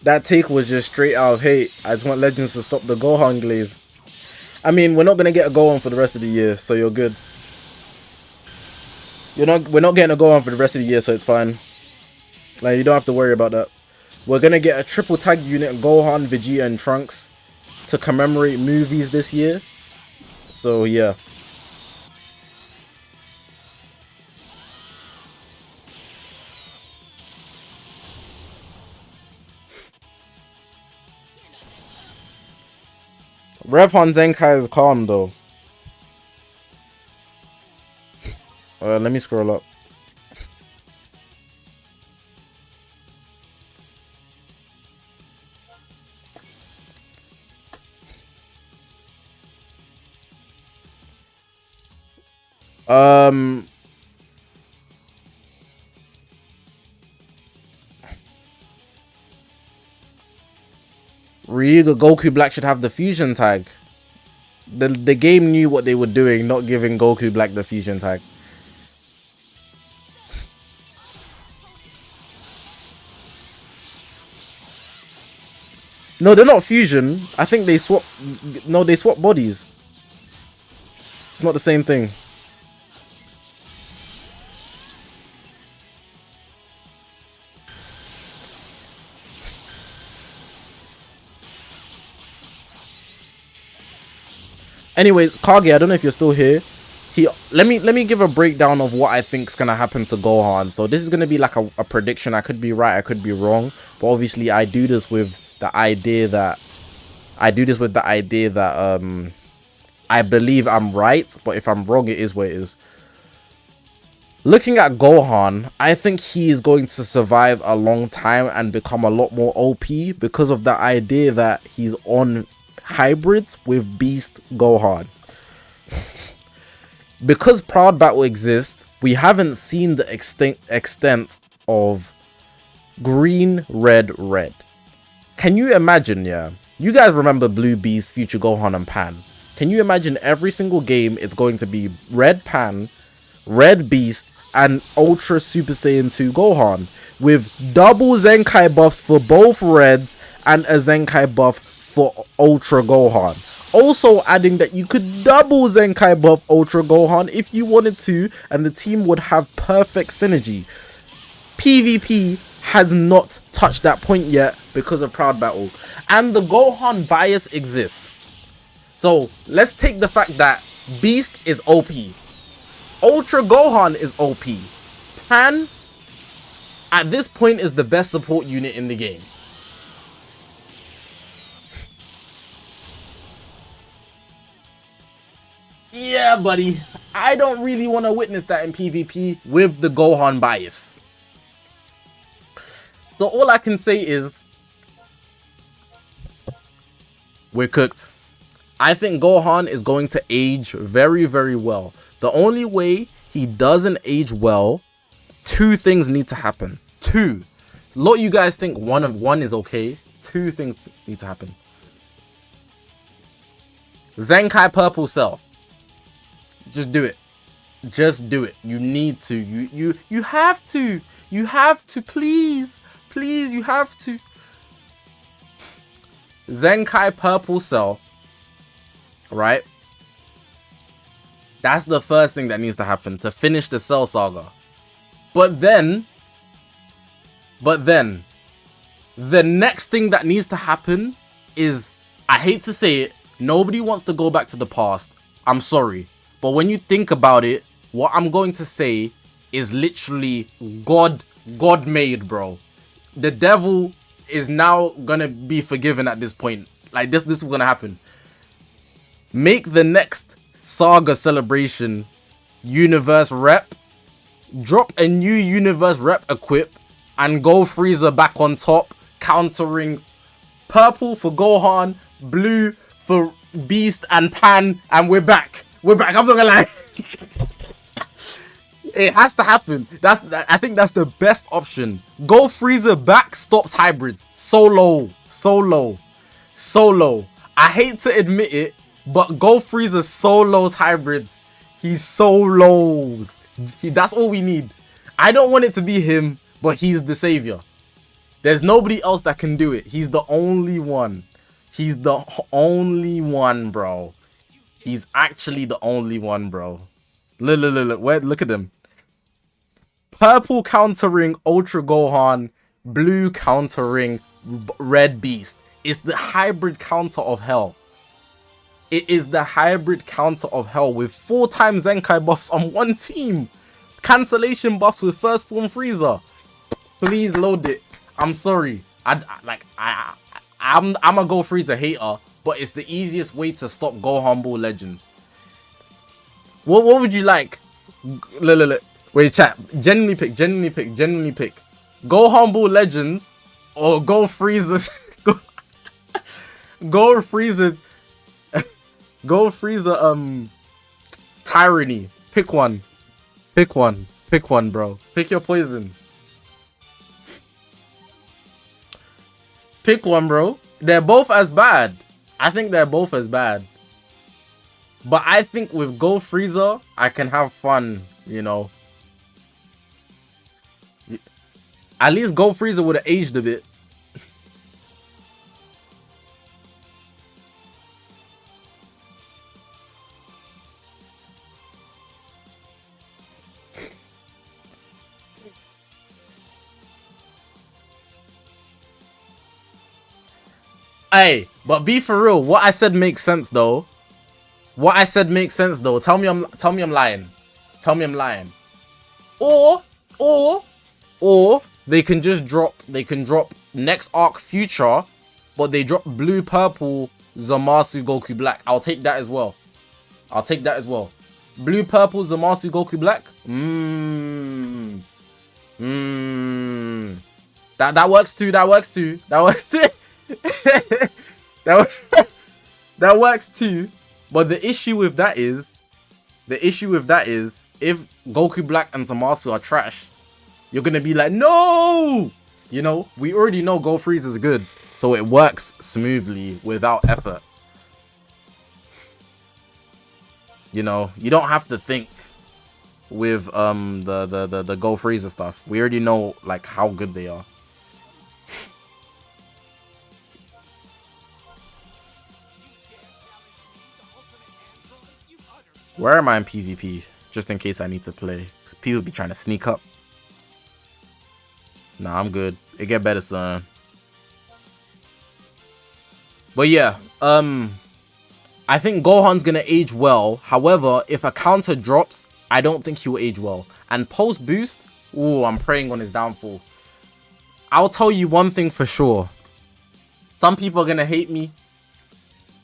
That take was just straight out of hate. I just want Legends to stop the Gohan glaze. I mean, we're not gonna get a Gohan for the rest of the year, so you're good. We're not getting a Gohan for the rest of the year, so it's fine. Like, you don't have to worry about that. We're gonna get a triple tag unit, Gohan, Vegeta, and Trunks to commemorate movies this year. So yeah. Revhan Zenkai is calm though. Let me scroll up. Ryuga Goku Black should have the fusion tag. The game knew what they were doing, not giving Goku Black the fusion tag. No, they're not fusion. I think they swap. No, they swap bodies. It's not the same thing. Anyways, Kage, I don't know if you're still here. Let me give a breakdown of what I think's gonna happen to Gohan. So this is gonna be like a prediction. I could be right, I could be wrong, but obviously I do this with the idea that I believe I'm right, but if I'm wrong, it is what it is. Looking at Gohan, I think he is going to survive a long time and become a lot more OP because of the idea that he's on hybrids with Beast Gohan. Because Proud Battle exists, we haven't seen the extent of green, red, red. Can you imagine, yeah? You guys remember Blue Beast, Future Gohan, and Pan. Can you imagine every single game it's going to be Red Pan, Red Beast, and Ultra Super Saiyan 2 Gohan with double Zenkai buffs for both Reds and a Zenkai buff for Ultra Gohan. Also adding that you could double Zenkai buff Ultra Gohan if you wanted to, and the team would have perfect synergy. PvP has not touched that point yet because of Proud Battle, and the Gohan bias exists. So let's take the fact that Beast is OP, Ultra Gohan is OP, Pan at this point is the best support unit in the game. Yeah, buddy. I don't really want to witness that in PvP with the Gohan bias. So all I can say is we're cooked. I think Gohan is going to age very, very well. The only way he doesn't age well, two things need to happen. Two. A lot of you guys think one is okay. Two things need to happen. Zenkai Purple Cell. Just do it. Just do it. You need to. You have to. You have to. Please. Please, you have to. Zenkai Purple Cell. Right? That's the first thing that needs to happen to finish the Cell Saga. But then, the next thing that needs to happen is, I hate to say it, nobody wants to go back to the past. I'm sorry. But when you think about it, what I'm going to say is literally God made, bro. The devil is now gonna be forgiven at this point. Like this is gonna happen. Make the next Saga celebration universe rep. Drop a new universe rep equip and go Frieza back on top, countering purple for Gohan, blue for Beast and Pan, and we're back. We're back. I'm not gonna lie. It has to happen. I think that's the best option. Go Frieza back stops hybrids. Solo. I hate to admit it, but Go Frieza solos hybrids. He solos. That's all we need. I don't want it to be him, but he's the savior. There's nobody else that can do it. He's the only one. He's the only one, bro. He's actually the only one, bro. Look. Wait, look at him. Purple countering Ultra Gohan. Blue countering Red Beast. It's the hybrid counter of hell. It is the hybrid counter of hell with 4 times Zenkai buffs on one team. Cancellation buffs with first form Frieza. Please load it. I'm sorry. I'm a Go Frieza hater, but it's the easiest way to stop Gohan Ball Legends. What would you like? Look. Wait, chat. Genuinely pick. Gohan Ball Legends or Go Frieza. Go Frieza. Go Frieza. Tyranny. Pick one. Pick one, bro. Pick your poison. Pick one, bro. They're both as bad. I think they're both as bad. But I think with Go Frieza, I can have fun, you know. At least Go Frieza would have aged a bit. Hey, but be for real. What I said makes sense though. Tell me I'm lying. Tell me I'm lying. Or they can just drop. They can drop next arc Future, but they drop blue, purple, Zamasu, Goku Black. I'll take that as well. Blue, purple, Zamasu, Goku Black. That works too. That works too. That works too. But the issue with that is if Goku Black and Zamasu are trash, you're gonna be like, no! You know, we already know Go Freeze is good, so it works smoothly without effort. You know, you don't have to think with the Go Freezer stuff. We already know like how good they are. Where am I in PvP? Just in case I need to play. People be trying to sneak up. Nah, I'm good. It get better, son. But yeah, I think Gohan's gonna age well. However, if a counter drops, I don't think he will age well. And post boost, ooh, I'm praying on his downfall. I'll tell you one thing for sure. Some people are gonna hate me.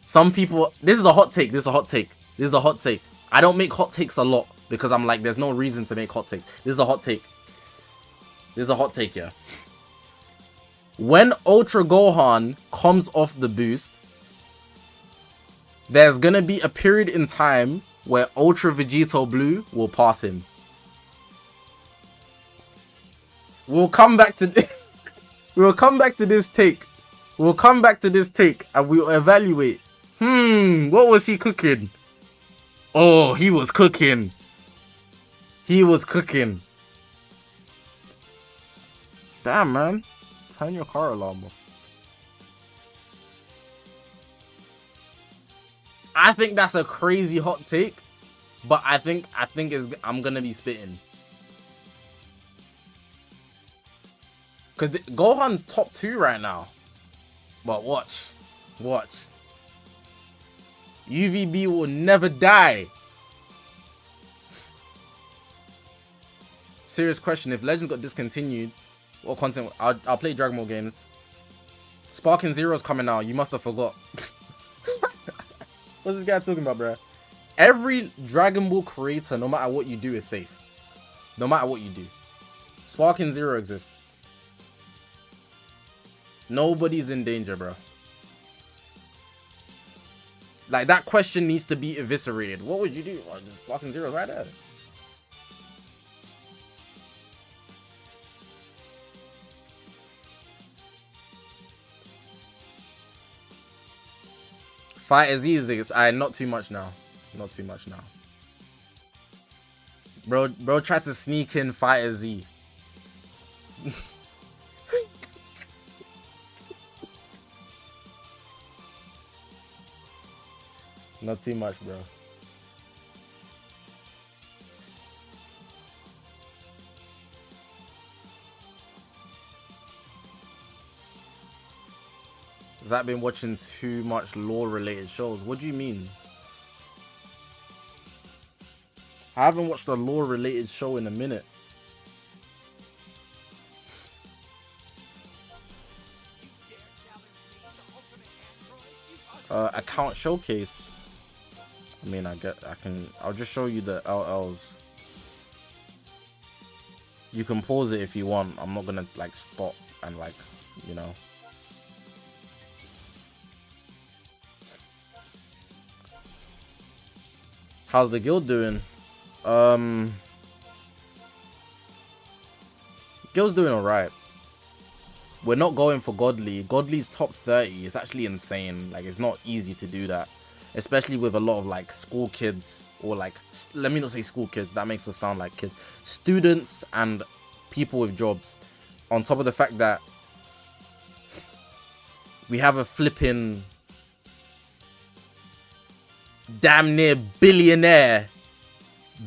Some people. This is a hot take. I don't make hot takes a lot because I'm like, there's no reason to make hot takes. This is a hot take. Yeah. When Ultra Gohan comes off the boost, there's gonna be a period in time where Ultra Vegito Blue will pass him. We'll come back to this. We'll come back to this take. And we'll evaluate. What was he cooking? Oh, he was cooking. Damn, man. Turn your car alarm off. I think that's a crazy hot take, but I think I'm gonna be spitting. Cause Gohan's top 2 right now. But watch. UVB will never die. Serious question: if Legend got discontinued, what content? I'll play Dragon Ball games. Sparking Zero's coming out. You must have forgot. What's this guy talking about, bro? Every Dragon Ball creator, no matter what you do, is safe. No matter what you do, Sparking Zero exists. Nobody's in danger, bro. Like, that question needs to be eviscerated. What would you do? Oh, just Sparking Zero's right there. Fighter Z is not too much now. Bro tried to sneak in Fighter Z. Not too much, bro. Has that been watching too much lore-related shows? What do you mean? I haven't watched a lore-related show in a minute. Account showcase. I mean, I'll just show you the LLs. You can pause it if you want. I'm not gonna like stop and like, you know. How's the guild doing? Guild's doing alright. We're not going for Godly. Godly's top 30. It's actually insane. Like, it's not easy to do that. Especially with a lot of, like, school kids. Or, like, let me not say school kids. That makes us sound like kids. Students and people with jobs. On top of the fact that we have a flipping damn near billionaire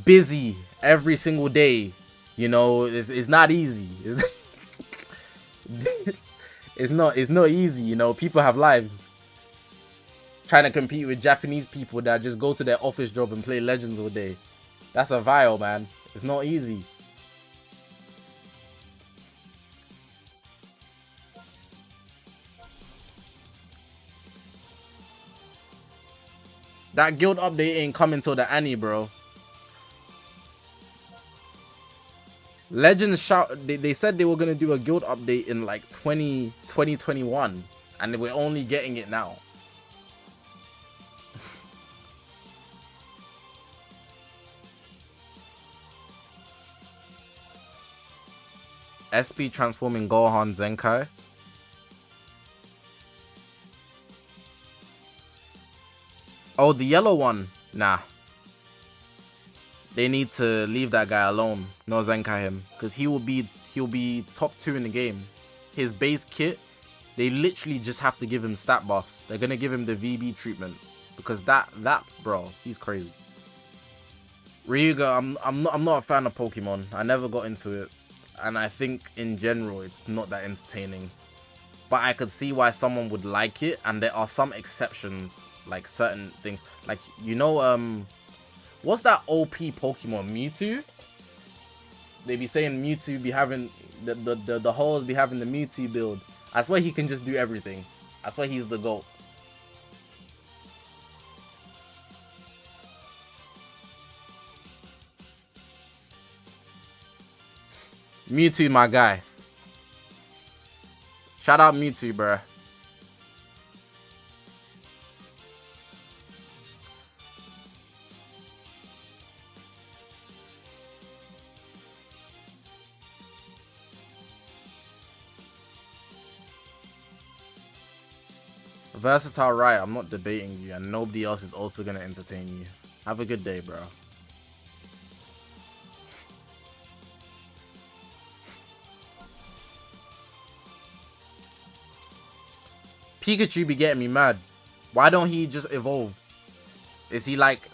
busy every single day. You know, it's not easy. It's not easy, you know. People have lives. Trying to compete with Japanese people that just go to their office job and play Legends all day. That's a vile, man. It's not easy. That guild update ain't coming till the Annie, bro. Legends they said they were gonna do a guild update in like 2021, and we're only getting it now. SP transforming Gohan Zenkai. Oh, the yellow one. Nah. They need to leave that guy alone. No Zenkai him. Because he'll be top 2 in the game. His base kit, they literally just have to give him stat buffs. They're gonna give him the VB treatment. Because that bro, he's crazy. Ryuga, I'm not a fan of Pokemon. I never got into it. And I think in general it's not that entertaining. But I could see why someone would like it, and there are some exceptions, like certain things. Like, you know, what's that OP Pokemon? Mewtwo? They be saying Mewtwo be having the hoes be having the Mewtwo build. I swear he can just do everything. I swear he's the GOAT. Mewtwo, my guy. Shout out Mewtwo, bruh. Versatile, right? I'm not debating you, and nobody else is also gonna entertain you. Have a good day, bro. Pikachu be getting me mad. Why don't he just evolve? Is he like...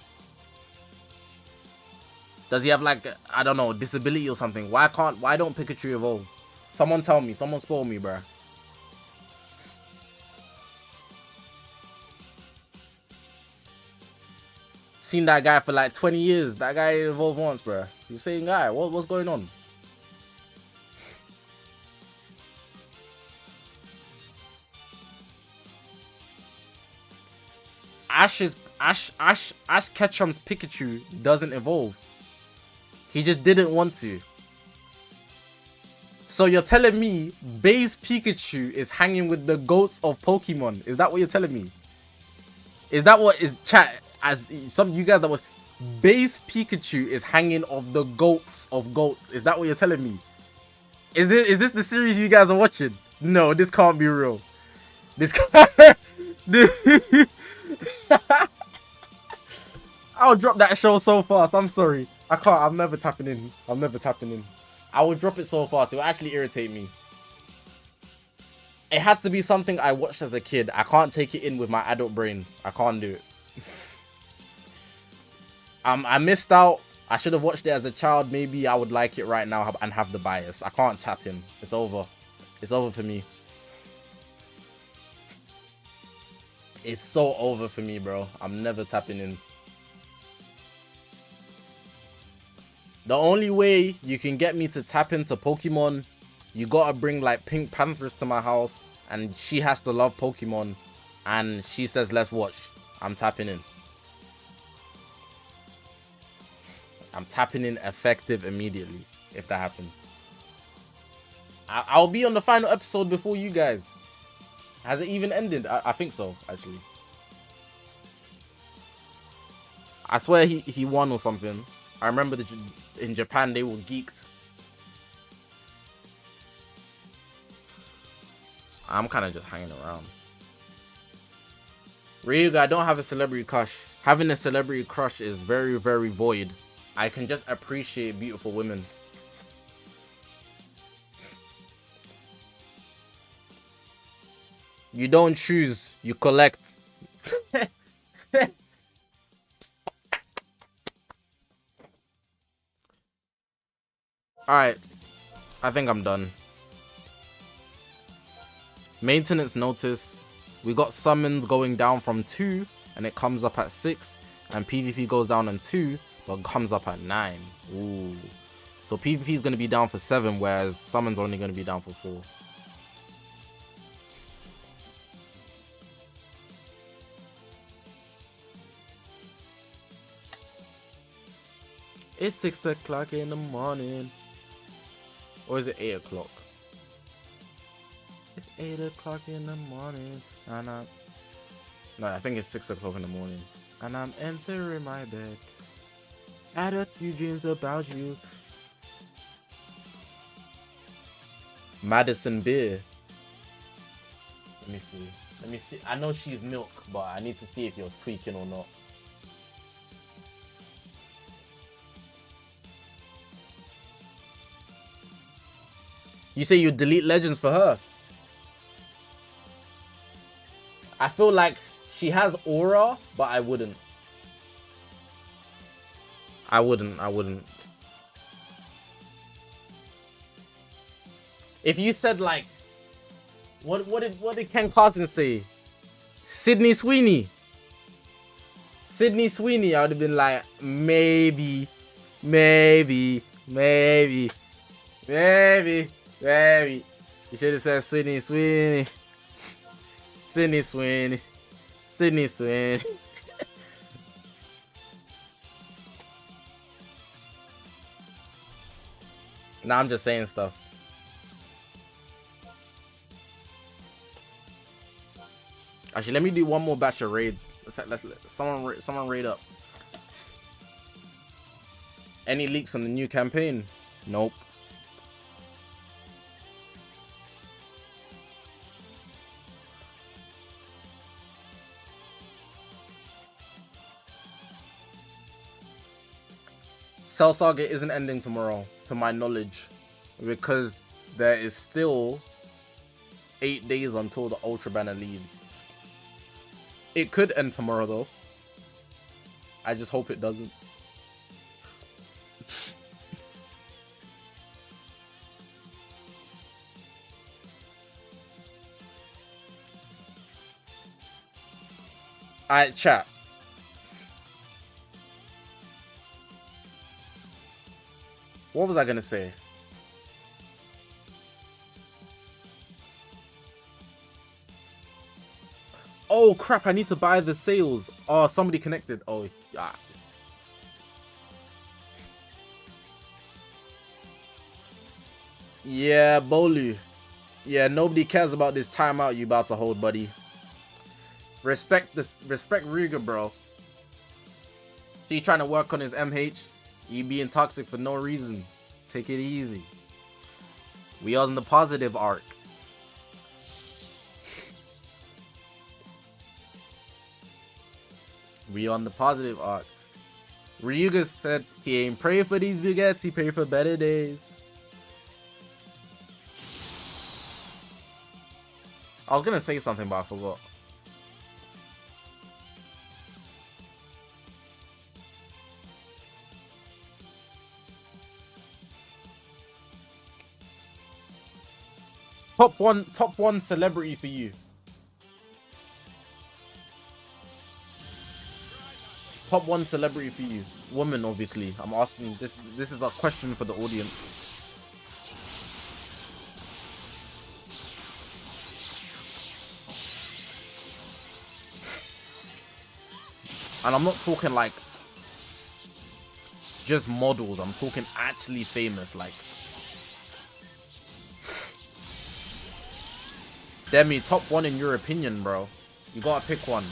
Does he have like, I don't know, disability or something? Why don't Pikachu evolve? Someone tell me. Someone spoil me, bruh. Seen that guy for like 20 years. That guy evolved once, bruh. He's the same guy. What's going on? Ash Ketchum's Pikachu doesn't evolve. He just didn't want to. So you're telling me base Pikachu is hanging with the goats of Pokemon? Is that what you're telling me? Is that what is chat? As some of you guys that watch, base Pikachu is hanging of the goats of goats. Is that what you're telling me? Is this the series you guys are watching? No, this can't be real. This can't. I'll drop that show so fast. I'm sorry. I can't. I'm never tapping in. I'm never tapping in. I will drop it so fast. It will actually irritate me. It had to be something I watched as a kid. I can't take it in with my adult brain. I can't do it. I missed out. I should have watched it as a child. Maybe I would like it right now and have the bias. I can't tap him. It's over. It's over for me. It's so over for me, bro. I'm never tapping in. The only way you can get me to tap into Pokemon, you gotta bring like Pink Panthers to my house, and she has to love Pokemon, and she says, let's watch. I'm tapping in. I'm tapping in effective immediately if that happens. I'll be on the final episode before you guys. Has it even ended? I think so, actually. I swear he won or something. I remember in Japan they were geeked. I'm kind of just hanging around. Ryuga, I don't have a celebrity crush. Having a celebrity crush is very, very void. I can just appreciate beautiful women. You don't choose, you collect. Alright, I think I'm done. Maintenance notice. We got summons going down from 2 and it comes up at 6. And PvP goes down on 2 but comes up at 9. Ooh. So PvP is going to be down for 7 whereas summons only going to be down for 4. It's 6 o'clock in the morning. Or is it 8 o'clock? It's 8 o'clock in the morning. And no, I think it's 6 o'clock in the morning. And I'm entering my bed. I had a few dreams about you. Madison Beer. Let me see. Let me see. I know she's milk, but I need to see if you're tweaking or not. You say you delete legends for her? I feel like she has aura, but I wouldn't. I wouldn't. If you said like, what did Ken Carson say? Sydney Sweeney. Sydney Sweeney, I would have been like, maybe. You should have said Sydney Sweeney. Sydney Sweeney. Nah, I'm just saying stuff. Actually, let me do one more batch of raids. Let's someone raid up. Any leaks on the new campaign? Nope. Cell Saga isn't ending tomorrow, to my knowledge, because there is still 8 days until the Ultra Banner leaves. It could end tomorrow though. I just hope it doesn't. Alright, chat. What was I gonna say? Oh crap, I need to buy the sales. Oh, somebody connected. Oh, yeah. Yeah, Bolu. Yeah, nobody cares about this timeout you about to hold, buddy. Respect Ruger, bro. So you trying to work on his MH? You being toxic for no reason. Take it easy. We are in the positive arc. We on the positive arc. Ryuga said he ain't pray for these baguettes, he pray for better days. I was gonna say something, but I forgot. Top one celebrity for you. Top one celebrity for you. Woman, obviously. I'm asking this. This is a question for the audience. And I'm not talking like just models. I'm talking actually famous. Like Demi, top one in your opinion, bro. You gotta pick one.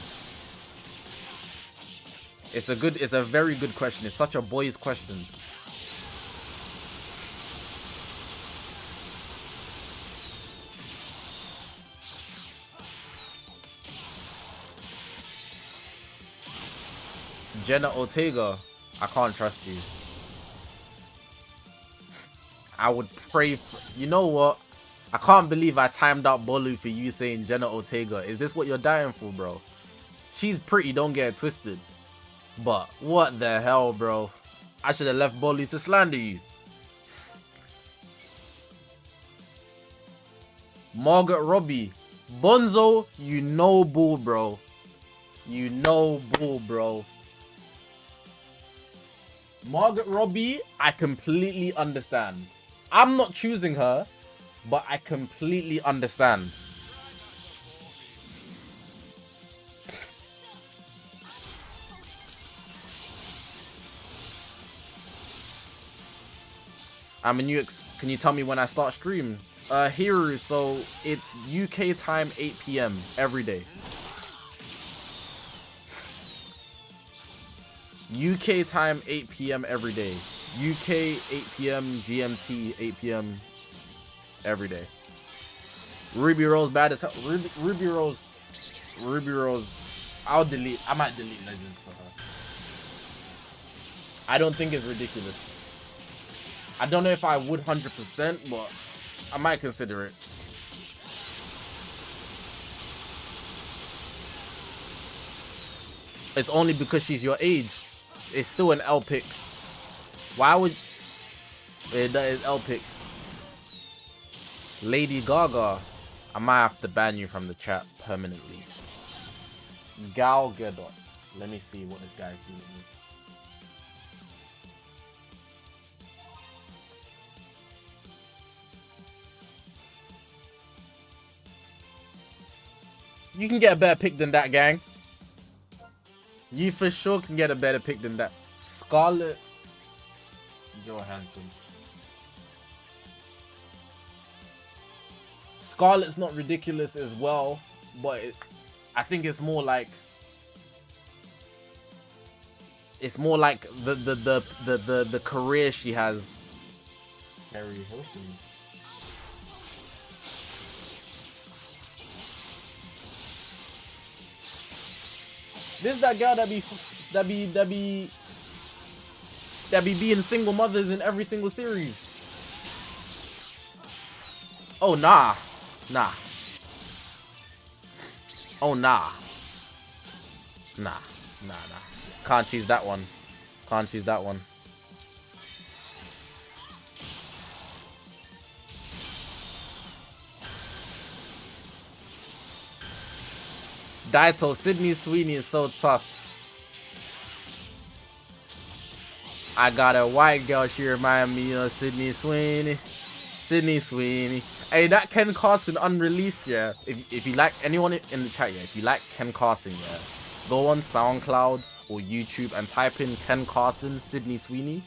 It's a very good question. It's such a boy's question. Jenna Ortega, I can't trust you. I would pray for, you know what? I can't believe I timed out Bolu for you saying Jenna Ortega. Is this what you're dying for, bro? She's pretty, don't get it twisted. But what the hell, bro? I should have left Bolu to slander you. Margaret Robbie. Bonzo, you know bull, bro. You know bull, bro. Margaret Robbie, I completely understand. I'm not choosing her, but I completely understand. I'm a new. Can you tell me when I start stream? Here, so it's UK time 8 PM every day. UK time 8 PM every day. UK 8 PM, GMT 8 PM every day. Ruby Rose bad as hell. Ruby Rose. I might delete Legends for her. I don't think it's ridiculous. I don't know if I would 100%, but I might consider it. It's only because she's your age. It's still an L pick. Why would that is L pick? Lady Gaga. I might have to ban you from the chat permanently. Gal Gadot. Let me see what this guy's doing. You can get a better pick than that, gang. You for sure can get a better pick than that. Scarlett Johansson. Scarlett's not ridiculous as well, but I think it's more like the career she has. Harry Hilson. This that girl that be being single mothers in every single series. Oh nah. Oh nah. Nah. Can't choose that one. Daito, Sydney Sweeney is so tough. I got a white girl, she remind me of Sydney Sweeney. Hey, that Ken Carson unreleased, yeah. If you like, anyone in the chat, yeah, if you like Ken Carson, yeah, go on SoundCloud or YouTube and type in Ken Carson, Sydney Sweeney.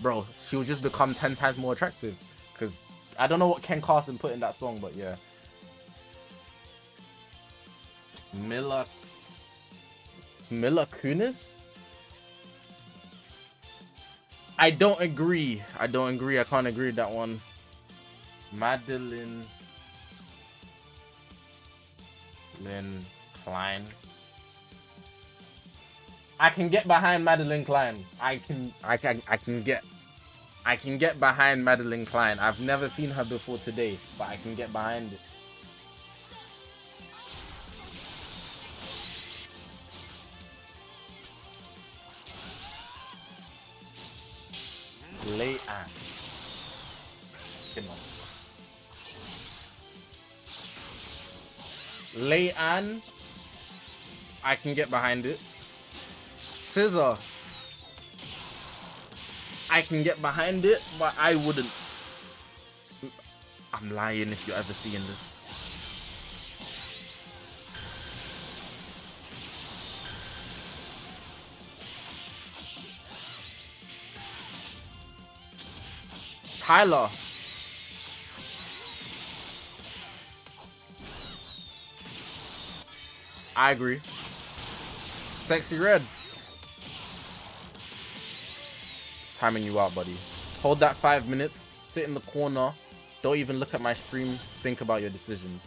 Bro, she'll just become 10 times more attractive. Because I don't know what Ken Carson put in that song, but yeah. Mila Kunis? I don't agree. I can't agree with that one. Madeline Klein. I can get behind Madeline Klein. I can get behind Madeline Klein. I've never seen her before today, but I can get behind it. Lay Ann. Lay Ann, I can get behind it. Scissor, I can get behind it, but I wouldn't. I'm lying if you're ever seeing this. Tyler. I agree. Sexy Red. Timing you out, buddy. Hold that 5 minutes. Sit in the corner. Don't even look at my stream. Think about your decisions.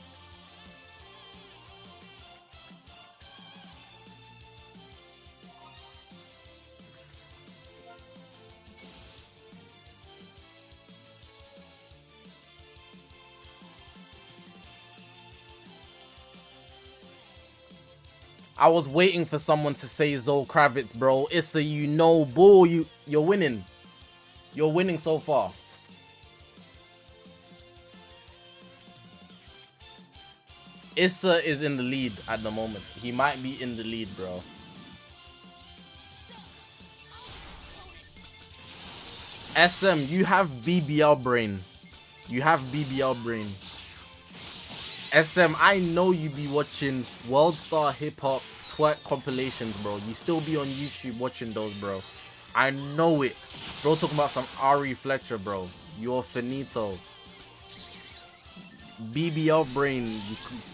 I was waiting for someone to say Zoe Kravitz, bro. Issa, you know, bull. You're winning. You're winning so far. Issa is in the lead at the moment. He might be in the lead, bro. SM, you have BBL brain. You have BBL brain. SM, I know you be watching World Star Hip Hop twerk compilations, bro. You still be on YouTube watching those, bro. I know it. Bro, talking about some Ari Fletcher, bro. You're finito. BBL brain,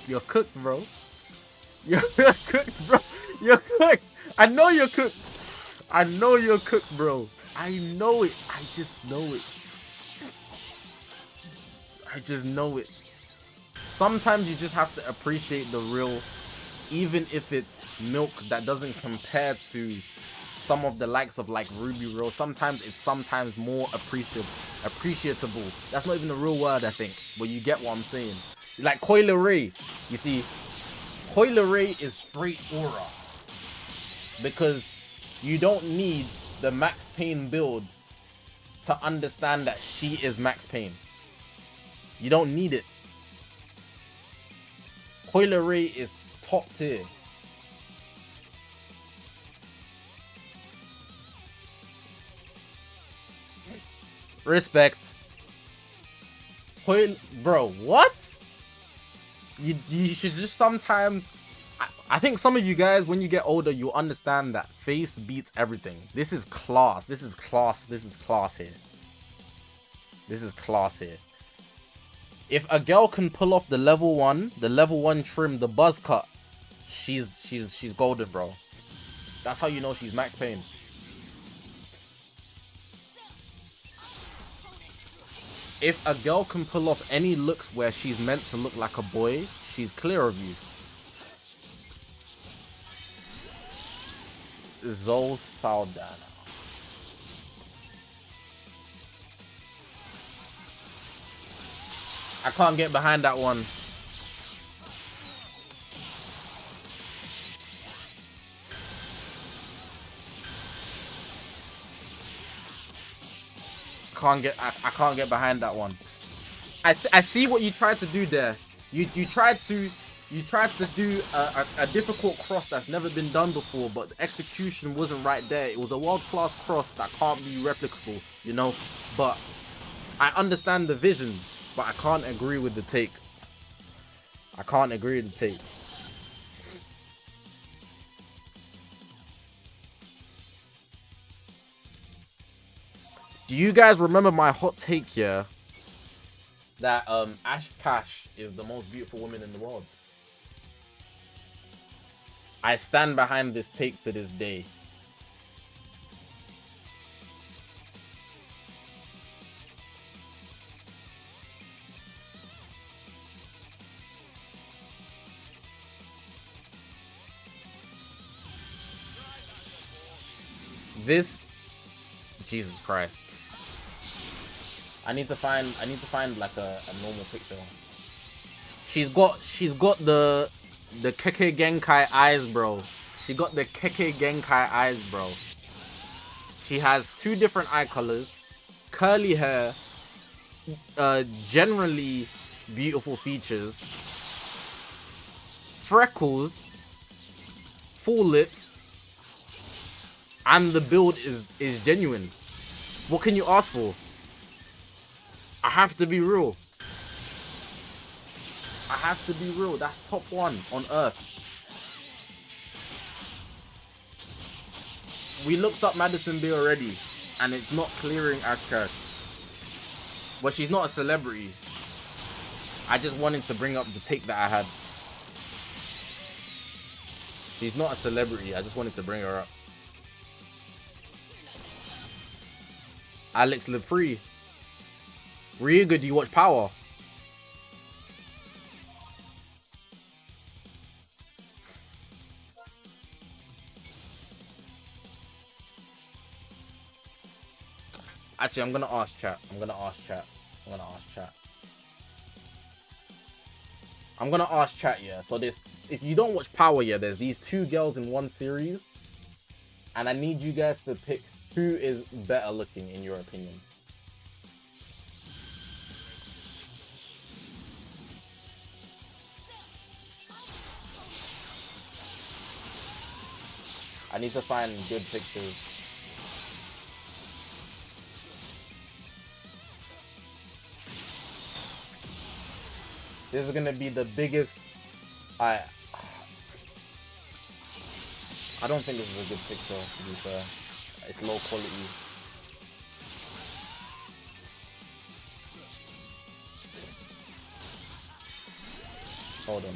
you're cooked, bro. You're cooked, bro. You're cooked. I know you're cooked. I know you're cooked, bro. I know it. I just know it. I just know it. Sometimes you just have to appreciate the real, even if it's milk that doesn't compare to some of the likes of like Ruby Rose. Sometimes it's more appreciable. That's not even a real word, I think, but you get what I'm saying. Like Coyle Ray, you see, Coyle Ray is straight aura because you don't need the Max Payne build to understand that she is Max Payne. You don't need it. Coyle Ray is top tier. Respect. Bro, what? You should just sometimes... I think some of you guys, when you get older, you understand that face beats everything. This is class. This is class. This is class here. This is class here. If a girl can pull off the level 1 trim, the buzz cut, she's golden, bro. That's how you know she's Max Payne. If a girl can pull off any looks where she's meant to look like a boy, she's clear of you. Zoe Saldana. I can't get behind that one. I can't get behind that one. I see what you tried to do there. You tried to do a difficult cross that's never been done before, but the execution wasn't right there. It was a world-class cross that can't be replicable, you know. But I understand the vision, but I can't agree with the take. I can't agree with the take. Do you guys remember my hot take here? That Ash Pash is the most beautiful woman in the world. I stand behind this take to this day. This, Jesus Christ. I need to find like a normal picture. She's got the Keke Genkai eyes, bro. She got the Keke Genkai eyes, bro. She has 2 different eye colors, curly hair, generally beautiful features. freckles, full lips, and the build is genuine. What can you ask for? I have to be real. I have to be real. That's top 1 on Earth. We looked up Madison Beer already, and it's not clearing as cash. But she's not a celebrity. I just wanted to bring up the take that I had. She's not a celebrity. I just wanted to bring her up. Alex Lepre. Ryuga, do you watch Power? Actually, I'm gonna ask chat. I'm gonna ask chat, yeah. So there's, if you don't watch Power, yeah, there's these 2 girls in one series. And I need you guys to pick who is better looking in your opinion. I need to find good pictures. This is gonna be the biggest. I don't think this is a good picture, to be fair. It's low quality. Hold on.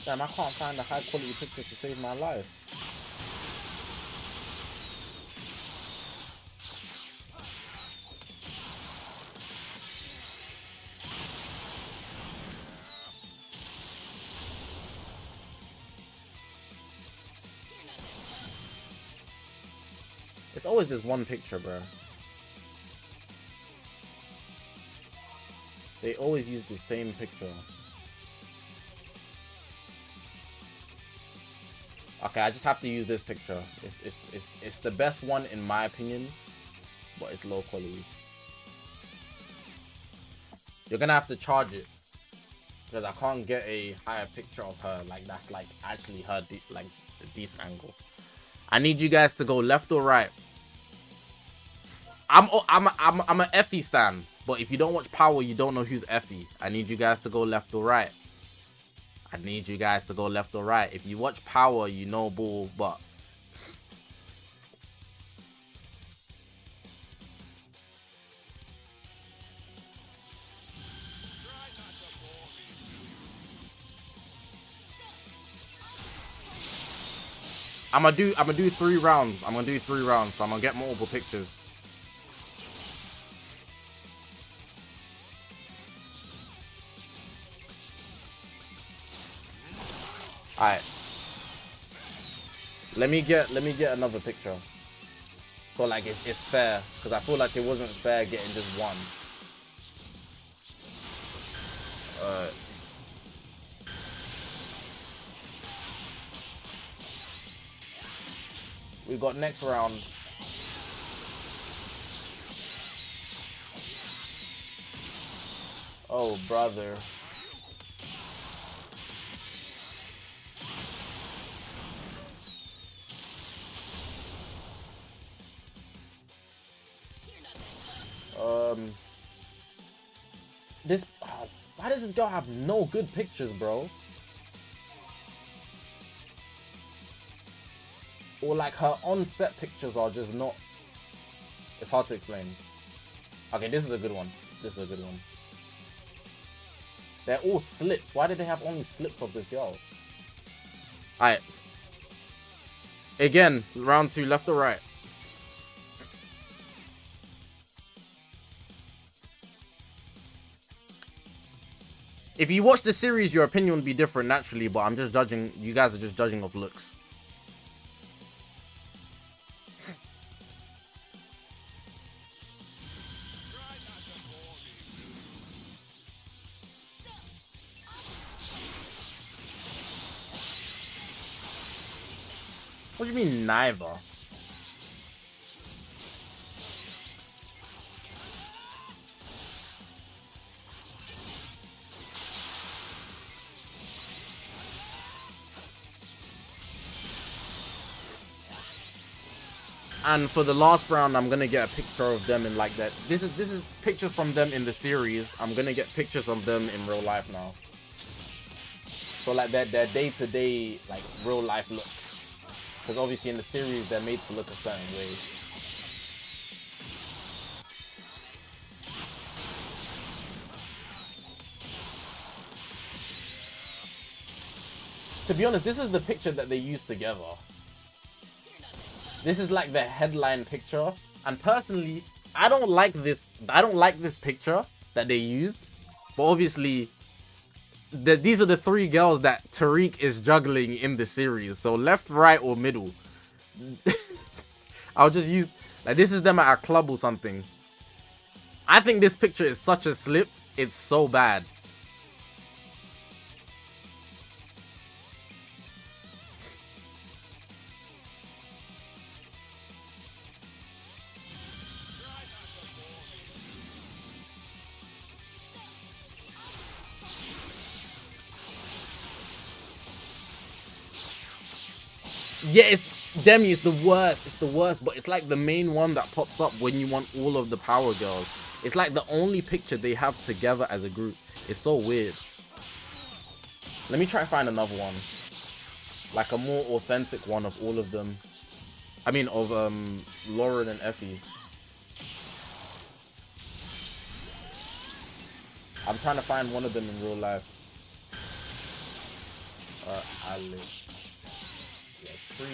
Damn, I can't find a high quality picture to save my life. It's always this one picture, bro. They always use the same picture. Okay, I just have to use this picture. It's the best one in my opinion, but it's low quality. You're gonna have to charge it because I can't get a higher picture of her like that's like actually her like a decent angle. I need you guys to go left or right. I'm a Effie stan, but if you don't watch Power, you don't know who's Effie. I need you guys to go left or right. I need you guys to go left or right. If you watch Power, you know bull, but I'm gonna do 3 rounds. I'm gonna do 3 rounds, so I'm gonna get multiple pictures. Alright. Let me get another picture. So like it's fair, because I feel like it wasn't fair getting just one. We got next round. Oh brother. This why does this girl have no good pictures, bro? Or like her on-set pictures are just not. It's hard to explain. Okay, this is a good one. This is a good one. They're all slips. Why did they have only slips of this girl? Alright. Again, round 2, left or right? If you watch the series, your opinion would be different naturally, but I'm just judging. You guys are just judging of looks. What do you mean neither? And for the last round, I'm gonna get a picture of them in like that. This is pictures from them in the series. I'm gonna get pictures of them in real life now. So like their day-to-day like real life looks. Because obviously in the series they're made to look a certain way. To be honest, this is the picture that they use together. This is like the headline picture, and personally, I don't like this picture that they used. But obviously, these are the three girls that Tariq is juggling in the series. So left, right, or middle. I'll just use like this is them at a club or something. I think this picture is such a slip. It's so bad. Yeah, it's Demi, it's the worst. It's the worst, but it's like the main one that pops up when you want all of the power girls. It's like the only picture they have together as a group. It's so weird. Let me try to find another one. Like a more authentic one of all of them. I mean, of Lauren and Effie. I'm trying to find one of them in real life. Alex. Yeah, 3.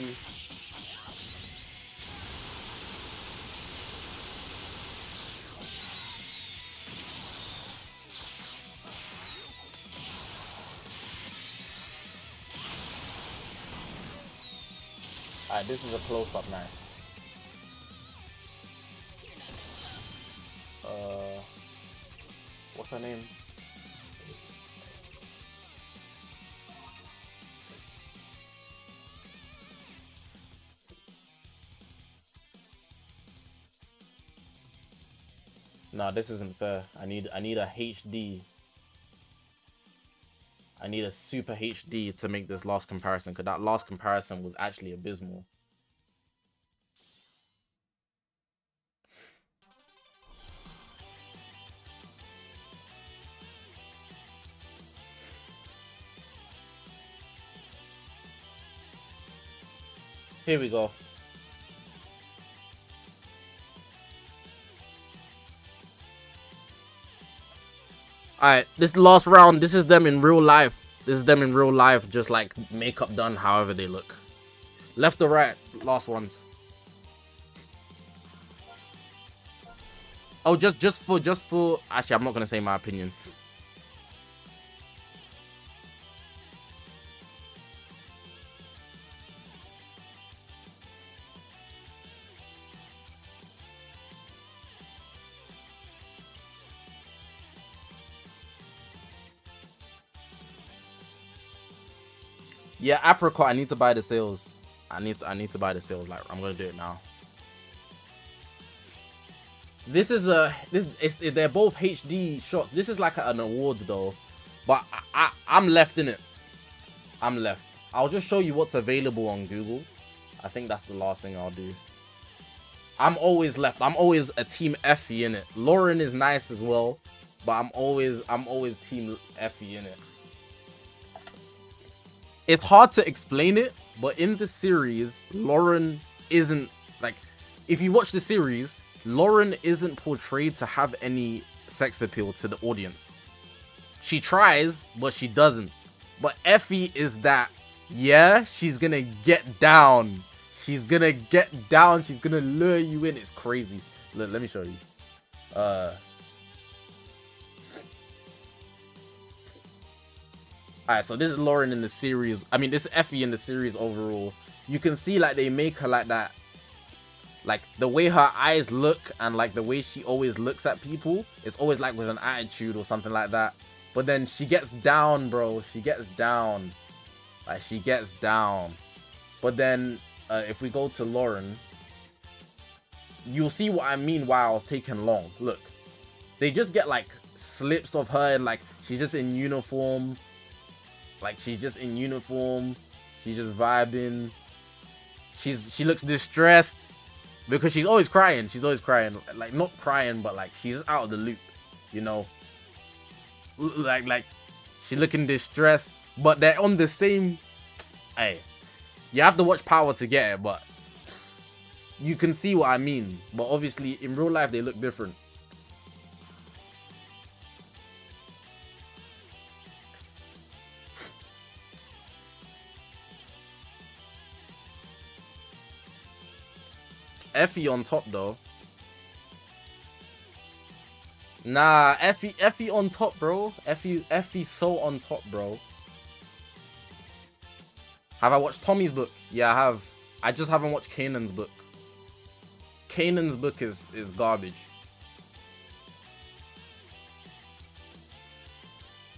Alright, this is a close-up, nice. What's her name? No, this isn't fair. I need a HD. I need a super HD to make this last comparison, because that last comparison was actually abysmal. Here we go. Alright, this last round, this is them in real life. This is them in real life, just like makeup done however they look. Left or right, last ones. Oh, just for actually, I'm not gonna say my opinion. Yeah, apricot. I need to buy the sales. I need to buy the sales. Like, I'm gonna do it now. This is they're both HD shots. This is like an awards though, but I'm left in it. I'm left. I'll just show you what's available on Google. I think that's the last thing I'll do. I'm always left. I'm always a team Effie in it. Lauren is nice as well, but I'm always team Effie in it. It's hard to explain it, but in the series, Lauren isn't, like, if you watch the series, Lauren isn't portrayed to have any sex appeal to the audience. She tries, but she doesn't. But Effie is that, yeah, she's gonna get down. She's gonna get down. She's gonna lure you in. It's crazy. Look, let me show you. Alright, so this is Lauren in the series. I mean, this is Effie in the series overall. You can see, like, they make her like that. Like, the way her eyes look and, like, the way she always looks at people. It's always, like, with an attitude or something like that. But then she gets down, bro. She gets down. Like, she gets down. But then if we go to Lauren, you'll see what I mean why I was taking long. Look, they just get like slips of her and like she's just in uniform. Like she's just in uniform. She's just vibing. She looks distressed because she's always crying. She's always crying. Like not crying, but like she's out of the loop, you know. Like she's looking distressed, but they're on the same. Hey, you have to watch Power to get it, but you can see what I mean. But obviously, in real life, they look different. Effie on top though. Nah, Effie on top, bro. Effie so on top, bro. Have I watched Tommy's book? Yeah, I have. I just haven't watched Kanan's book. Kanan's book is garbage.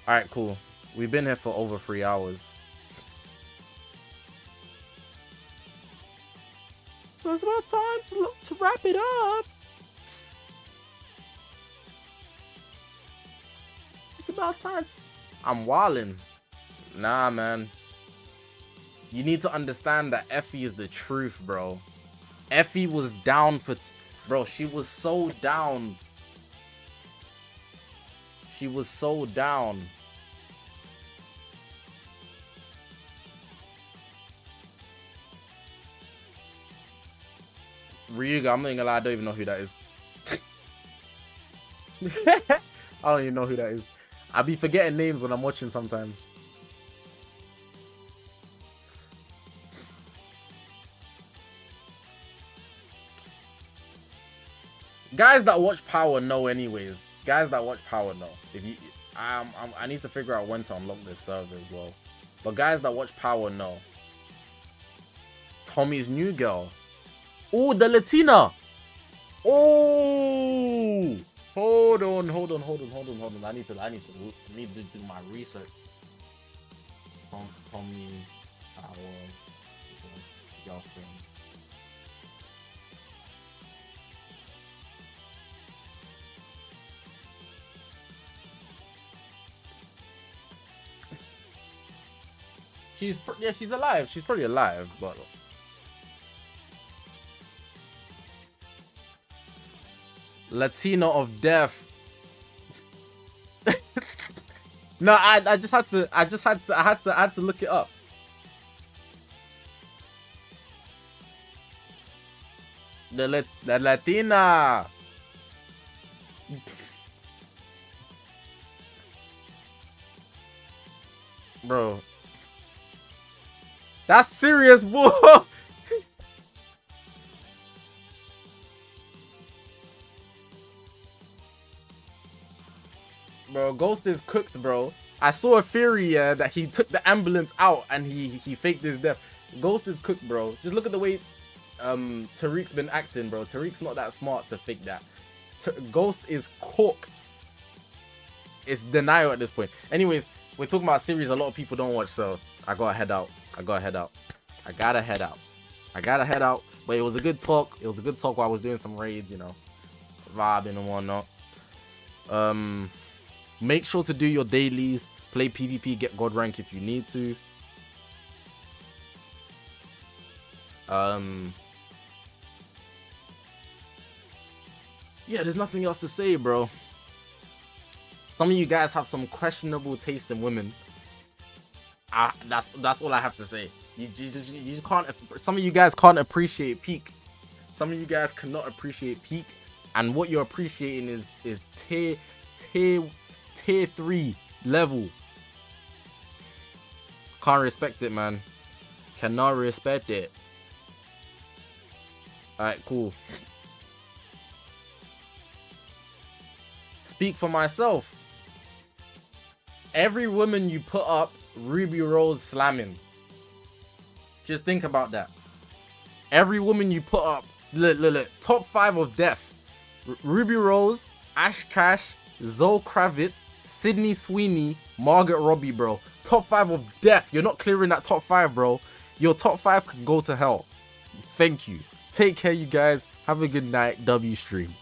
Alright, cool. We've been here for over 3 hours. So it's about time to wrap it up. It's about time to... I'm wildin'. Nah, man. You need to understand that Effie is the truth, bro. Effie was down for... Bro, she was so down. She was so down. Ryuga, I'm not gonna lie, I don't even know who that is. I don't even know who that is. I be forgetting names when I'm watching sometimes. Guys that watch Power know anyways. Guys that watch Power know. If you I need to figure out when to unlock this server as well. But guys that watch Power know. Tommy's new girl. Oh, the Latina. Oh, hold on. I need to do my research. Tommy, our girlfriend. She's alive. She's probably alive, but. Latina of death. No, I had to look it up. The Latina. Bro. That's serious, boy. Bro, Ghost is cooked, bro. I saw a theory that he took the ambulance out and he faked his death. Ghost is cooked, bro. Just look at the way Tariq's been acting, bro. Tariq's not that smart to fake that. Ghost is cooked. It's denial at this point. Anyways, we're talking about a series a lot of people don't watch, so I gotta head out. I gotta head out. But it was a good talk. It was a good talk while I was doing some raids, you know, vibing and whatnot. Make sure to do your dailies, play PvP, get God rank if you need to. Yeah, there's nothing else to say, bro. Some of you guys have some questionable taste in women. That's all I have to say. You can't. Some of you guys can't appreciate peak. Some of you guys cannot appreciate peak, and what you're appreciating is tier 3 level. Can't respect it, man. Cannot respect it. Alright, cool. Speak for myself. Every woman you put up, Ruby Rose slamming. Just think about that. Every woman you put up, look, top 5 of death. Ruby Rose, Ash Cash, Zoe Kravitz, Sydney Sweeney, Margaret Robbie, bro. Top 5 of death. You're not clearing that top 5, bro. Your top 5 could go to hell. Thank you. Take care, you guys. Have a good night. W stream.